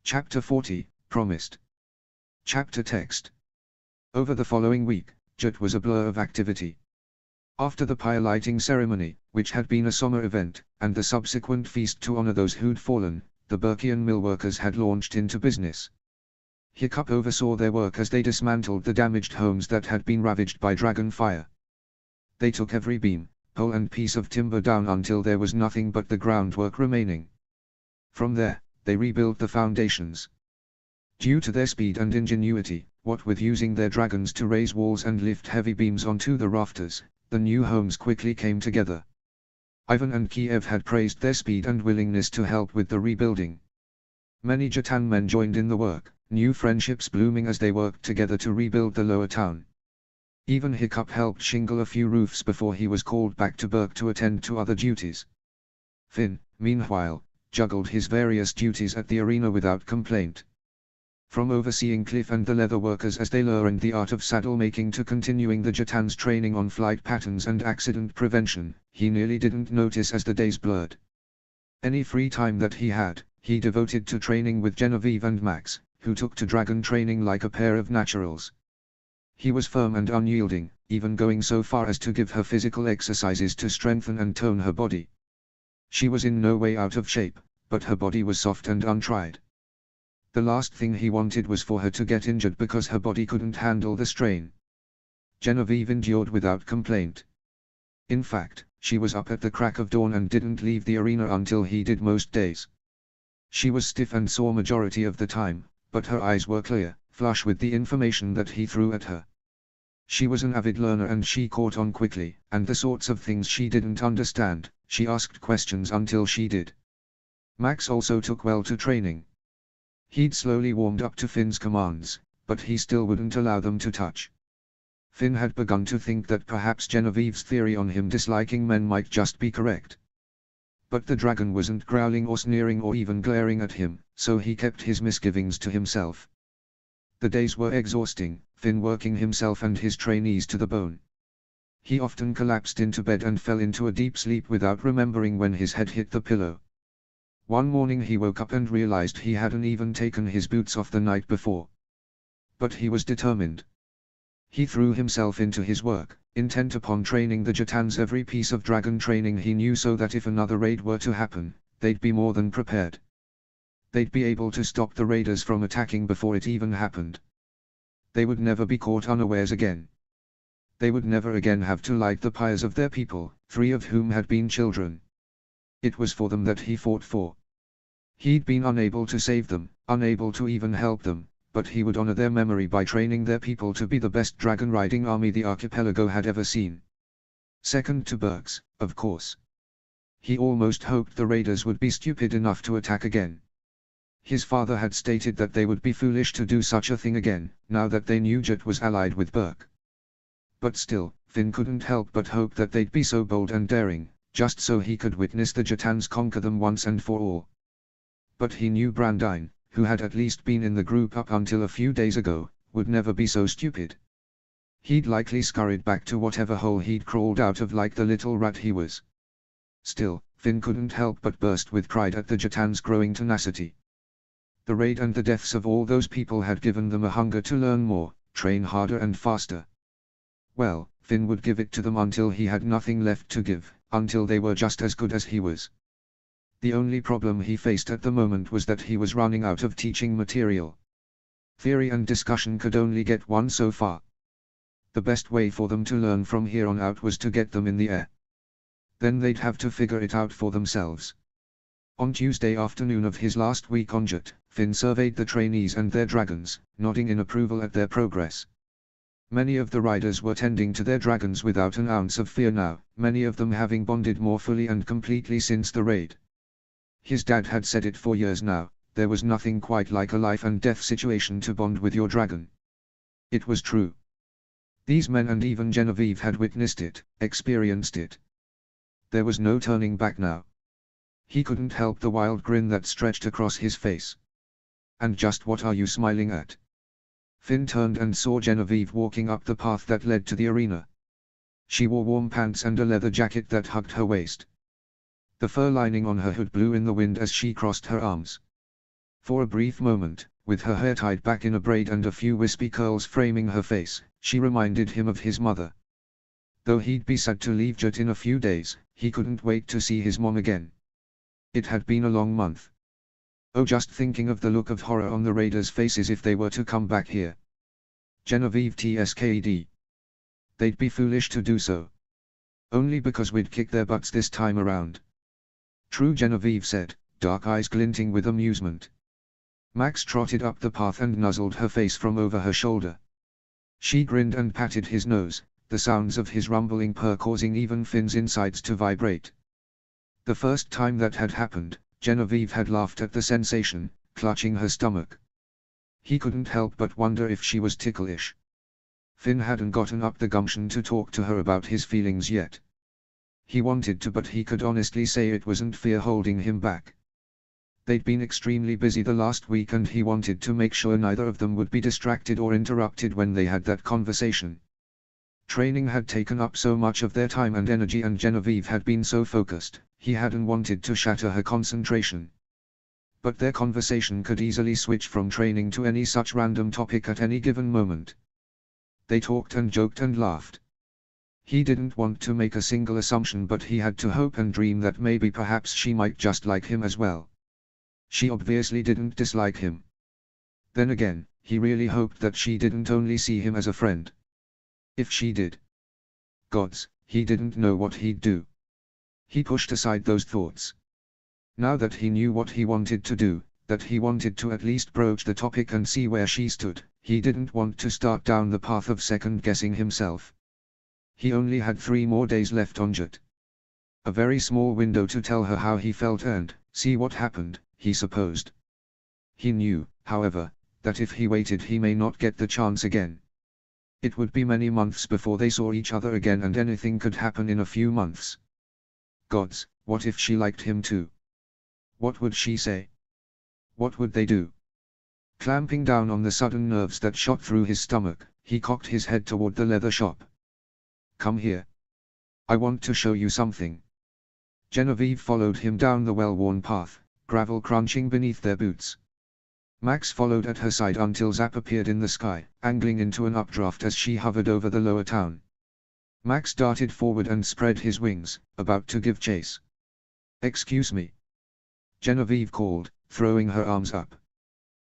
Chapter 40, Promised. Chapter text. Over the following week, Jut was a blur of activity. After the pyre lighting ceremony, which had been a summer event, and the subsequent feast to honor those who'd fallen, the Burkian millworkers had launched into business. Hiccup oversaw their work as they dismantled the damaged homes that had been ravaged by dragon fire. They took every beam, pole and piece of timber down until there was nothing but the groundwork remaining. From there, they rebuilt the foundations. Due to their speed and ingenuity, what with using their dragons to raise walls and lift heavy beams onto the rafters, The new homes quickly came together. Ivan and Kiev had praised their speed and willingness to help with the rebuilding. Many Jatan men joined in the work, new friendships blooming as they worked together to rebuild the lower town. Even Hiccup helped shingle a few roofs before he was called back to Burke to attend to other duties. Finn, meanwhile, juggled his various duties at the arena without complaint. From overseeing Cliff and the leather workers as they learned the art of saddle making to continuing the Jatan's training on flight patterns and accident prevention, he nearly didn't notice as the days blurred. Any free time that he had, he devoted to training with Genevieve and Max, who took to dragon training like a pair of naturals. He was firm and unyielding, even going so far as to give her physical exercises to strengthen and tone her body. She was in no way out of shape, but her body was soft and untried. The last thing he wanted was for her to get injured because her body couldn't handle the strain. Genevieve endured without complaint. In fact, she was up at the crack of dawn and didn't leave the arena until he did most days. She was stiff and sore majority of the time, but her eyes were clear, flush with the information that he threw at her. She was an avid learner and she caught on quickly, and the sorts of things she didn't understand, she asked questions until she did. Max also took well to training. He'd slowly warmed up to Finn's commands, but he still wouldn't allow them to touch. Finn had begun to think that perhaps Genevieve's theory on him disliking men might just be correct. But the dragon wasn't growling or sneering or even glaring at him, so he kept his misgivings to himself. The days were exhausting, Finn working himself and his trainees to the bone. He often collapsed into bed and fell into a deep sleep without remembering when his head hit the pillow. One morning he woke up and realized he hadn't even taken his boots off the night before. But he was determined. He threw himself into his work, intent upon training the Jatans every piece of dragon training he knew so that if another raid were to happen, they'd be more than prepared. They'd be able to stop the raiders from attacking before it even happened. They would never be caught unawares again. They would never again have to light the pyres of their people, 3 of whom had been children. It was for them that he fought for. He'd been unable to save them, unable to even help them, but he would honor their memory by training their people to be the best dragon-riding army the archipelago had ever seen. Second to Burke's, of course. He almost hoped the raiders would be stupid enough to attack again. His father had stated that they would be foolish to do such a thing again, now that they knew Jet was allied with Burke. But still, Finn couldn't help but hope that they'd be so bold and daring, just so he could witness the Jatans conquer them once and for all. But he knew Brandine, who had at least been in the group up until a few days ago, would never be so stupid. He'd likely scurried back to whatever hole he'd crawled out of like the little rat he was. Still, Finn couldn't help but burst with pride at the Jatans' growing tenacity. The raid and the deaths of all those people had given them a hunger to learn more, train harder and faster. Well, Finn would give it to them until he had nothing left to give, until they were just as good as he was. The only problem he faced at the moment was that he was running out of teaching material. Theory and discussion could only get one so far. The best way for them to learn from here on out was to get them in the air. Then they'd have to figure it out for themselves. On Tuesday afternoon of his last week on Jet, Finn surveyed the trainees and their dragons, nodding in approval at their progress. Many of the riders were tending to their dragons without an ounce of fear now, many of them having bonded more fully and completely since the raid. His dad had said it for years now, there was nothing quite like a life and death situation to bond with your dragon. It was true. These men and even Genevieve had witnessed it, experienced it. There was no turning back now. He couldn't help the wild grin that stretched across his face. And just what are you smiling at? Finn turned and saw Genevieve walking up the path that led to the arena. She wore warm pants and a leather jacket that hugged her waist. The fur lining on her hood blew in the wind as she crossed her arms. For a brief moment, with her hair tied back in a braid and a few wispy curls framing her face, she reminded him of his mother. Though he'd be sad to leave Jet in a few days, he couldn't wait to see his mom again. It had been a long month. Oh, just thinking of the look of horror on the raiders' faces if they were to come back here. Genevieve TSKD. They'd be foolish to do so. Only because we'd kick their butts this time around. True, Genevieve said, dark eyes glinting with amusement. Max trotted up the path and nuzzled her face from over her shoulder. She grinned and patted his nose, the sounds of his rumbling purr causing even Finn's insides to vibrate. The first time that had happened, Genevieve had laughed at the sensation, clutching her stomach. He couldn't help but wonder if she was ticklish. Finn hadn't gotten up the gumption to talk to her about his feelings yet. He wanted to, but he could honestly say it wasn't fear holding him back. They'd been extremely busy the last week and he wanted to make sure neither of them would be distracted or interrupted when they had that conversation. Training had taken up so much of their time and energy and Genevieve had been so focused, he hadn't wanted to shatter her concentration. But their conversation could easily switch from training to any such random topic at any given moment. They talked and joked and laughed. He didn't want to make a single assumption, but he had to hope and dream that maybe perhaps she might just like him as well. She obviously didn't dislike him. Then again, he really hoped that she didn't only see him as a friend. If she did, gods, he didn't know what he'd do. He pushed aside those thoughts. Now that he knew what he wanted to do, that he wanted to at least broach the topic and see where she stood, he didn't want to start down the path of second-guessing himself. He only had 3 more days left on Jut. A very small window to tell her how he felt and see what happened, he supposed. He knew, however, that if he waited he may not get the chance again. It would be many months before they saw each other again and anything could happen in a few months. Gods, what if she liked him too? What would she say? What would they do? Clamping down on the sudden nerves that shot through his stomach, he cocked his head toward the leather shop. Come here. I want to show you something. Genevieve followed him down the well-worn path, gravel crunching beneath their boots. Max followed at her side until Zap appeared in the sky, angling into an updraft as she hovered over the lower town. Max darted forward and spread his wings, about to give chase. Excuse me. Genevieve called, throwing her arms up.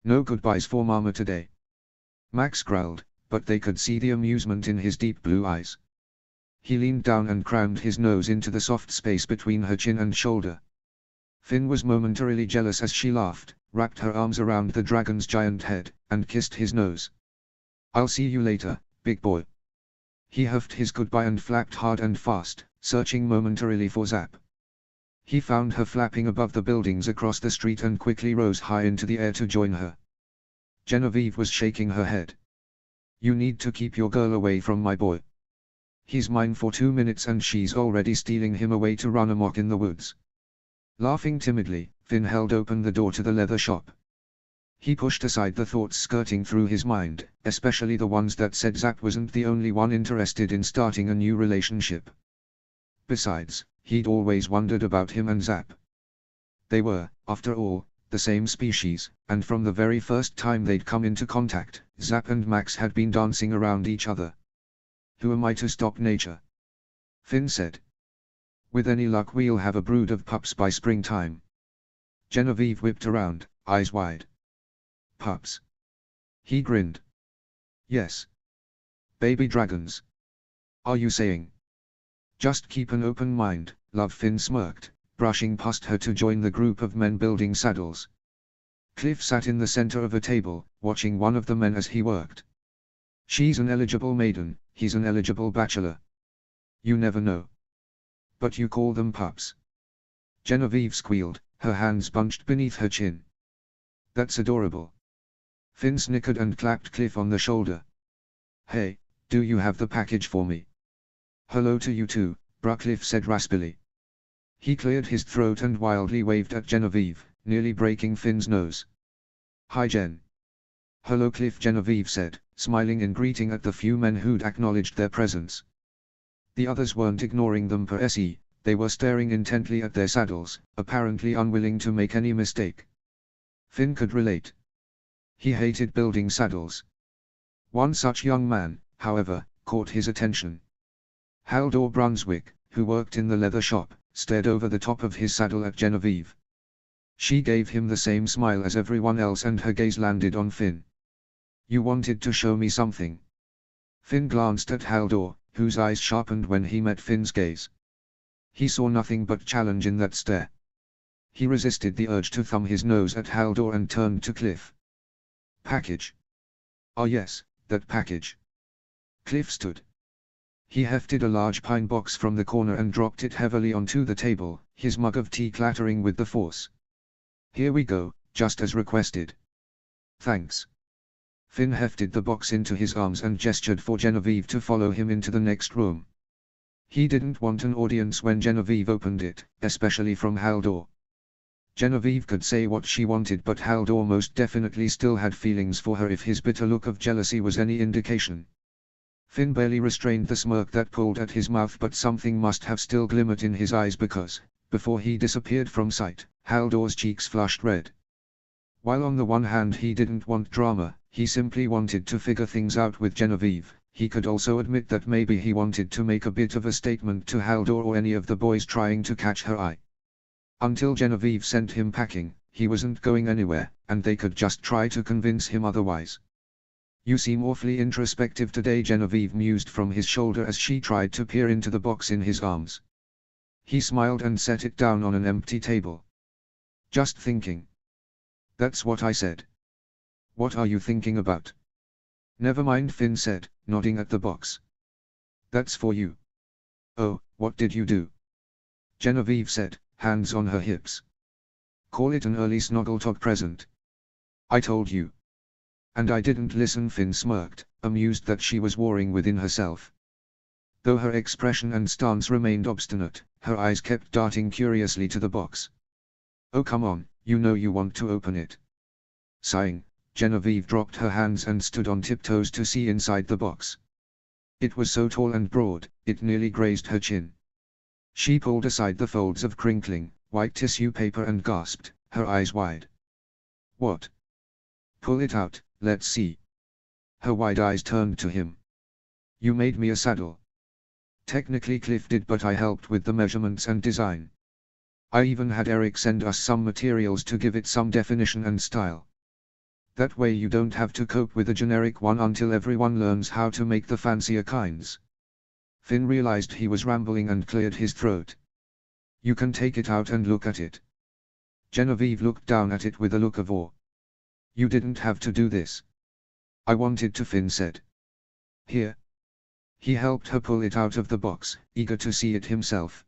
No goodbyes for Mama today. Max growled, but they could see the amusement in his deep blue eyes. He leaned down and crammed his nose into the soft space between her chin and shoulder. Finn was momentarily jealous as she laughed, wrapped her arms around the dragon's giant head, and kissed his nose. I'll see you later, big boy. He huffed his goodbye and flapped hard and fast, searching momentarily for Zap. He found her flapping above the buildings across the street and quickly rose high into the air to join her. Genevieve was shaking her head. You need to keep your girl away from my boy. He's mine for 2 minutes and she's already stealing him away to run amok in the woods. Laughing timidly, Finn held open the door to the leather shop. He pushed aside the thoughts skirting through his mind, especially the ones that said Zap wasn't the only one interested in starting a new relationship. Besides, he'd always wondered about him and Zap. They were, after all, the same species, and from the very first time they'd come into contact, Zap and Max had been dancing around each other. Who am I to stop nature? Finn said. With any luck we'll have a brood of pups by springtime. Genevieve whipped around, eyes wide. Pups. He grinned. Yes. Baby dragons. Are you saying? Just keep an open mind, love. Finn smirked, brushing past her to join the group of men building saddles. Cliff sat in the center of a table, watching one of the men as he worked. She's an eligible maiden, he's an eligible bachelor. You never know. But you call them pups. Genevieve squealed, her hands bunched beneath her chin. That's adorable. Finn snickered and clapped Cliff on the shoulder. Hey, do you have the package for me? Hello to you too, bruh, Cliff said raspily. He cleared his throat and wildly waved at Genevieve, nearly breaking Finn's nose. Hi Jen. Hello Cliff, Genevieve said, smiling in greeting at the few men who'd acknowledged their presence. The others weren't ignoring them per se, they were staring intently at their saddles, apparently unwilling to make any mistake. Finn could relate. He hated building saddles. One such young man, however, caught his attention. Haldor Brunswick, who worked in the leather shop, stared over the top of his saddle at Genevieve. She gave him the same smile as everyone else and her gaze landed on Finn. You wanted to show me something. Finn glanced at Haldor, whose eyes sharpened when he met Finn's gaze. He saw nothing but challenge in that stare. He resisted the urge to thumb his nose at Haldor and turned to Cliff. Package. Ah yes, that package. Cliff stood. He hefted a large pine box from the corner and dropped it heavily onto the table, his mug of tea clattering with the force. "Here we go, just as requested." "Thanks." Finn hefted the box into his arms and gestured for Genevieve to follow him into the next room. He didn't want an audience when Genevieve opened it, especially from Haldor. Genevieve could say what she wanted, but Haldor most definitely still had feelings for her if his bitter look of jealousy was any indication. Finn barely restrained the smirk that pulled at his mouth, but something must have still glimmered in his eyes because, before he disappeared from sight, Haldor's cheeks flushed red. While on the one hand he didn't want drama, he simply wanted to figure things out with Genevieve, he could also admit that maybe he wanted to make a bit of a statement to Haldor or any of the boys trying to catch her eye. Until Genevieve sent him packing, he wasn't going anywhere, and they could just try to convince him otherwise. "You seem awfully introspective today," Genevieve mused from his shoulder as she tried to peer into the box in his arms. He smiled and set it down on an empty table. "Just thinking." "That's what I said." "What are you thinking about?" "Never mind," Finn said, nodding at the box. "That's for you." "Oh, what did you do?" Genevieve said, hands on her hips. "Call it an early Snoggletog present." "I told you." "And I didn't listen," Finn smirked, amused that she was warring within herself. Though her expression and stance remained obstinate, her eyes kept darting curiously to the box. "Oh come on, you know you want to open it." Sighing, Genevieve dropped her hands and stood on tiptoes to see inside the box. It was so tall and broad, it nearly grazed her chin. She pulled aside the folds of crinkling, white tissue paper and gasped, her eyes wide. "What?" "Pull it out, let's see." Her wide eyes turned to him. "You made me a saddle." "Technically Cliff did, but I helped with the measurements and design. I even had Eric send us some materials to give it some definition and style. That way you don't have to cope with a generic one until everyone learns how to make the fancier kinds." Finn realized he was rambling and cleared his throat. "You can take it out and look at it." Genevieve looked down at it with a look of awe. "You didn't have to do this." "I wanted to," Finn said. "Here." He helped her pull it out of the box, eager to see it himself.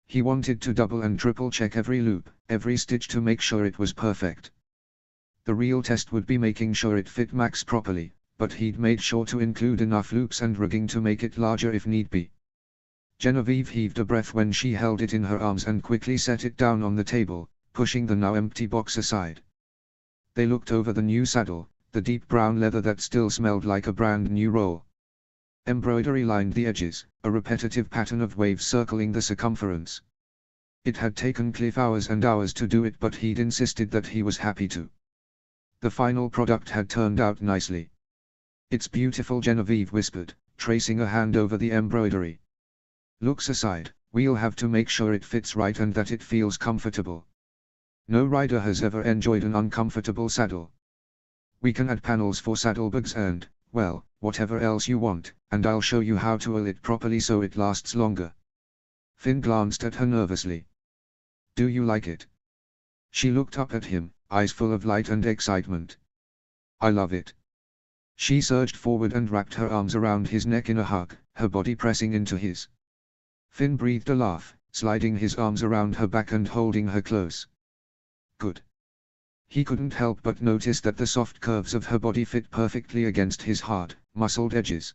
He wanted to double and triple check every loop, every stitch to make sure it was perfect. The real test would be making sure it fit Max properly, but he'd made sure to include enough loops and rigging to make it larger if need be. Genevieve heaved a breath when she held it in her arms and quickly set it down on the table, pushing the now empty box aside. They looked over the new saddle, the deep brown leather that still smelled like a brand new roll. Embroidery lined the edges, a repetitive pattern of waves circling the circumference. It had taken Cliff hours and hours to do it, but he'd insisted that he was happy to. The final product had turned out nicely. "It's beautiful," Genevieve whispered, tracing a hand over the embroidery. "Looks aside, we'll have to make sure it fits right and that it feels comfortable. No rider has ever enjoyed an uncomfortable saddle. We can add panels for saddlebags and, well, whatever else you want, and I'll show you how to oil it properly so it lasts longer." Finn glanced at her nervously. "Do you like it?" She looked up at him, eyes full of light and excitement. "I love it." She surged forward and wrapped her arms around his neck in a hug, her body pressing into his. Finn breathed a laugh, sliding his arms around her back and holding her close. "Good." He couldn't help but notice that the soft curves of her body fit perfectly against his hard, muscled edges.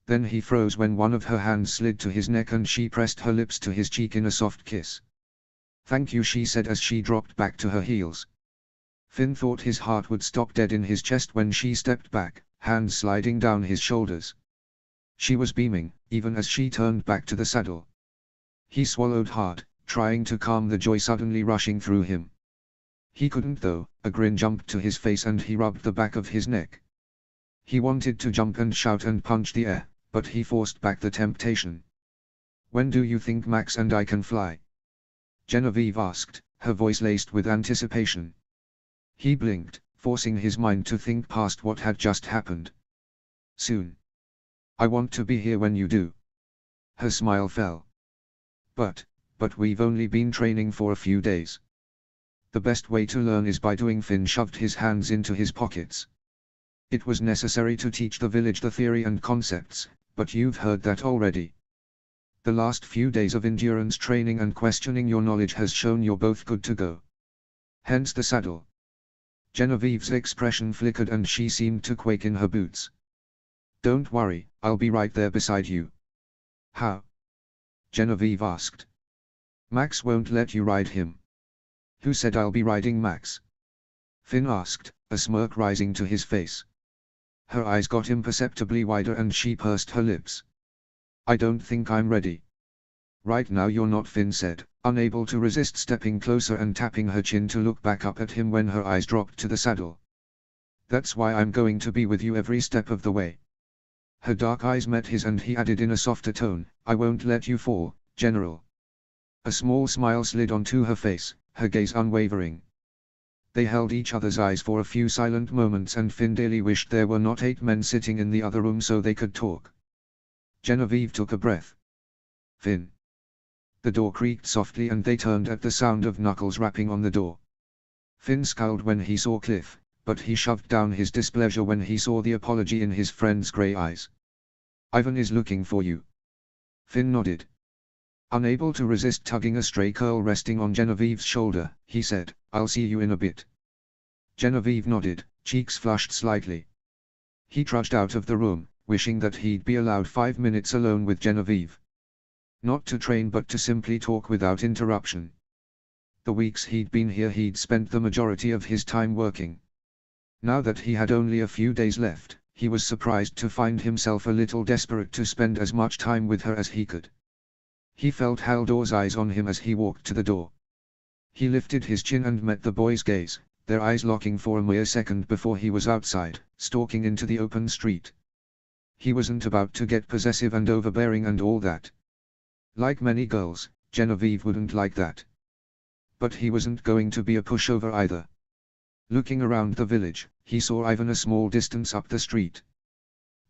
Then he froze when one of her hands slid to his neck and she pressed her lips to his cheek in a soft kiss. "Thank you," she said as she dropped back to her heels. Finn thought his heart would stop dead in his chest when she stepped back, hands sliding down his shoulders. She was beaming, even as she turned back to the saddle. He swallowed hard, trying to calm the joy suddenly rushing through him. He couldn't though, a grin jumped to his face and he rubbed the back of his neck. He wanted to jump and shout and punch the air, but he forced back the temptation. "When do you think Max and I can fly?" Genevieve asked, her voice laced with anticipation. He blinked, forcing his mind to think past what had just happened. "Soon. I want to be here when you do." Her smile fell. But we've only been training for a few days. The best way to learn is by doing." Finn shoved his hands into his pockets. It was necessary to teach the village the theory and concepts, But you've heard that already. The last few days of endurance training and questioning your knowledge has shown you're both good to go. Hence the saddle. Genevieve's expression flickered and she seemed to quake in her boots. Don't worry, I'll be right there beside you. How? Genevieve asked. Max won't let you ride him. Who said I'll be riding Max? Finn asked, a smirk rising to his face. Her eyes got imperceptibly wider and she pursed her lips. I don't think I'm ready. Right now you're not, Finn said, unable to resist stepping closer and tapping her chin to look back up at him when her eyes dropped to the saddle. That's why I'm going to be with you every step of the way. Her dark eyes met his and he added in a softer tone, I won't let you fall, General. A small smile slid onto her face, her gaze unwavering. They held each other's eyes for a few silent moments and Finn dearly wished there were not 8 men sitting in the other room so they could talk. Genevieve took a breath. Finn. The door creaked softly and they turned at the sound of knuckles rapping on the door. Finn scowled when he saw Cliff, but he shoved down his displeasure when he saw the apology in his friend's grey eyes. Ivan is looking for you. Finn nodded. Unable to resist tugging a stray curl resting on Genevieve's shoulder, he said, I'll see you in a bit. Genevieve nodded, cheeks flushed slightly. He trudged out of the room, wishing that he'd be allowed 5 minutes alone with Genevieve. Not to train but to simply talk without interruption. The weeks he'd been here he'd spent the majority of his time working. Now that he had only a few days left, he was surprised to find himself a little desperate to spend as much time with her as he could. He felt Haldor's eyes on him as he walked to the door. He lifted his chin and met the boy's gaze, their eyes locking for a mere second before he was outside, stalking into the open street. He wasn't about to get possessive and overbearing and all that. Like many girls, Genevieve wouldn't like that. But he wasn't going to be a pushover either. Looking around the village, he saw Ivan a small distance up the street.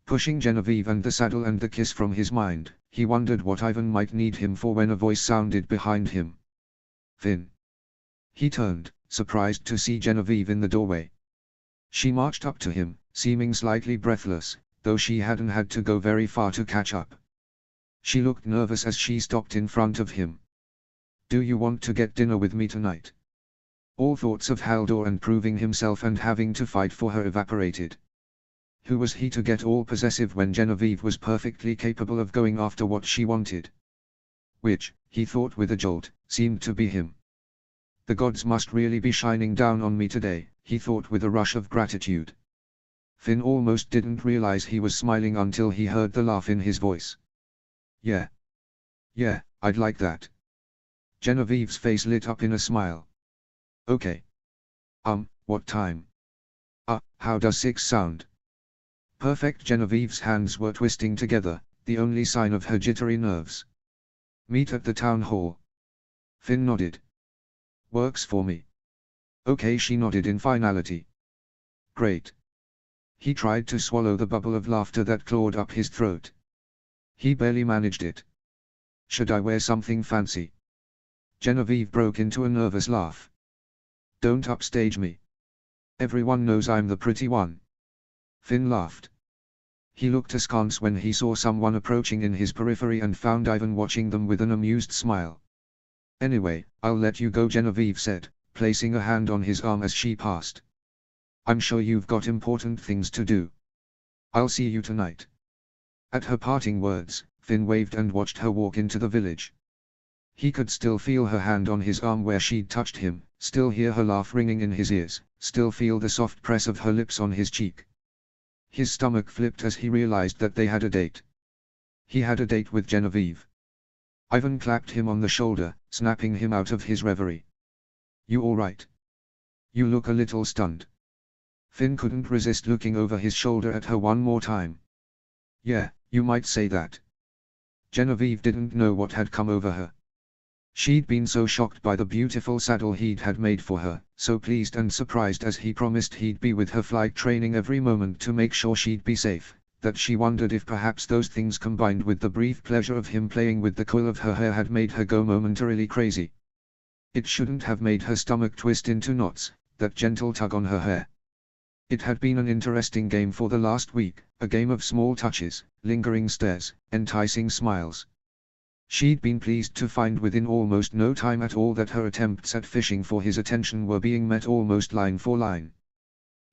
Pushing Genevieve and the saddle and the kiss from his mind, he wondered what Ivan might need him for when a voice sounded behind him. Finn. He turned, surprised to see Genevieve in the doorway. She marched up to him, seeming slightly breathless, though she hadn't had to go very far to catch up. She looked nervous as she stopped in front of him. Do you want to get dinner with me tonight? All thoughts of Haldor and proving himself and having to fight for her evaporated. Who was he to get all possessive when Genevieve was perfectly capable of going after what she wanted? Which, he thought with a jolt, seemed to be him. The gods must really be shining down on me today, he thought with a rush of gratitude. Finn almost didn't realize he was smiling until he heard the laugh in his voice. Yeah. Yeah, I'd like that. Genevieve's face lit up in a smile. Okay. What time? How does 6 sound? Perfect. Genevieve's hands were twisting together, the only sign of her jittery nerves. Meet at the town hall. Finn nodded. Works for me. Okay, she nodded in finality. Great. He tried to swallow the bubble of laughter that clawed up his throat. He barely managed it. Should I wear something fancy? Genevieve broke into a nervous laugh. Don't upstage me. Everyone knows I'm the pretty one. Finn laughed. He looked askance when he saw someone approaching in his periphery and found Ivan watching them with an amused smile. Anyway, I'll let you go, Genevieve said, placing a hand on his arm as she passed. I'm sure you've got important things to do. I'll see you tonight. At her parting words, Finn waved and watched her walk into the village. He could still feel her hand on his arm where she'd touched him, still hear her laugh ringing in his ears, still feel the soft press of her lips on his cheek. His stomach flipped as he realized that they had a date. He had a date with Genevieve. Ivan clapped him on the shoulder, snapping him out of his reverie. You all right? You look a little stunned. Finn couldn't resist looking over his shoulder at her one more time. Yeah, you might say that. Genevieve didn't know what had come over her. She'd been so shocked by the beautiful saddle he'd had made for her, so pleased and surprised as he promised he'd be with her flight training every moment to make sure she'd be safe, that she wondered if perhaps those things combined with the brief pleasure of him playing with the coil of her hair had made her go momentarily crazy. It shouldn't have made her stomach twist into knots, that gentle tug on her hair. It had been an interesting game for the last week, a game of small touches, lingering stares, enticing smiles. She'd been pleased to find within almost no time at all that her attempts at fishing for his attention were being met almost line for line.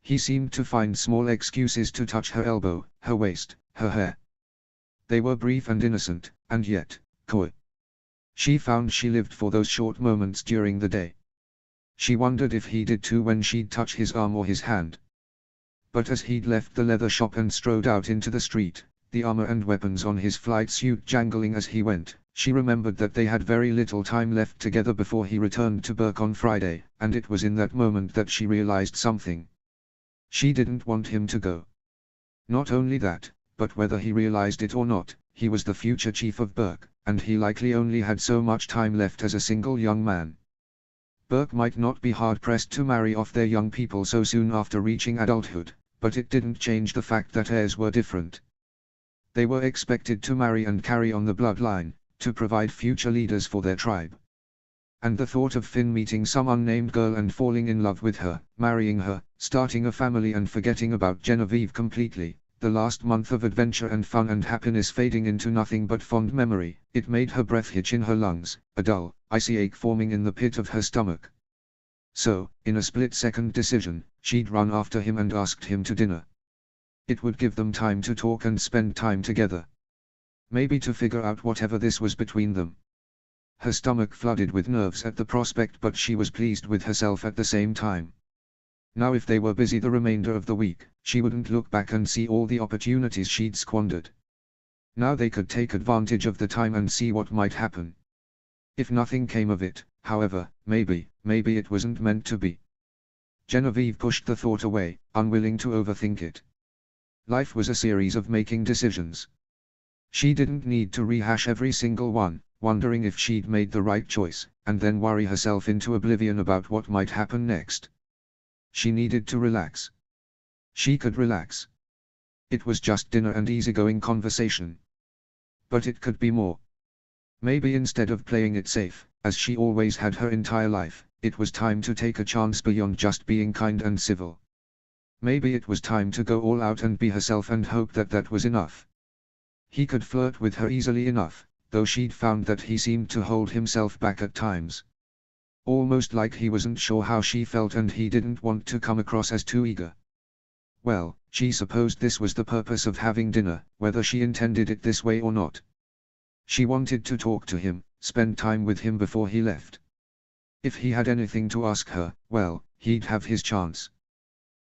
He seemed to find small excuses to touch her elbow, her waist, her hair. They were brief and innocent, and yet, coy. She found she lived for those short moments during the day. She wondered if he did too when she'd touch his arm or his hand. But as he'd left the leather shop and strode out into the street, the armor and weapons on his flight suit jangling as he went, she remembered that they had very little time left together before he returned to Burke on Friday, and it was in that moment that she realized something. She didn't want him to go. Not only that, but whether he realized it or not, he was the future chief of Burke, and he likely only had so much time left as a single young man. Burke might not be hard-pressed to marry off their young people so soon after reaching adulthood, but it didn't change the fact that heirs were different. They were expected to marry and carry on the bloodline, to provide future leaders for their tribe. And the thought of Finn meeting some unnamed girl and falling in love with her, marrying her, starting a family and forgetting about Genevieve completely, the last month of adventure and fun and happiness fading into nothing but fond memory, it made her breath hitch in her lungs, a dull, icy ache forming in the pit of her stomach. So, in a split-second decision, she'd run after him and asked him to dinner. It would give them time to talk and spend time together. Maybe to figure out whatever this was between them. Her stomach flooded with nerves at the prospect, but she was pleased with herself at the same time. Now if they were busy the remainder of the week, she wouldn't look back and see all the opportunities she'd squandered. Now they could take advantage of the time and see what might happen. If nothing came of it, however, maybe it wasn't meant to be. Genevieve pushed the thought away, unwilling to overthink it. Life was a series of making decisions. She didn't need to rehash every single one, wondering if she'd made the right choice, and then worry herself into oblivion about what might happen next. She needed to relax. She could relax. It was just dinner and easygoing conversation. But it could be more. Maybe instead of playing it safe, as she always had her entire life, it was time to take a chance beyond just being kind and civil. Maybe it was time to go all out and be herself and hope that that was enough. He could flirt with her easily enough, though she'd found that he seemed to hold himself back at times. Almost like he wasn't sure how she felt and he didn't want to come across as too eager. Well, she supposed this was the purpose of having dinner, whether she intended it this way or not. She wanted to talk to him, spend time with him before he left. If he had anything to ask her, well, he'd have his chance.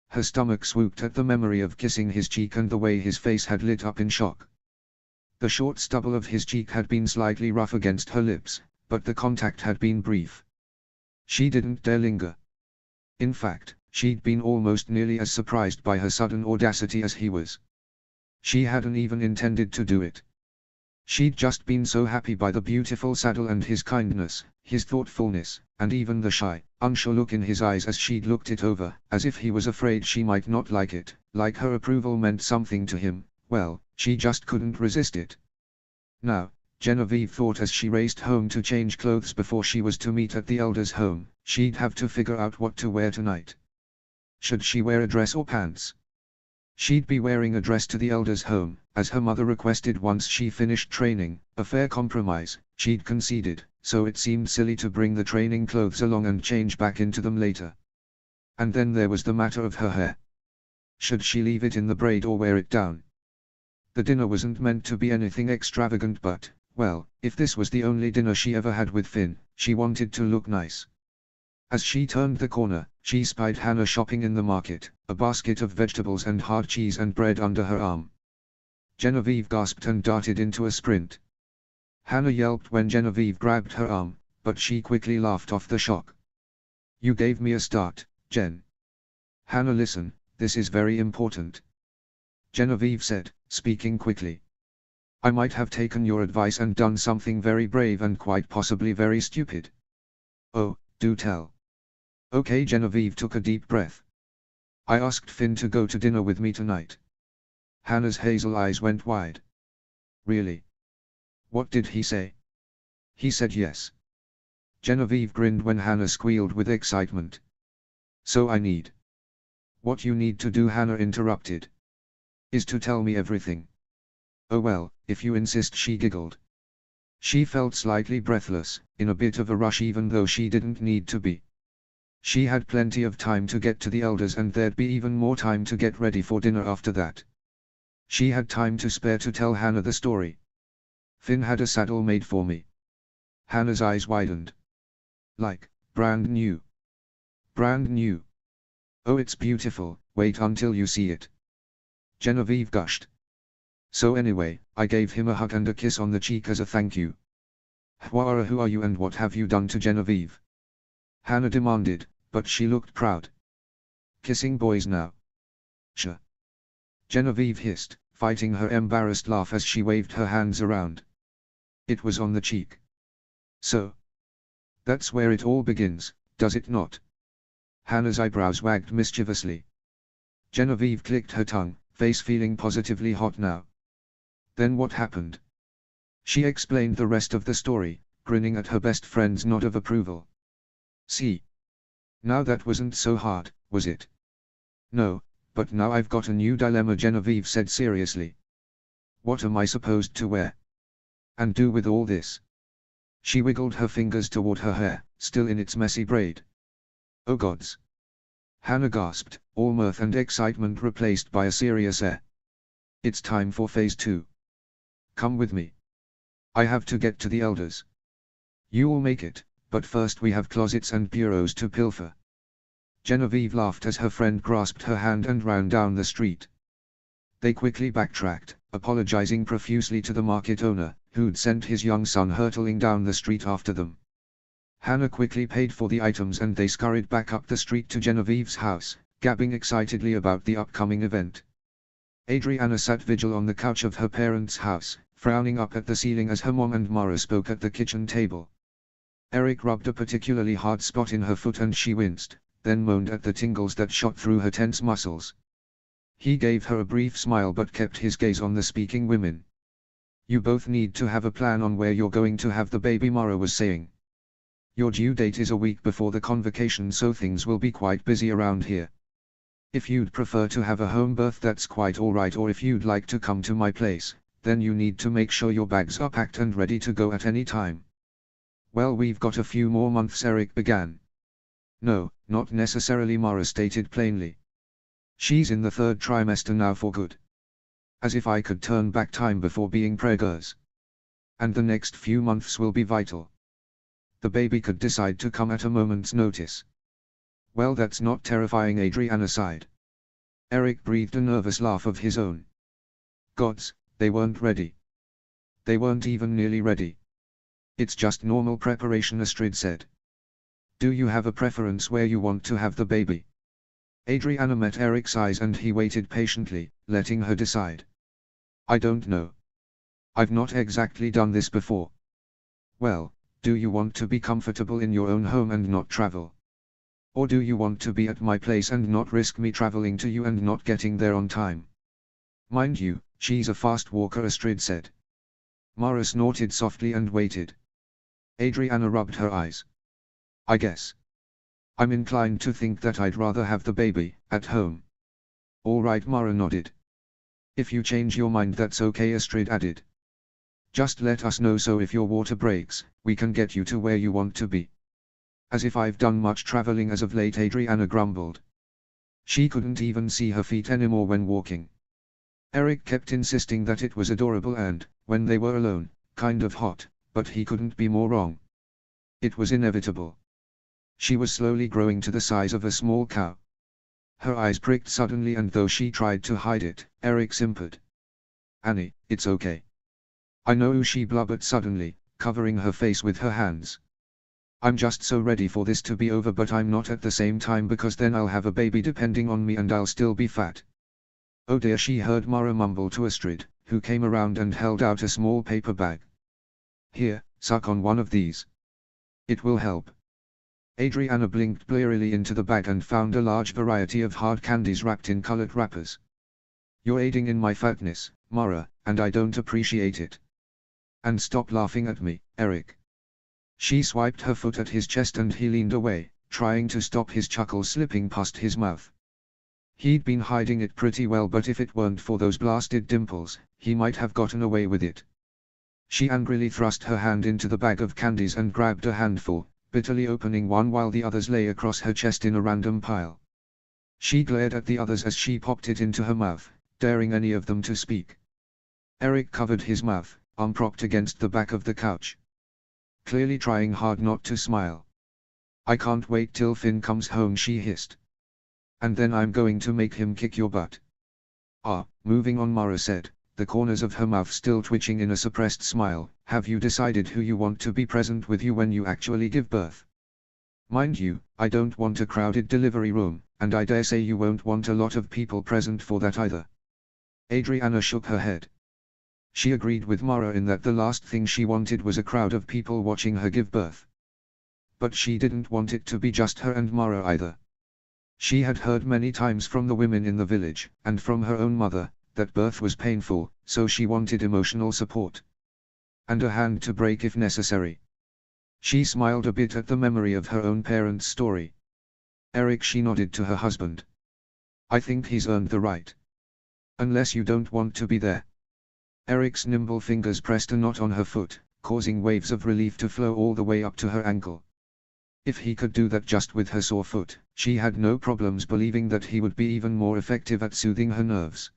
Her stomach swooped at the memory of kissing his cheek and the way his face had lit up in shock. The short stubble of his cheek had been slightly rough against her lips, but the contact had been brief. She didn't dare linger. In fact, she'd been almost nearly as surprised by her sudden audacity as he was. She hadn't even intended to do it. She'd just been so happy by the beautiful saddle and his kindness, his thoughtfulness, and even the shy, unsure look in his eyes as she'd looked it over, as if he was afraid she might not like it, like her approval meant something to him. Well, she just couldn't resist it. Now, Genevieve thought as she raced home to change clothes before she was to meet at the elder's home, she'd have to figure out what to wear tonight. Should she wear a dress or pants? She'd be wearing a dress to the elder's home, as her mother requested once she finished training, a fair compromise, she'd conceded, so it seemed silly to bring the training clothes along and change back into them later. And then there was the matter of her hair. Should she leave it in the braid or wear it down? The dinner wasn't meant to be anything extravagant but, well, if this was the only dinner she ever had with Finn, she wanted to look nice. As she turned the corner, she spied Hannah shopping in the market, a basket of vegetables and hard cheese and bread under her arm. Genevieve gasped and darted into a sprint. Hannah yelped when Genevieve grabbed her arm, but she quickly laughed off the shock. "You gave me a start, Jen." "Hannah, listen, this is very important," Genevieve said, speaking quickly. "I might have taken your advice and done something very brave and quite possibly very stupid." "Oh, do tell." "Okay." Genevieve took a deep breath. "I asked Finn to go to dinner with me tonight." Hannah's hazel eyes went wide. "Really? What did he say?" "He said yes." Genevieve grinned when Hannah squealed with excitement. "So I need What you need to do, Hannah interrupted, is to tell me everything. Oh well, if you insist, she giggled. She felt slightly breathless, in a bit of a rush even though she didn't need to be. She had plenty of time to get to the elders and there'd be even more time to get ready for dinner after that. She had time to spare to tell Hannah the story. Finn had a saddle made for me. Hannah's eyes widened. Like, brand new. Brand new. Oh, it's beautiful, wait until you see it. Genevieve gushed. So anyway, I gave him a hug and a kiss on the cheek as a thank you. Who are you and what have you done to Genevieve? Hannah demanded, but she looked proud. Kissing boys now. Sure. Genevieve hissed, fighting her embarrassed laugh as she waved her hands around. It was on the cheek. So. That's where it all begins, does it not? Hannah's eyebrows wagged mischievously. Genevieve clicked her tongue, face feeling positively hot now. Then what happened? She explained the rest of the story, grinning at her best friend's nod of approval. See? Now that wasn't so hard, was it? No, but now I've got a new dilemma, Genevieve said seriously. What am I supposed to wear? And do with all this? She wiggled her fingers toward her hair, still in its messy braid. Oh gods! Hannah gasped, all mirth and excitement replaced by a serious air. It's time for phase 2. Come with me. I have to get to the elders. You'll make it, but first we have closets and bureaus to pilfer. Genevieve laughed as her friend grasped her hand and ran down the street. They quickly backtracked, apologizing profusely to the market owner, who'd sent his young son hurtling down the street after them. Hannah quickly paid for the items and they scurried back up the street to Genevieve's house, gabbing excitedly about the upcoming event. Adriana sat vigil on the couch of her parents' house, frowning up at the ceiling as her mom and Mara spoke at the kitchen table. Eric rubbed a particularly hard spot in her foot and she winced, then moaned at the tingles that shot through her tense muscles. He gave her a brief smile but kept his gaze on the speaking women. You both need to have a plan on where you're going to have the baby, Mara was saying. Your due date is a week before the convocation, so things will be quite busy around here. If you'd prefer to have a home birth, that's quite alright, or if you'd like to come to my place, then you need to make sure your bags are packed and ready to go at any time. Well, we've got a few more months, Eric began. No, not necessarily, Mara stated plainly. She's in the 3rd trimester now for good. As if I could turn back time before being preggers. And the next few months will be vital. The baby could decide to come at a moment's notice. Well, that's not terrifying, Adriana sighed. Eric breathed a nervous laugh of his own. Gods, they weren't ready. They weren't even nearly ready. It's just normal preparation, Astrid said. Do you have a preference where you want to have the baby? Adriana met Eric's eyes and he waited patiently, letting her decide. I don't know. I've not exactly done this before. Well, do you want to be comfortable in your own home and not travel? Or do you want to be at my place and not risk me traveling to you and not getting there on time? Mind you, she's a fast walker, Astrid said. Mara snorted softly and waited. Adriana rubbed her eyes. I guess. I'm inclined to think that I'd rather have the baby at home. All right, Mara nodded. If you change your mind, that's okay, Astrid added. Just let us know so if your water breaks, we can get you to where you want to be. As if I've done much traveling as of late, Adriana grumbled. She couldn't even see her feet anymore when walking. Eric kept insisting that it was adorable and, when they were alone, kind of hot, but he couldn't be more wrong. It was inevitable. She was slowly growing to the size of a small cow. Her eyes pricked suddenly and though she tried to hide it, Eric simpered. Annie, it's okay. I know, she blubbered suddenly, covering her face with her hands. I'm just so ready for this to be over, but I'm not at the same time because then I'll have a baby depending on me and I'll still be fat. Oh dear, she heard Mara mumble to Astrid, who came around and held out a small paper bag. Here, suck on one of these. It will help. Adriana blinked blearily into the bag and found a large variety of hard candies wrapped in colored wrappers. You're aiding in my fatness, Mara, and I don't appreciate it. And stop laughing at me, Eric. She swiped her foot at his chest and he leaned away, trying to stop his chuckles slipping past his mouth. He'd been hiding it pretty well, but if it weren't for those blasted dimples, he might have gotten away with it. She angrily thrust her hand into the bag of candies and grabbed a handful, bitterly opening one while the others lay across her chest in a random pile. She glared at the others as she popped it into her mouth, daring any of them to speak. Eric covered his mouth, arm propped against the back of the couch, clearly trying hard not to smile. "I can't wait till Finn comes home," she hissed. "And then I'm going to make him kick your butt." Moving on, Mara said, the corners of her mouth still twitching in a suppressed smile. "Have you decided who you want to be present with you when you actually give birth? Mind you, I don't want a crowded delivery room, and I dare say you won't want a lot of people present for that either." Adriana shook her head. She agreed with Mara in that the last thing she wanted was a crowd of people watching her give birth. But she didn't want it to be just her and Mara either. She had heard many times from the women in the village, and from her own mother, that birth was painful, so she wanted emotional support. And a hand to break if necessary. She smiled a bit at the memory of her own parents' story. "Eric," she nodded to her husband. "I think he's earned the right. Unless you don't want to be there." Eric's nimble fingers pressed a knot on her foot, causing waves of relief to flow all the way up to her ankle. If he could do that just with her sore foot, she had no problems believing that he would be even more effective at soothing her nerves.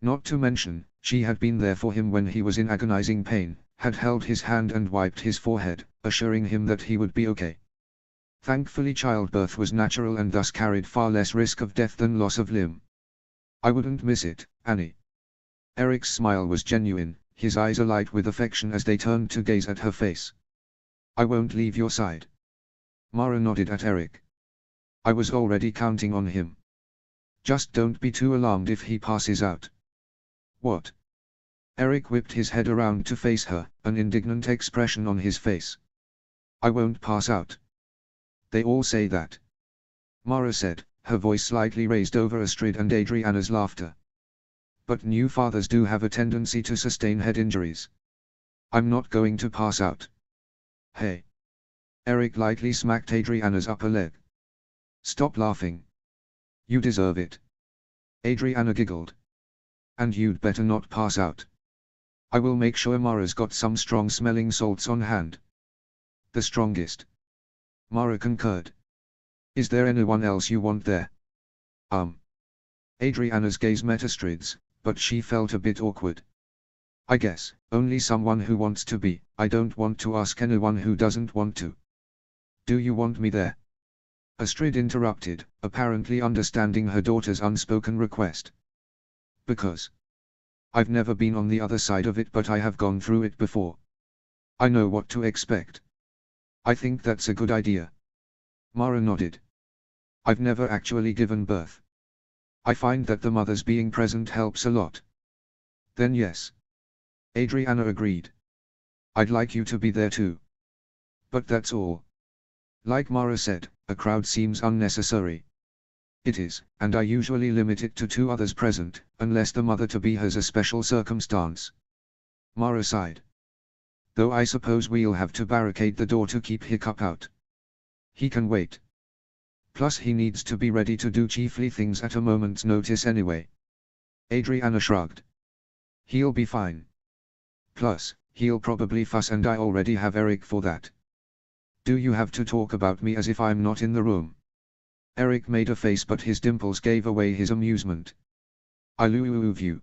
Not to mention, she had been there for him when he was in agonizing pain, had held his hand and wiped his forehead, assuring him that he would be okay. Thankfully, childbirth was natural and thus carried far less risk of death than loss of limb. "I wouldn't miss it, Annie." Eric's smile was genuine, his eyes alight with affection as they turned to gaze at her face. "I won't leave your side." Mara nodded at Eric. "I was already counting on him. Just don't be too alarmed if he passes out." "What?" Eric whipped his head around to face her, an indignant expression on his face. "I won't pass out. They all say that," Mara said, her voice slightly raised over Astrid and Adriana's laughter. "But new fathers do have a tendency to sustain head injuries. I'm not going to pass out." "Hey." Eric lightly smacked Adriana's upper leg. "Stop laughing. You deserve it." Adriana giggled. "And you'd better not pass out. I will make sure Mara's got some strong-smelling salts on hand." "The strongest," Mara concurred. "Is there anyone else you want there?" Adriana's gaze met Astrid's, but she felt a bit awkward. "I guess, only someone who wants to be. I don't want to ask anyone who doesn't want to." "Do you want me there?" Astrid interrupted, apparently understanding her daughter's unspoken request. "Because I've never been on the other side of it, but I have gone through it before. I know what to expect." "I think that's a good idea." Mara nodded. "I've never actually given birth. I find that the mothers being present helps a lot." "Then yes." Adriana agreed. "I'd like you to be there too. But that's all." Like Mara said, a crowd seems unnecessary. It is, and I usually limit it to 2 others present, unless the mother-to-be has a special circumstance. Mara sighed. "Though I suppose we'll have to barricade the door to keep Hiccup out." "He can wait. Plus he needs to be ready to do chiefly things at a moment's notice anyway." Adriana shrugged. "He'll be fine. Plus, he'll probably fuss, and I already have Eric for that." "Do you have to talk about me as if I'm not in the room?" Eric made a face, but his dimples gave away his amusement. "I love you,"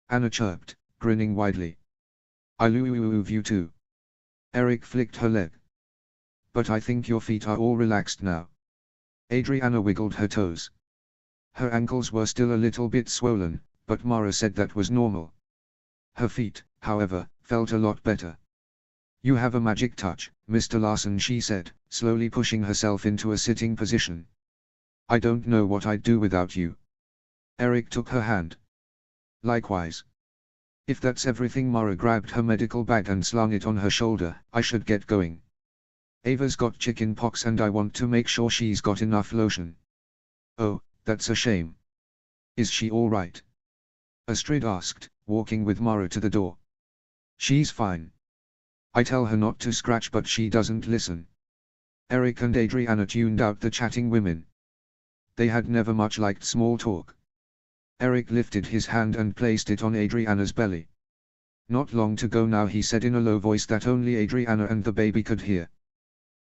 Anna chirped, grinning widely. "I love you too." Eric flicked her leg. "But I think your feet are all relaxed now." Adriana wiggled her toes. Her ankles were still a little bit swollen, but Mara said that was normal. Her feet, however, felt a lot better. "You have a magic touch, Mr. Larson," she said, slowly pushing herself into a sitting position. "I don't know what I'd do without you." Eric took her hand. "Likewise. If that's everything," Mara grabbed her medical bag and slung it on her shoulder, "I should get going. Ava's got chicken pox and I want to make sure she's got enough lotion." "Oh, that's a shame. Is she all right?" Astrid asked, walking with Mara to the door. "She's fine. I tell her not to scratch but she doesn't listen." Eric and Adriana tuned out the chatting women. They had never much liked small talk. Eric lifted his hand and placed it on Adriana's belly. Not long to go now, he said in a low voice that only Adriana and the baby could hear.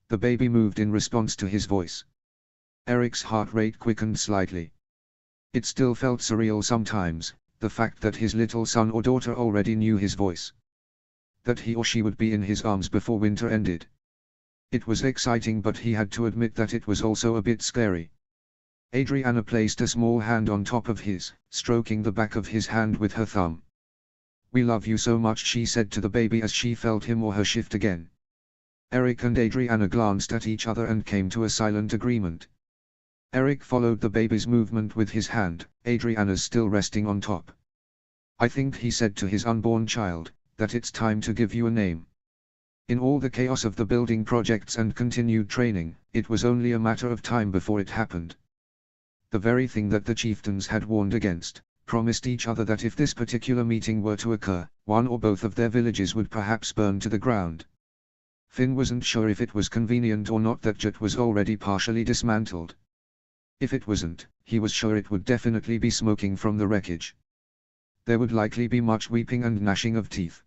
The baby moved in response to his voice. Eric's heart rate quickened slightly. It still felt surreal sometimes, the fact that his little son or daughter already knew his voice. That he or she would be in his arms before winter ended. It was exciting, but he had to admit that it was also a bit scary. Adriana placed a small hand on top of his, stroking the back of his hand with her thumb. "We love you so much," she said to the baby as she felt him or her shift again. Eric and Adriana glanced at each other and came to a silent agreement. Eric followed the baby's movement with his hand, Adriana's still resting on top. "I think," he said to his unborn child, "that it's time to give you a name." In all the chaos of the building projects and continued training, it was only a matter of time before it happened. The very thing that the chieftains had warned against, promised each other that if this particular meeting were to occur, one or both of their villages would perhaps burn to the ground. Finn wasn't sure if it was convenient or not that Jut was already partially dismantled. If it wasn't, he was sure it would definitely be smoking from the wreckage. There would likely be much weeping and gnashing of teeth.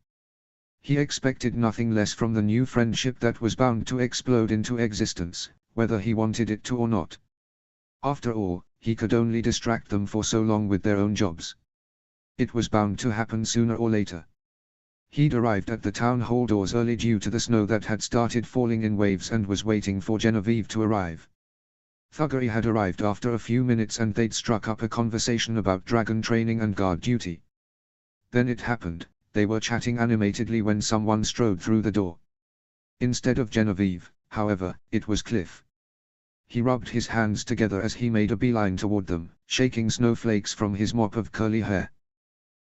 He expected nothing less from the new friendship that was bound to explode into existence, whether he wanted it to or not. After all, he could only distract them for so long with their own jobs. It was bound to happen sooner or later. He'd arrived at the town hall doors early due to the snow that had started falling in waves and was waiting for Genevieve to arrive. Thuggery had arrived after a few minutes and they'd struck up a conversation about dragon training and guard duty. Then it happened, they were chatting animatedly when someone strode through the door. Instead of Genevieve, however, it was Cliff. He rubbed his hands together as he made a beeline toward them, shaking snowflakes from his mop of curly hair.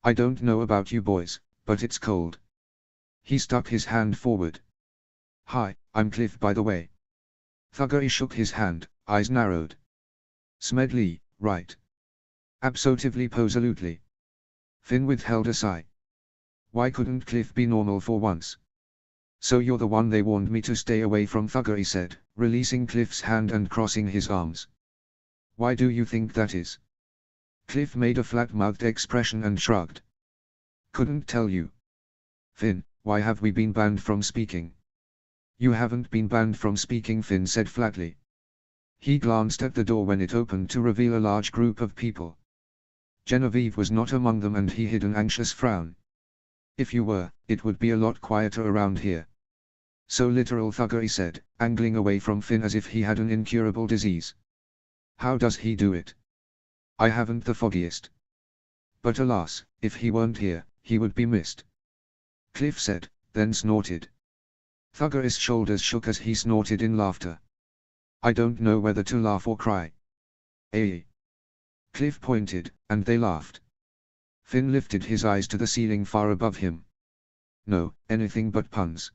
"I don't know about you boys, but it's cold." He stuck his hand forward. "Hi, I'm Cliff, by the way." Thuggery shook his hand, eyes narrowed. "Smedley, right?" "Absolutely, posalutely." Finn withheld a sigh. Why couldn't Cliff be normal for once? "So you're the one they warned me to stay away from," Thuggery said, releasing Cliff's hand and crossing his arms. "Why do you think that is?" Cliff made a flat-mouthed expression and shrugged. "Couldn't tell you." "Finn, why have we been banned from speaking?" "You haven't been banned from speaking," Finn said flatly. He glanced at the door when it opened to reveal a large group of people. Genevieve was not among them and he hid an anxious frown. "If you were, it would be a lot quieter around here." "So literal," Thuggery said, angling away from Finn as if he had an incurable disease. "How does he do it?" "I haven't the foggiest. But alas, if he weren't here, he would be missed," Cliff said, then snorted. Thuggery's shoulders shook as he snorted in laughter. "I don't know whether to laugh or cry." "Eh?" Cliff pointed, and they laughed. Finn lifted his eyes to the ceiling far above him. No, anything but puns.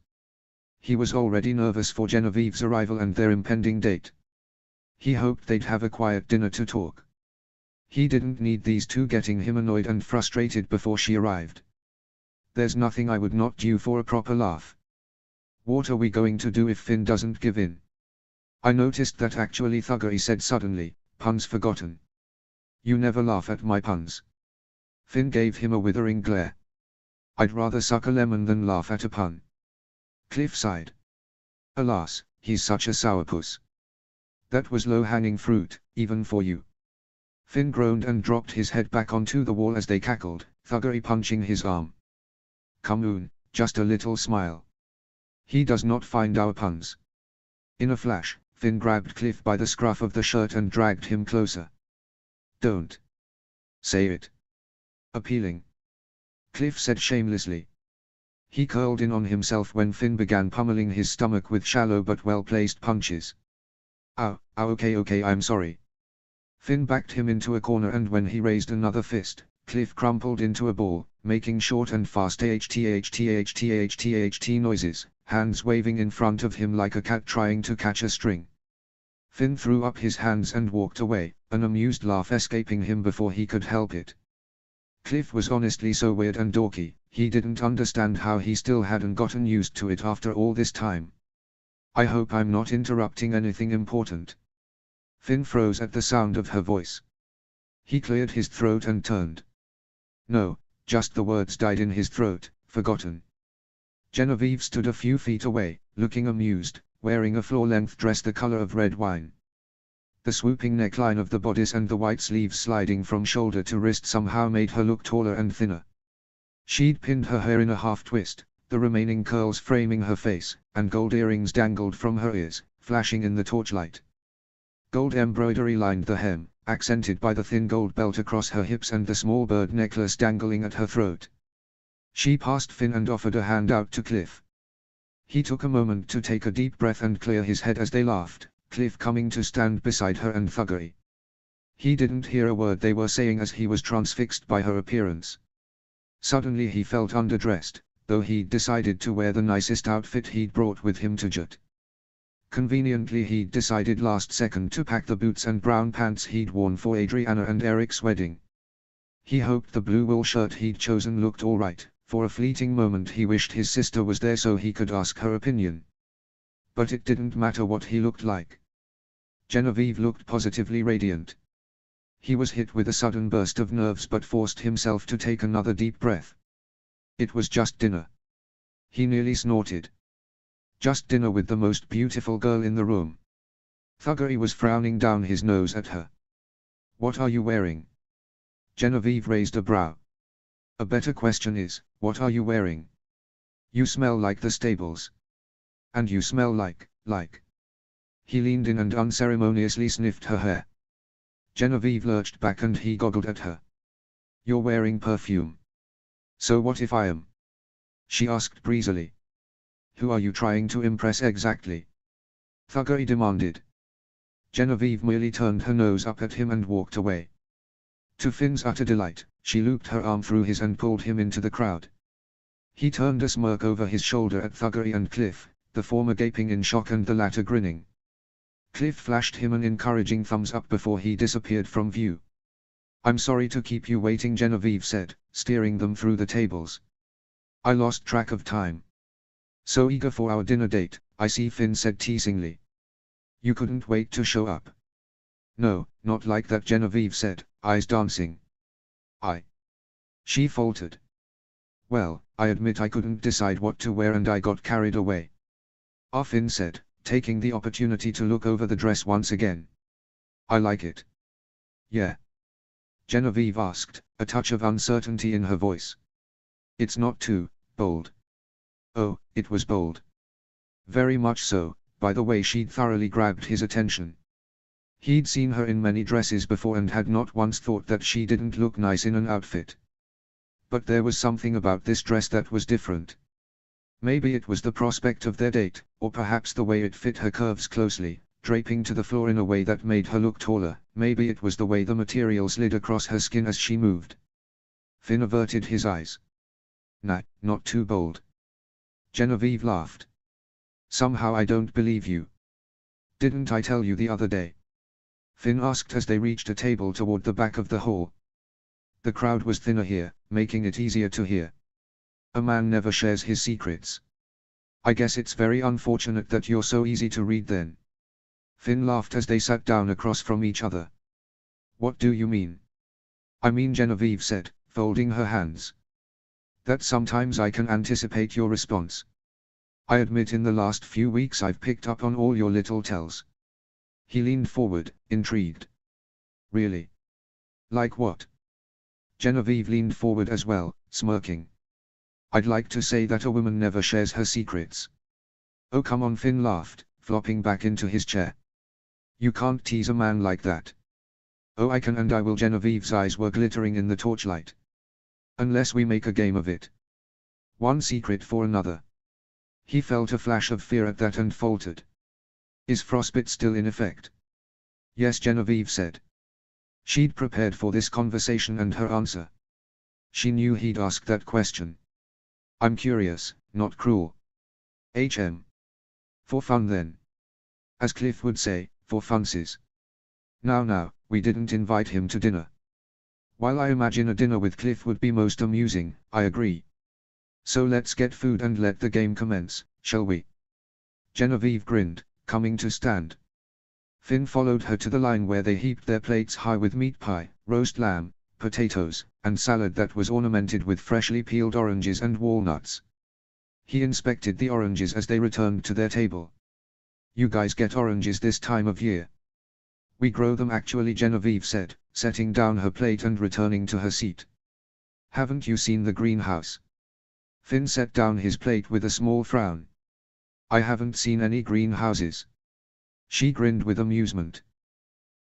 He was already nervous for Genevieve's arrival and their impending date. He hoped they'd have a quiet dinner to talk. He didn't need these two getting him annoyed and frustrated before she arrived. "There's nothing I would not do for a proper laugh." "What are we going to do if Finn doesn't give in?" "I noticed that actually," Thuggery said suddenly, "puns forgotten. You never laugh at my puns." Finn gave him a withering glare. "I'd rather suck a lemon than laugh at a pun." Cliff sighed. "Alas, he's such a sourpuss." "That was low-hanging fruit, even for you." Finn groaned and dropped his head back onto the wall as they cackled, Thuggery punching his arm. "Come on, just a little smile. He does not find our puns." In a flash, Finn grabbed Cliff by the scruff of the shirt and dragged him closer. "Don't say it." "Appealing," Cliff said shamelessly. He curled in on himself when Finn began pummeling his stomach with shallow but well-placed punches. Ow, okay, I'm sorry." Finn backed him into a corner and when he raised another fist, Cliff crumpled into a ball, making short and fast AHT noises, hands waving in front of him like a cat trying to catch a string. Finn threw up his hands and walked away, an amused laugh escaping him before he could help it. Cliff was honestly so weird and dorky, he didn't understand how he still hadn't gotten used to it after all this time. "I hope I'm not interrupting anything important." Finn froze at the sound of her voice. He cleared his throat and turned. No, just the words died in his throat, forgotten. Genevieve stood a few feet away, looking amused, wearing a floor-length dress the color of red wine. The swooping neckline of the bodice and the white sleeves sliding from shoulder to wrist somehow made her look taller and thinner. She'd pinned her hair in a half-twist, the remaining curls framing her face, and gold earrings dangled from her ears, flashing in the torchlight. Gold embroidery lined the hem, accented by the thin gold belt across her hips and the small bird necklace dangling at her throat. She passed Finn and offered a hand out to Cliff. He took a moment to take a deep breath and clear his head as they laughed, Cliff coming to stand beside her and Thuggery. He didn't hear a word they were saying as he was transfixed by her appearance. Suddenly he felt underdressed, though he'd decided to wear the nicest outfit he'd brought with him to Jut. Conveniently he'd decided last second to pack the boots and brown pants he'd worn for Adriana and Eric's wedding. He hoped the blue wool shirt he'd chosen looked alright. For a fleeting moment he wished his sister was there so he could ask her opinion. But it didn't matter what he looked like. Genevieve looked positively radiant. He was hit with a sudden burst of nerves but forced himself to take another deep breath. It was just dinner. He nearly snorted. Just dinner with the most beautiful girl in the room. Thuggery was frowning down his nose at her. What are you wearing? Genevieve raised a brow. A better question is, what are you wearing? You smell like the stables. And you smell like. He leaned in and unceremoniously sniffed her hair. Genevieve lurched back and he goggled at her. You're wearing perfume. So what if I am? She asked breezily. Who are you trying to impress exactly? Thuggery demanded. Genevieve merely turned her nose up at him and walked away. To Finn's utter delight, she looped her arm through his and pulled him into the crowd. He turned a smirk over his shoulder at Thuggery and Cliff, the former gaping in shock and the latter grinning. Cliff flashed him an encouraging thumbs up before he disappeared from view. I'm sorry to keep you waiting, Genevieve said, steering them through the tables. I lost track of time. So eager for our dinner date, I see, Finn said teasingly. You couldn't wait to show up. No, not like that, Genevieve said, eyes dancing. She faltered. Well, I admit I couldn't decide what to wear and I got carried away. Finn said, taking the opportunity to look over the dress once again. I like it. Yeah? Genevieve asked, a touch of uncertainty in her voice. It's not too bold. Oh, it was bold. Very much so, by the way. She'd thoroughly grabbed his attention. He'd seen her in many dresses before and had not once thought that she didn't look nice in an outfit. But there was something about this dress that was different. Maybe it was the prospect of their date, or perhaps the way it fit her curves closely, draping to the floor in a way that made her look taller. Maybe it was the way the material slid across her skin as she moved. Finn averted his eyes. Nah, not too bold. Genevieve laughed. Somehow I don't believe you. Didn't I tell you the other day? Finn asked as they reached a table toward the back of the hall. The crowd was thinner here, making it easier to hear. A man never shares his secrets. I guess it's very unfortunate that you're so easy to read then. Finn laughed as they sat down across from each other. What do you mean? I mean, Genevieve said, folding her hands. That sometimes I can anticipate your response. I admit in the last few weeks I've picked up on all your little tells. He leaned forward, intrigued. Really? Like what? Genevieve leaned forward as well, smirking. I'd like to say that a woman never shares her secrets. Oh come on, Finn laughed, flopping back into his chair. You can't tease a man like that. Oh I can and I will. Genevieve's eyes were glittering in the torchlight. Unless we make a game of it. One secret for another. He felt a flash of fear at that and faltered. Is frostbite still in effect? Yes, Genevieve said. She'd prepared for this conversation and her answer. She knew he'd ask that question. I'm curious, not cruel. For fun then. As Cliff would say, for funsies. Now, we didn't invite him to dinner. While I imagine a dinner with Cliff would be most amusing, I agree. So let's get food and let the game commence, shall we? Genevieve grinned, coming to stand. Finn followed her to the line where they heaped their plates high with meat pie, roast lamb, potatoes, and salad that was ornamented with freshly peeled oranges and walnuts. He inspected the oranges as they returned to their table. "You guys get oranges this time of year?" "We grow them actually," Genevieve said, setting down her plate and returning to her seat. "Haven't you seen the greenhouse?" Finn set down his plate with a small frown. "I haven't seen any greenhouses." She grinned with amusement.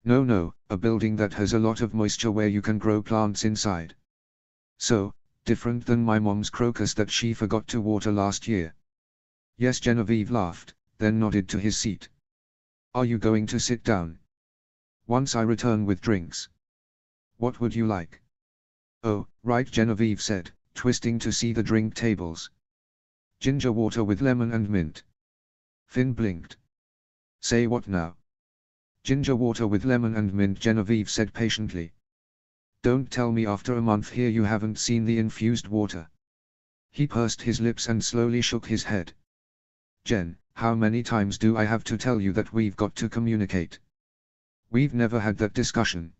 No, a building that has a lot of moisture where you can grow plants inside." "So, different than my mom's crocus that she forgot to water last year." "Yes," Genevieve laughed, then nodded to his seat. "Are you going to sit down?" "Once I return with drinks." "What would you like?" "Oh, right," Genevieve said, twisting to see the drink tables. "Ginger water with lemon and mint." Finn blinked. "Say what now?" "Ginger water with lemon and mint," Genevieve said patiently. "Don't tell me after a month here you haven't seen the infused water." He pursed his lips and slowly shook his head. "Jen, how many times do I have to tell you that we've got to communicate?" "We've never had that discussion,"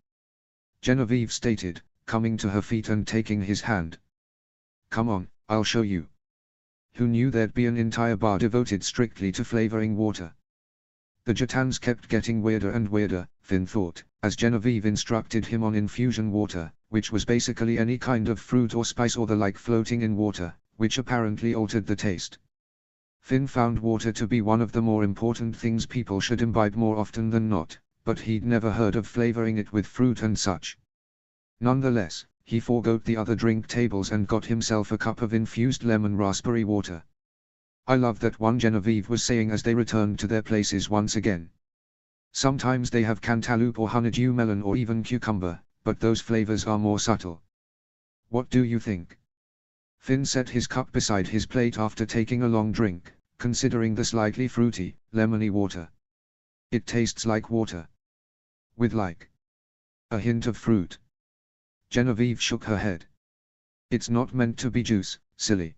Genevieve stated, coming to her feet and taking his hand. "Come on, I'll show you." Who knew there'd be an entire bar devoted strictly to flavoring water? The Jatans kept getting weirder and weirder, Finn thought, as Genevieve instructed him on infusion water, which was basically any kind of fruit or spice or the like floating in water, which apparently altered the taste. Finn found water to be one of the more important things people should imbibe more often than not, but he'd never heard of flavoring it with fruit and such. Nonetheless, he forgot the other drink tables and got himself a cup of infused lemon raspberry water. "I love that one," Genevieve was saying as they returned to their places once again. "Sometimes they have cantaloupe or honeydew melon or even cucumber, but those flavors are more subtle." "What do you think?" Finn set his cup beside his plate after taking a long drink, considering the slightly fruity, lemony water. "It tastes like water. With like a hint of fruit." Genevieve shook her head. "It's not meant to be juice, silly."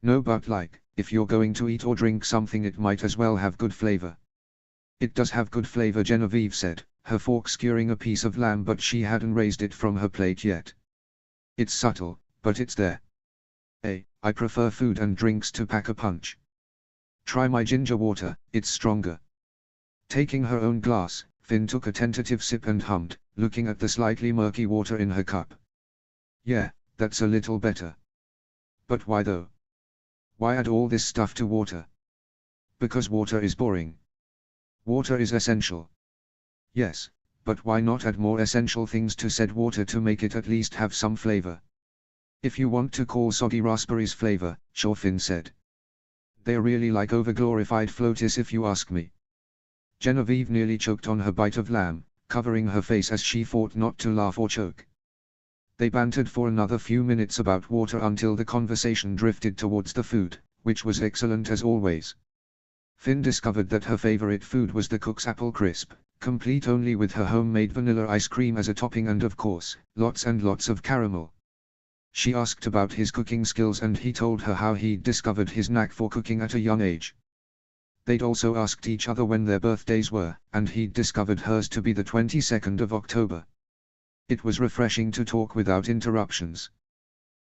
"No, but like, if you're going to eat or drink something it might as well have good flavor." "It does have good flavor," Genevieve said, her fork skewering a piece of lamb but she hadn't raised it from her plate yet. "It's subtle, but it's there. I prefer food and drinks to pack a punch. Try my ginger water, it's stronger." Taking her own glass, Finn took a tentative sip and hummed, looking at the slightly murky water in her cup. "Yeah, that's a little better." "But why though? Why add all this stuff to water?" "Because water is boring. Water is essential." "Yes, but why not add more essential things to said water to make it at least have some flavor?" "If you want to call soggy raspberries flavor, sure," Finn said. "They're really like overglorified floaties if you ask me." Genevieve nearly choked on her bite of lamb, covering her face as she fought not to laugh or choke. They bantered for another few minutes about water until the conversation drifted towards the food, which was excellent as always. Finn discovered that her favorite food was the Cook's Apple Crisp, complete only with her homemade vanilla ice cream as a topping and of course, lots and lots of caramel. She asked about his cooking skills and he told her how he'd discovered his knack for cooking at a young age. They'd also asked each other when their birthdays were, and he'd discovered hers to be the 22nd of October. It was refreshing to talk without interruptions.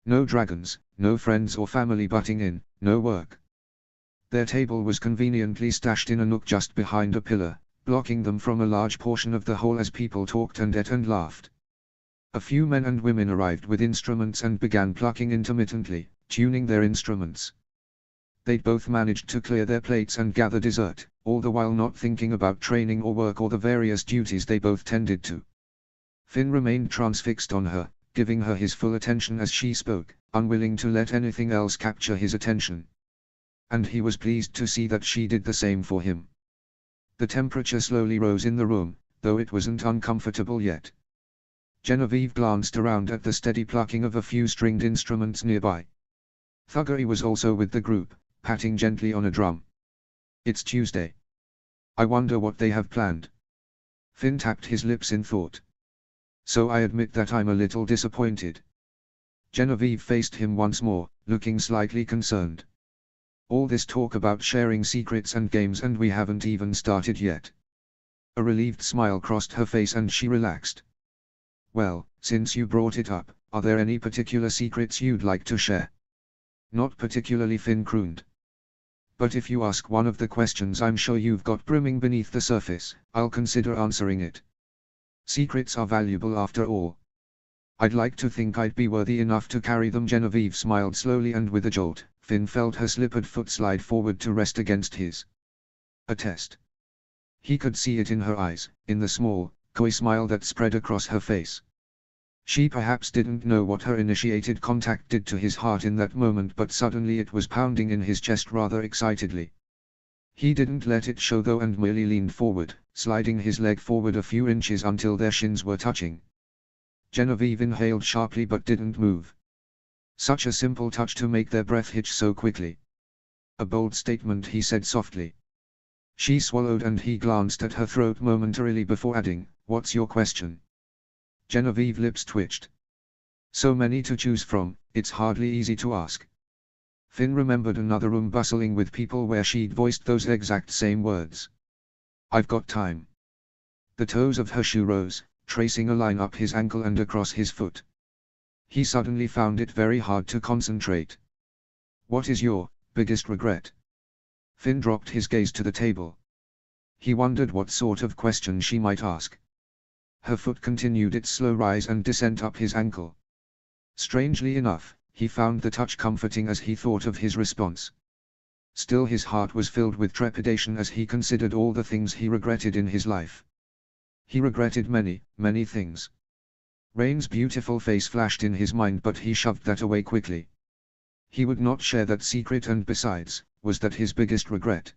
No dragons, no friends or family butting in, no work. Their table was conveniently stashed in a nook just behind a pillar, blocking them from a large portion of the whole as people talked and ate and laughed. A few men and women arrived with instruments and began plucking intermittently, tuning their instruments. They'd both managed to clear their plates and gather dessert, all the while not thinking about training or work or the various duties they both tended to. Finn remained transfixed on her, giving her his full attention as she spoke, unwilling to let anything else capture his attention. And he was pleased to see that she did the same for him. The temperature slowly rose in the room, though it wasn't uncomfortable yet. Genevieve glanced around at the steady plucking of a few stringed instruments nearby. Thuggery was also with the group, patting gently on a drum. "It's Tuesday. I wonder what they have planned." Finn tapped his lips in thought. "So I admit that I'm a little disappointed." Genevieve faced him once more, looking slightly concerned. "All this talk about sharing secrets and games and we haven't even started yet." A relieved smile crossed her face and she relaxed. Well, since you brought it up, are there any particular secrets you'd like to share? Not particularly, Finn crooned. But if you ask one of the questions I'm sure you've got brimming beneath the surface, I'll consider answering it. Secrets are valuable after all. I'd like to think I'd be worthy enough to carry them. Genevieve smiled slowly, and with a jolt, Finn felt her slippered foot slide forward to rest against his. A test. He could see it in her eyes, in the small, coy smile that spread across her face. She perhaps didn't know what her initiated contact did to his heart in that moment, but suddenly it was pounding in his chest rather excitedly. He didn't let it show though, and merely leaned forward, sliding his leg forward a few inches until their shins were touching. Genevieve inhaled sharply but didn't move. Such a simple touch to make their breath hitch so quickly. A bold statement, he said softly. She swallowed and he glanced at her throat momentarily before adding, "What's your question?" Genevieve's lips twitched. So many to choose from, it's hardly easy to ask. Finn remembered another room bustling with people where she'd voiced those exact same words. I've got time. The toes of her shoe rose, tracing a line up his ankle and across his foot. He suddenly found it very hard to concentrate. What is your biggest regret? Finn dropped his gaze to the table. He wondered what sort of question she might ask. Her foot continued its slow rise and descent up his ankle. Strangely enough, he found the touch comforting as he thought of his response. Still, his heart was filled with trepidation as he considered all the things he regretted in his life. He regretted many, many things. Rain's beautiful face flashed in his mind, but he shoved that away quickly. He would not share that secret, and besides, was that his biggest regret?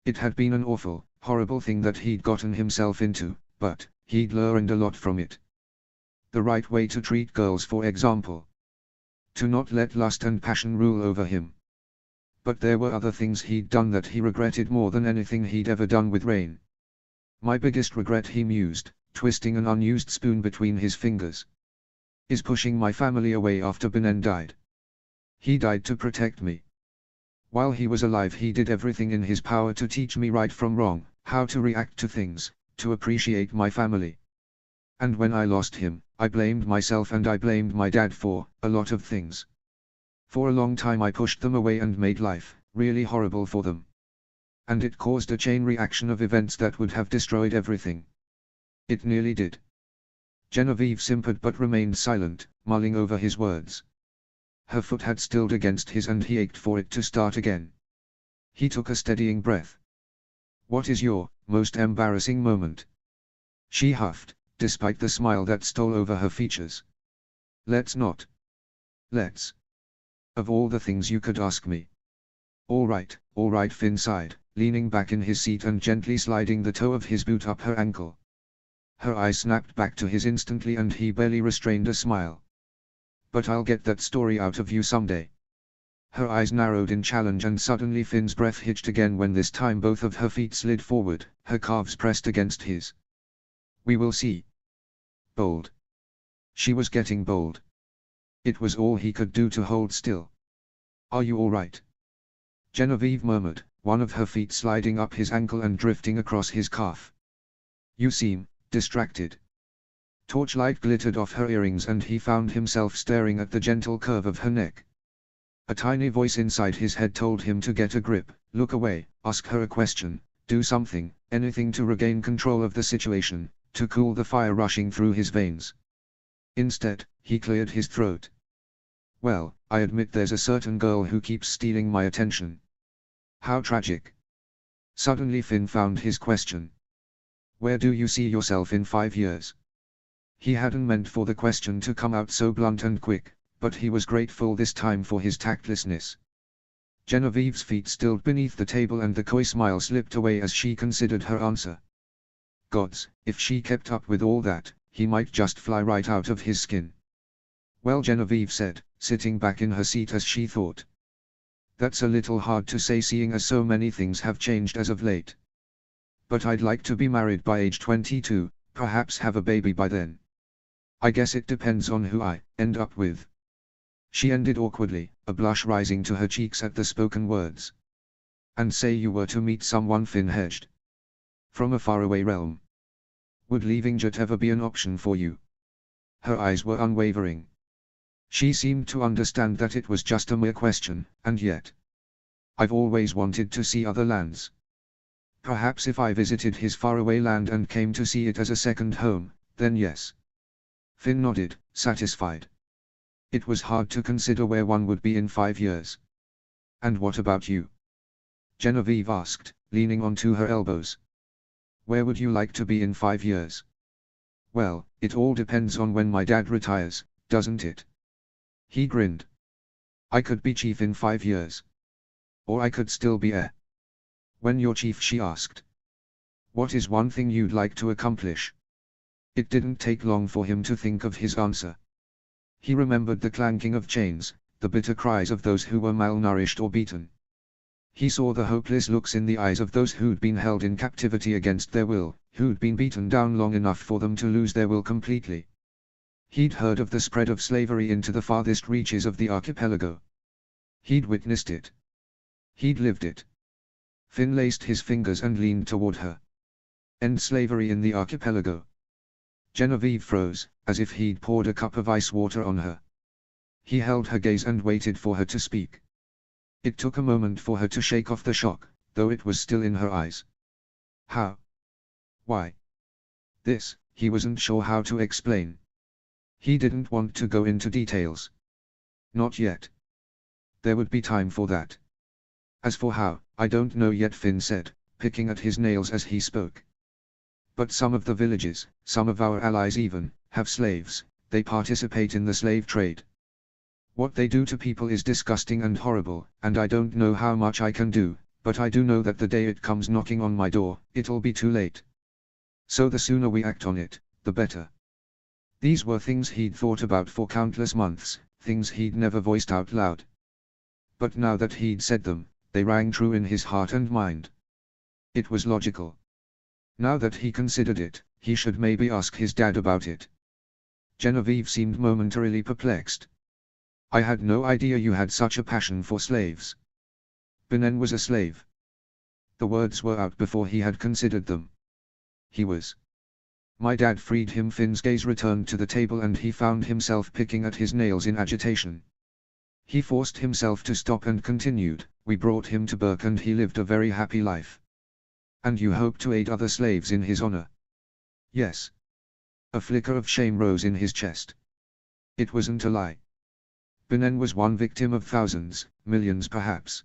It had been an awful, horrible thing that he'd gotten himself into, but he'd learned a lot from it. The right way to treat girls, for example. To not let lust and passion rule over him. But there were other things he'd done that he regretted more than anything he'd ever done with Rain. My biggest regret, he mused, twisting an unused spoon between his fingers, is pushing my family away after Benin died. He died to protect me. While he was alive, he did everything in his power to teach me right from wrong, how to react to things, to appreciate my family. And when I lost him, I blamed myself and I blamed my dad for a lot of things. For a long time I pushed them away and made life really horrible for them. And it caused a chain reaction of events that would have destroyed everything. It nearly did. Genevieve simpered but remained silent, mulling over his words. Her foot had stilled against his and he ached for it to start again. He took a steadying breath. What is your most embarrassing moment? She huffed, despite the smile that stole over her features. Let's not. Let's. Of all the things you could ask me. All right, Finn sighed, leaning back in his seat and gently sliding the toe of his boot up her ankle. Her eyes snapped back to his instantly and he barely restrained a smile. But I'll get that story out of you someday. Her eyes narrowed in challenge and suddenly Finn's breath hitched again when this time both of her feet slid forward, her calves pressed against his. We will see. Bold. She was getting bold. It was all he could do to hold still. Are you all right? Genevieve murmured, one of her feet sliding up his ankle and drifting across his calf. You seem distracted. Torchlight glittered off her earrings and he found himself staring at the gentle curve of her neck. A tiny voice inside his head told him to get a grip, look away, ask her a question, do something, anything to regain control of the situation, to cool the fire rushing through his veins. Instead, he cleared his throat. Well, I admit there's a certain girl who keeps stealing my attention. How tragic. Suddenly Finn found his question. Where do you see yourself in 5 years? He hadn't meant for the question to come out so blunt and quick, but he was grateful this time for his tactlessness. Genevieve's feet stilled beneath the table and the coy smile slipped away as she considered her answer. Gods, if she kept up with all that, he might just fly right out of his skin. Well, Genevieve said, sitting back in her seat as she thought. That's a little hard to say seeing as so many things have changed as of late. But I'd like to be married by age 22, perhaps have a baby by then. I guess it depends on who I end up with. She ended awkwardly, a blush rising to her cheeks at the spoken words. And say you were to meet someone, Finn hedged. From a faraway realm. Would leaving Jet ever be an option for you? Her eyes were unwavering. She seemed to understand that it was just a mere question, and yet. I've always wanted to see other lands. Perhaps if I visited his faraway land and came to see it as a second home, then yes. Finn nodded, satisfied. It was hard to consider where one would be in 5 years. And what about you? Genevieve asked, leaning onto her elbows. Where would you like to be in 5 years? Well, it all depends on when my dad retires, doesn't it? He grinned. I could be chief in 5 years. Or I could still be heir. When you're chief, she asked. What is one thing you'd like to accomplish? It didn't take long for him to think of his answer. He remembered the clanking of chains, the bitter cries of those who were malnourished or beaten. He saw the hopeless looks in the eyes of those who'd been held in captivity against their will, who'd been beaten down long enough for them to lose their will completely. He'd heard of the spread of slavery into the farthest reaches of the archipelago. He'd witnessed it. He'd lived it. Finn laced his fingers and leaned toward her. End slavery in the archipelago. Genevieve froze, as if he'd poured a cup of ice water on her. He held her gaze and waited for her to speak. It took a moment for her to shake off the shock, though it was still in her eyes. How? Why? This, he wasn't sure how to explain. He didn't want to go into details. Not yet. There would be time for that. As for how, I don't know yet, Finn said, picking at his nails as he spoke. But some of the villages, some of our allies even, have slaves. They participate in the slave trade. What they do to people is disgusting and horrible, and I don't know how much I can do, but I do know that the day it comes knocking on my door, it'll be too late. So the sooner we act on it, the better. These were things he'd thought about for countless months, things he'd never voiced out loud. But now that he'd said them, they rang true in his heart and mind. It was logical. Now that he considered it, he should maybe ask his dad about it. Genevieve seemed momentarily perplexed. I had no idea you had such a passion for slaves. Benin was a slave. The words were out before he had considered them. He was. My dad freed him. Finn's gaze returned to the table and he found himself picking at his nails in agitation. He forced himself to stop and continued, we brought him to Burke and he lived a very happy life. And you hope to aid other slaves in his honor? Yes. A flicker of shame rose in his chest. It wasn't a lie. Benin was one victim of thousands, millions perhaps.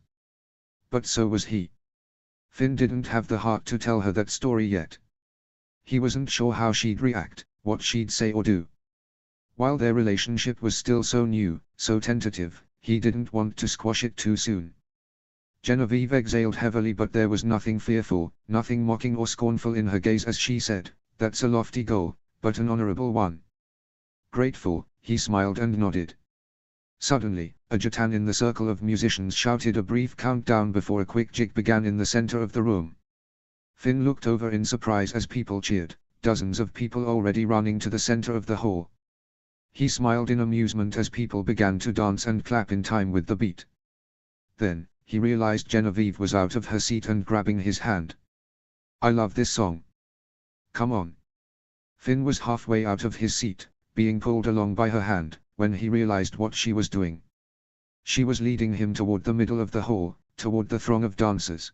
But so was he. Finn didn't have the heart to tell her that story yet. He wasn't sure how she'd react, what she'd say or do. While their relationship was still so new, so tentative, he didn't want to squash it too soon. Genevieve exhaled heavily, but there was nothing fearful, nothing mocking or scornful in her gaze as she said, that's a lofty goal, but an honorable one. Grateful, he smiled and nodded. Suddenly, a Jatan in the circle of musicians shouted a brief countdown before a quick jig began in the center of the room. Finn looked over in surprise as people cheered, dozens of people already running to the center of the hall. He smiled in amusement as people began to dance and clap in time with the beat. Then, he realized Genevieve was out of her seat and grabbing his hand. I love this song. Come on. Finn was halfway out of his seat, being pulled along by her hand, when he realized what she was doing. She was leading him toward the middle of the hall, toward the throng of dancers.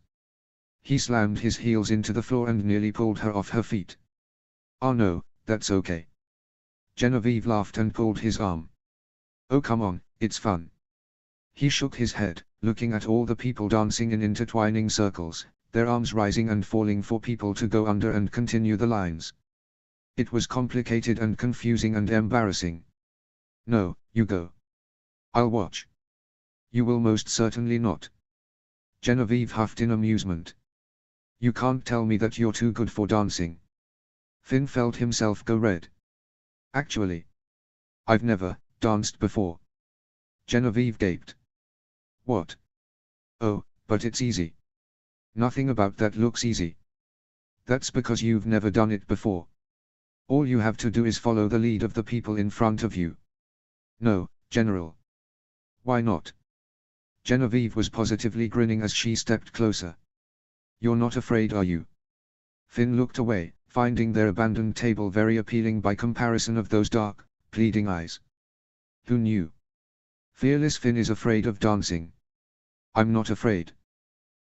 He slammed his heels into the floor and nearly pulled her off her feet. Oh no, that's okay. Genevieve laughed and pulled his arm. Oh come on, it's fun. He shook his head, looking at all the people dancing in intertwining circles, their arms rising and falling for people to go under and continue the lines. It was complicated and confusing and embarrassing. No, you go. I'll watch. You will most certainly not. Genevieve huffed in amusement. You can't tell me that you're too good for dancing. Finn felt himself go red. Actually, I've never danced before. Genevieve gaped. What? Oh, but it's easy. Nothing about that looks easy. That's because you've never done it before. All you have to do is follow the lead of the people in front of you. No, General. Why not? Genevieve was positively grinning as she stepped closer. You're not afraid, are you? Finn looked away, finding their abandoned table very appealing by comparison of those dark, pleading eyes. Who knew? Fearless Finn is afraid of dancing. I'm not afraid.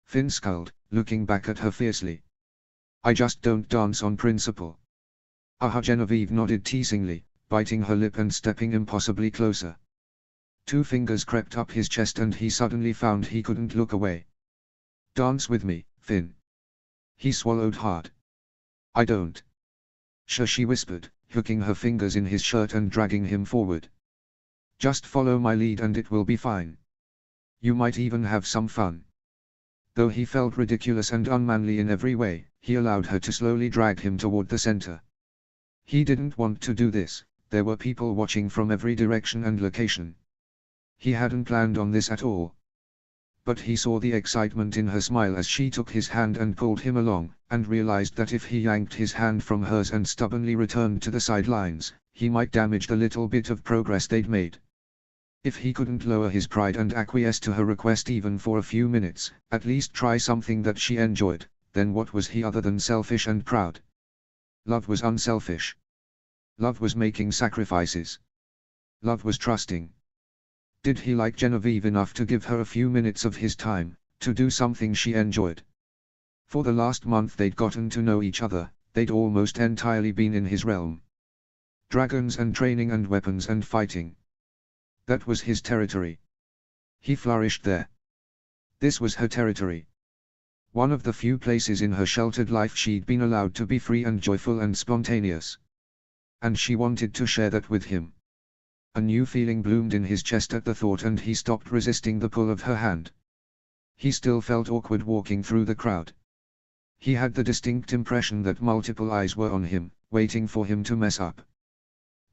Finn scowled, looking back at her fiercely. I just don't dance on principle. Aha! Genevieve nodded teasingly, biting her lip and stepping impossibly closer. 2 fingers crept up his chest and he suddenly found he couldn't look away. Dance with me, Finn. He swallowed hard. I don't. Sure, she whispered, hooking her fingers in his shirt and dragging him forward. Just follow my lead and it will be fine. You might even have some fun. Though he felt ridiculous and unmanly in every way, he allowed her to slowly drag him toward the center. He didn't want to do this, there were people watching from every direction and location. He hadn't planned on this at all. But he saw the excitement in her smile as she took his hand and pulled him along, and realized that if he yanked his hand from hers and stubbornly returned to the sidelines, he might damage the little bit of progress they'd made. If he couldn't lower his pride and acquiesce to her request even for a few minutes, at least try something that she enjoyed, then what was he other than selfish and proud? Love was unselfish. Love was making sacrifices. Love was trusting. Did he like Genevieve enough to give her a few minutes of his time, to do something she enjoyed? For the last month they'd gotten to know each other, they'd almost entirely been in his realm. Dragons and training and weapons and fighting. That was his territory. He flourished there. This was her territory. One of the few places in her sheltered life she'd been allowed to be free and joyful and spontaneous. And she wanted to share that with him. A new feeling bloomed in his chest at the thought and he stopped resisting the pull of her hand. He still felt awkward walking through the crowd. He had the distinct impression that multiple eyes were on him, waiting for him to mess up.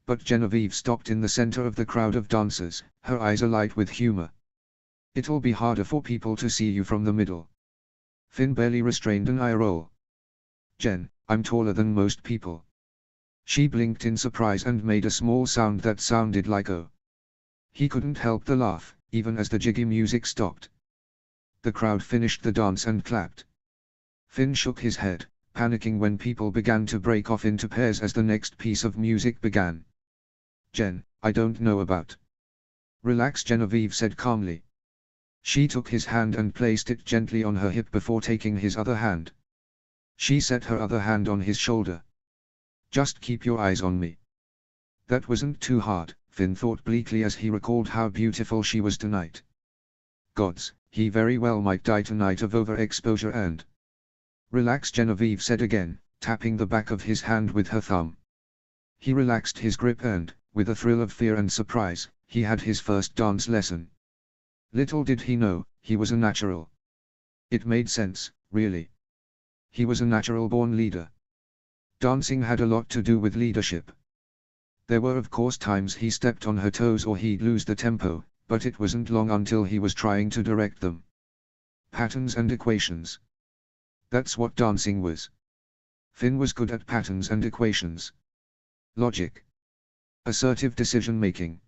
But Genevieve stopped in the center of the crowd of dancers, her eyes alight with humor. It'll be harder for people to see you from the middle. Finn barely restrained an eye roll. Jen, I'm taller than most people. She blinked in surprise and made a small sound that sounded like oh. He couldn't help the laugh, even as the jiggy music stopped. The crowd finished the dance and clapped. Finn shook his head, panicking when people began to break off into pairs as the next piece of music began. Jen, I don't know about. Relax, Genevieve said calmly. She took his hand and placed it gently on her hip before taking his other hand. She set her other hand on his shoulder. Just keep your eyes on me. That wasn't too hard, Finn thought bleakly as he recalled how beautiful she was tonight. Gods, he very well might die tonight of overexposure and... Relax, Genevieve said again, tapping the back of his hand with her thumb. He relaxed his grip and, with a thrill of fear and surprise, he had his first dance lesson. Little did he know, he was a natural. It made sense, really. He was a natural-born leader. Dancing had a lot to do with leadership. There were of course times he stepped on her toes or he'd lose the tempo, but it wasn't long until he was trying to direct them. Patterns and equations. That's what dancing was. Finn was good at patterns and equations. Logic. Assertive decision-making.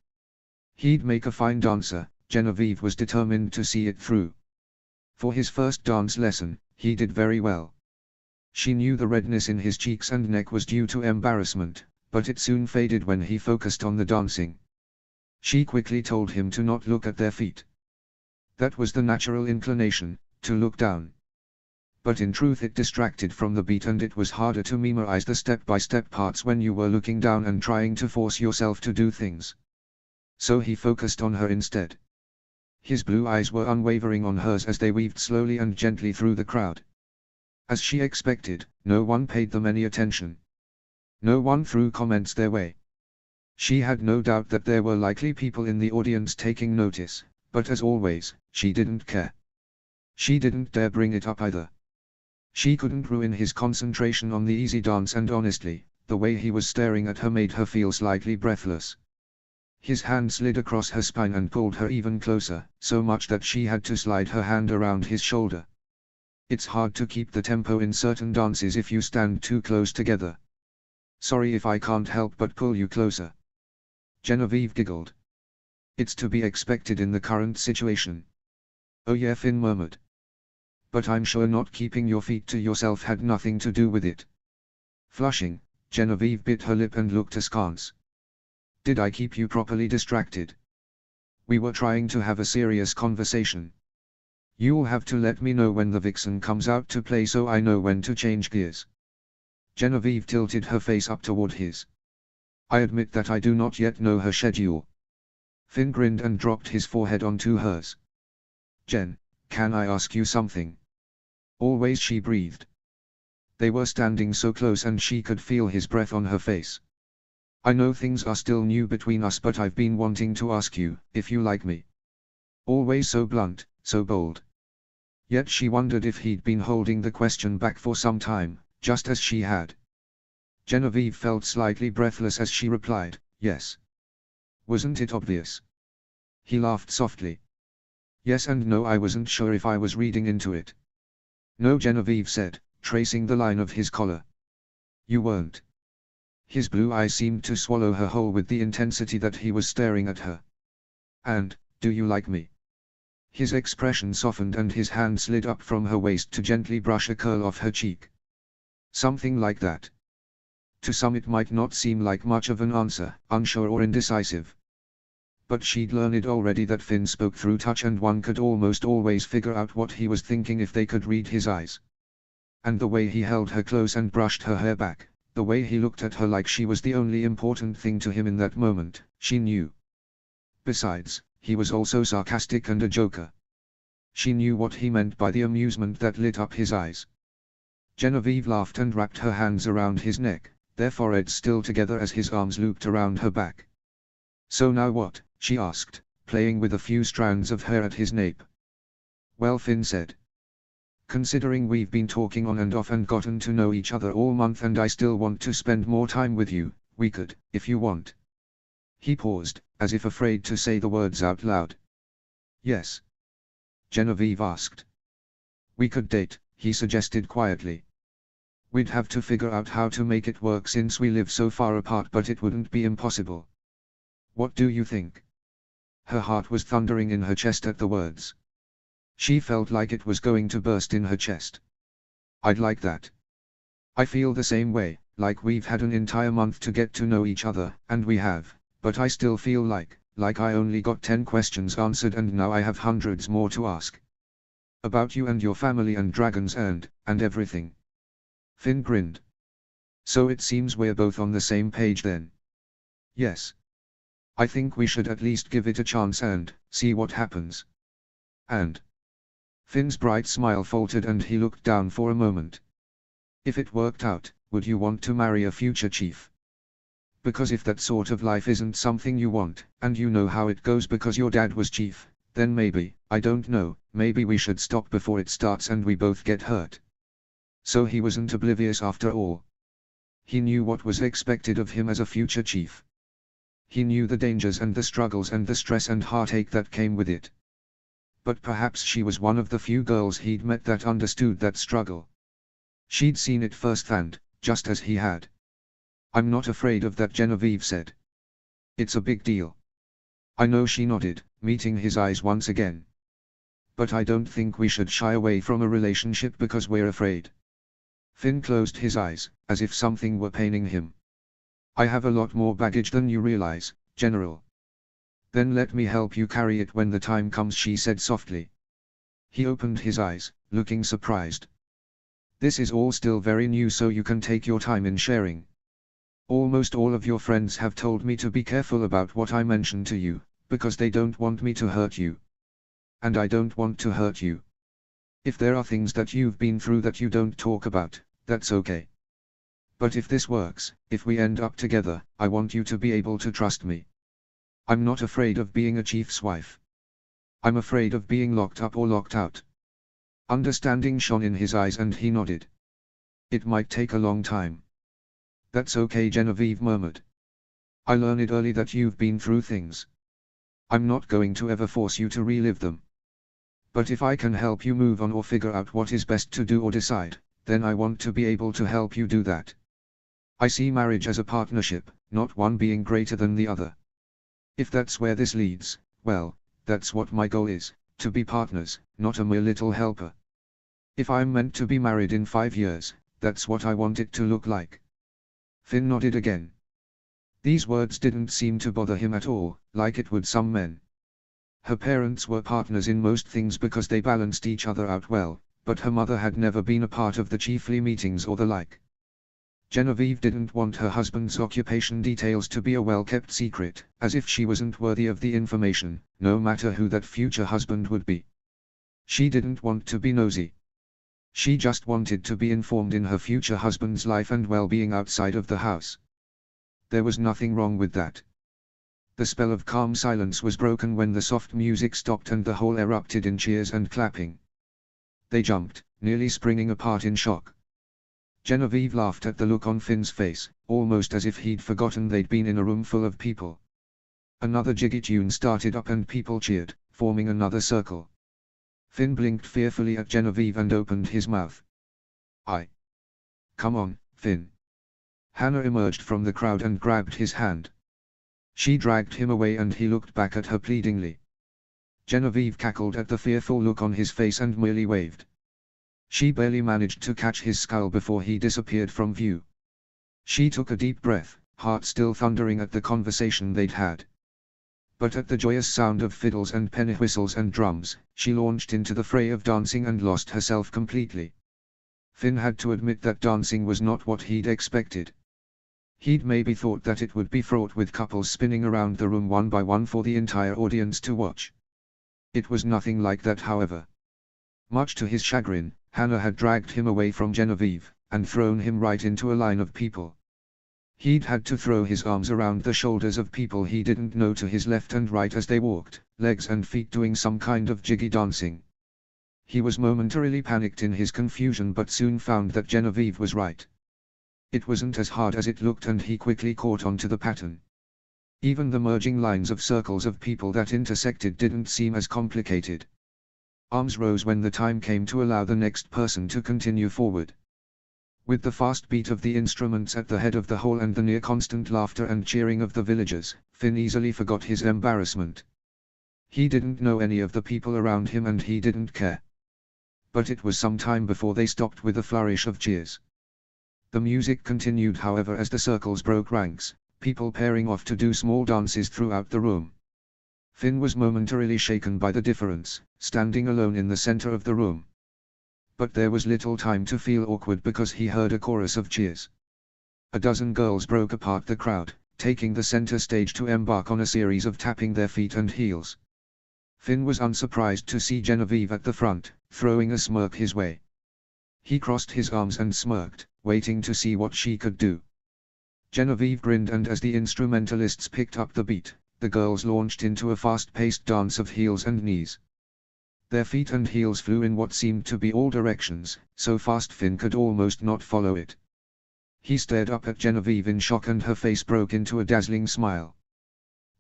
He'd make a fine dancer, Genevieve was determined to see it through. For his first dance lesson, he did very well. She knew the redness in his cheeks and neck was due to embarrassment, but it soon faded when he focused on the dancing. She quickly told him to not look at their feet. That was the natural inclination, to look down. But in truth it distracted from the beat and it was harder to memorize the step-by-step parts when you were looking down and trying to force yourself to do things. So he focused on her instead. His blue eyes were unwavering on hers as they weaved slowly and gently through the crowd. As she expected, no one paid them any attention. No one threw comments their way. She had no doubt that there were likely people in the audience taking notice, but as always, she didn't care. She didn't dare bring it up either. She couldn't ruin his concentration on the easy dance and honestly, the way he was staring at her made her feel slightly breathless. His hand slid across her spine and pulled her even closer, so much that she had to slide her hand around his shoulder. It's hard to keep the tempo in certain dances if you stand too close together. Sorry if I can't help but pull you closer. Genevieve giggled. It's to be expected in the current situation. Oh yeah, Finn murmured. But I'm sure not keeping your feet to yourself had nothing to do with it. Flushing, Genevieve bit her lip and looked askance. Did I keep you properly distracted? We were trying to have a serious conversation. You'll have to let me know when the vixen comes out to play so I know when to change gears. Genevieve tilted her face up toward his. I admit that I do not yet know her schedule. Finn grinned and dropped his forehead onto hers. Jen, can I ask you something? Always, she breathed. They were standing so close and she could feel his breath on her face. I know things are still new between us, but I've been wanting to ask you, if you like me. Always so blunt, so bold. Yet she wondered if he'd been holding the question back for some time, just as she had. Genevieve felt slightly breathless as she replied, yes. Wasn't it obvious? He laughed softly. Yes and no, I wasn't sure if I was reading into it. No, Genevieve said, tracing the line of his collar. You weren't. His blue eyes seemed to swallow her whole with the intensity that he was staring at her. And, do you like me? His expression softened and his hand slid up from her waist to gently brush a curl off her cheek. Something like that. To some it might not seem like much of an answer, unsure or indecisive. But she'd learned already that Finn spoke through touch and one could almost always figure out what he was thinking if they could read his eyes. And the way he held her close and brushed her hair back, the way he looked at her like she was the only important thing to him in that moment, she knew. Besides, he was also sarcastic and a joker. She knew what he meant by the amusement that lit up his eyes. Genevieve laughed and wrapped her hands around his neck, their foreheads still together as his arms looped around her back. So now what? She asked, playing with a few strands of hair at his nape. Well, Finn said. Considering we've been talking on and off and gotten to know each other all month and I still want to spend more time with you, we could, if you want. He paused, as if afraid to say the words out loud. Yes? Genevieve asked. We could date, he suggested quietly. We'd have to figure out how to make it work since we live so far apart, but it wouldn't be impossible. What do you think? Her heart was thundering in her chest at the words. She felt like it was going to burst in her chest. I'd like that. I feel the same way, like we've had an entire month to get to know each other, and we have, but I still feel like I only got 10 questions answered and now I have hundreds more to ask. About you and your family and dragons and everything. Finn grinned. So it seems we're both on the same page then. Yes. I think we should at least give it a chance and see what happens. And Finn's bright smile faltered and he looked down for a moment. If it worked out, would you want to marry a future chief? Because if that sort of life isn't something you want, and you know how it goes because your dad was chief, then maybe, I don't know, maybe we should stop before it starts and we both get hurt. So he wasn't oblivious after all. He knew what was expected of him as a future chief. He knew the dangers and the struggles and the stress and heartache that came with it. But perhaps she was one of the few girls he'd met that understood that struggle. She'd seen it firsthand, just as he had. I'm not afraid of that, Genevieve said. It's a big deal. I know, she nodded, meeting his eyes once again. But I don't think we should shy away from a relationship because we're afraid. Finn closed his eyes, as if something were paining him. I have a lot more baggage than you realize, General. Then let me help you carry it when the time comes, she said softly. He opened his eyes, looking surprised. This is all still very new, so you can take your time in sharing. Almost all of your friends have told me to be careful about what I mention to you, because they don't want me to hurt you. And I don't want to hurt you. If there are things that you've been through that you don't talk about, that's okay. But if this works, if we end up together, I want you to be able to trust me. I'm not afraid of being a chief's wife. I'm afraid of being locked up or locked out. Understanding shone in his eyes and he nodded. It might take a long time. That's okay, Genevieve murmured. I learned early that you've been through things. I'm not going to ever force you to relive them. But if I can help you move on or figure out what is best to do or decide, then I want to be able to help you do that. I see marriage as a partnership, not one being greater than the other. If that's where this leads, well, that's what my goal is, to be partners, not a mere little helper. If I'm meant to be married in 5 years, that's what I want it to look like. Finn nodded again. These words didn't seem to bother him at all, like it would some men. Her parents were partners in most things because they balanced each other out well, but her mother had never been a part of the chiefly meetings or the like. Genevieve didn't want her husband's occupation details to be a well-kept secret, as if she wasn't worthy of the information, no matter who that future husband would be. She didn't want to be nosy. She just wanted to be informed in her future husband's life and well-being outside of the house. There was nothing wrong with that. The spell of calm silence was broken when the soft music stopped and the hall erupted in cheers and clapping. They jumped, nearly springing apart in shock. Genevieve laughed at the look on Finn's face, almost as if he'd forgotten they'd been in a room full of people. Another jiggy tune started up and people cheered, forming another circle. Finn blinked fearfully at Genevieve and opened his mouth. Come on, Finn. Hannah emerged from the crowd and grabbed his hand. She dragged him away and he looked back at her pleadingly. Genevieve cackled at the fearful look on his face and merely waved. She barely managed to catch his skull before he disappeared from view. She took a deep breath, heart still thundering at the conversation they'd had. But at the joyous sound of fiddles and penny whistles and drums, she launched into the fray of dancing and lost herself completely. Finn had to admit that dancing was not what he'd expected. He'd maybe thought that it would be fraught with couples spinning around the room one by one for the entire audience to watch. It was nothing like that, however. Much to his chagrin, Hannah had dragged him away from Genevieve, and thrown him right into a line of people. He'd had to throw his arms around the shoulders of people he didn't know to his left and right as they walked, legs and feet doing some kind of jiggy dancing. He was momentarily panicked in his confusion but soon found that Genevieve was right. It wasn't as hard as it looked and he quickly caught on to the pattern. Even the merging lines of circles of people that intersected didn't seem as complicated. Arms rose when the time came to allow the next person to continue forward. With the fast beat of the instruments at the head of the hall and the near-constant laughter and cheering of the villagers, Finn easily forgot his embarrassment. He didn't know any of the people around him and he didn't care. But it was some time before they stopped with a flourish of cheers. The music continued however as the circles broke ranks, people pairing off to do small dances throughout the room. Finn was momentarily shaken by the difference, standing alone in the center of the room. But there was little time to feel awkward because he heard a chorus of cheers. A dozen girls broke apart the crowd, taking the center stage to embark on a series of tapping their feet and heels. Finn was unsurprised to see Genevieve at the front, throwing a smirk his way. He crossed his arms and smirked, waiting to see what she could do. Genevieve grinned and as the instrumentalists picked up the beat, the girls launched into a fast-paced dance of heels and knees. Their feet and heels flew in what seemed to be all directions, so fast Finn could almost not follow it. He stared up at Genevieve in shock and her face broke into a dazzling smile.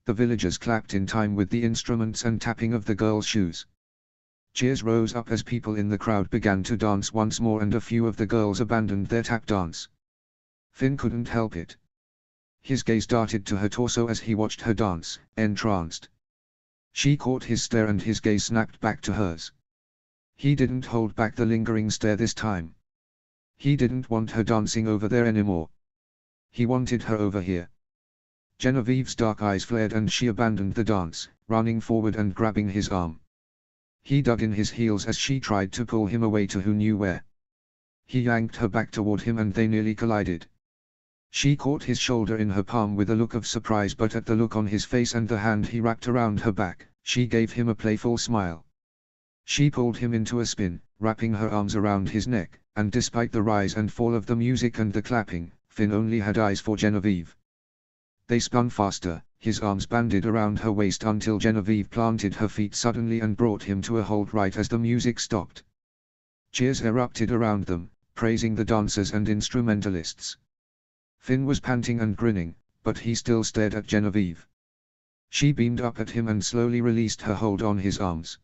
The villagers clapped in time with the instruments and tapping of the girls' shoes. Cheers rose up as people in the crowd began to dance once more and a few of the girls abandoned their tap dance. Finn couldn't help it. His gaze darted to her torso as he watched her dance, entranced. She caught his stare and his gaze snapped back to hers. He didn't hold back the lingering stare this time. He didn't want her dancing over there anymore. He wanted her over here. Genevieve's dark eyes flared and she abandoned the dance, running forward and grabbing his arm. He dug in his heels as she tried to pull him away to who knew where. He yanked her back toward him and they nearly collided. She caught his shoulder in her palm with a look of surprise, but at the look on his face and the hand he wrapped around her back, she gave him a playful smile. She pulled him into a spin, wrapping her arms around his neck, and despite the rise and fall of the music and the clapping, Finn only had eyes for Genevieve. They spun faster, his arms banded around her waist until Genevieve planted her feet suddenly and brought him to a halt right as the music stopped. Cheers erupted around them, praising the dancers and instrumentalists. Finn was panting and grinning, but he still stared at Genevieve. She beamed up at him and slowly released her hold on his arms.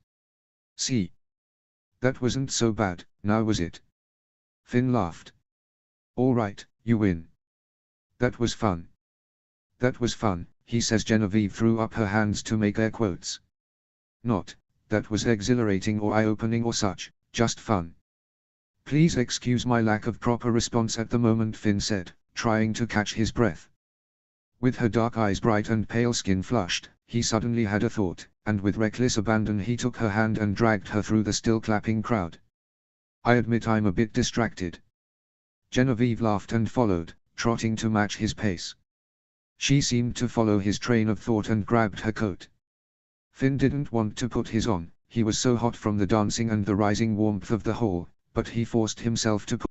See? That wasn't so bad, now was it? Finn laughed. All right, you win. That was fun. That was fun, he says. Genevieve threw up her hands to make air quotes. Not, that was exhilarating or eye-opening or such, just fun. Please excuse my lack of proper response at the moment, Finn said, trying to catch his breath. With her dark eyes bright and pale skin flushed, he suddenly had a thought, and with reckless abandon he took her hand and dragged her through the still clapping crowd. I admit I'm a bit distracted. Genevieve laughed and followed, trotting to match his pace. She seemed to follow his train of thought and grabbed her coat. Finn didn't want to put his on, he was so hot from the dancing and the rising warmth of the hall, but he forced himself to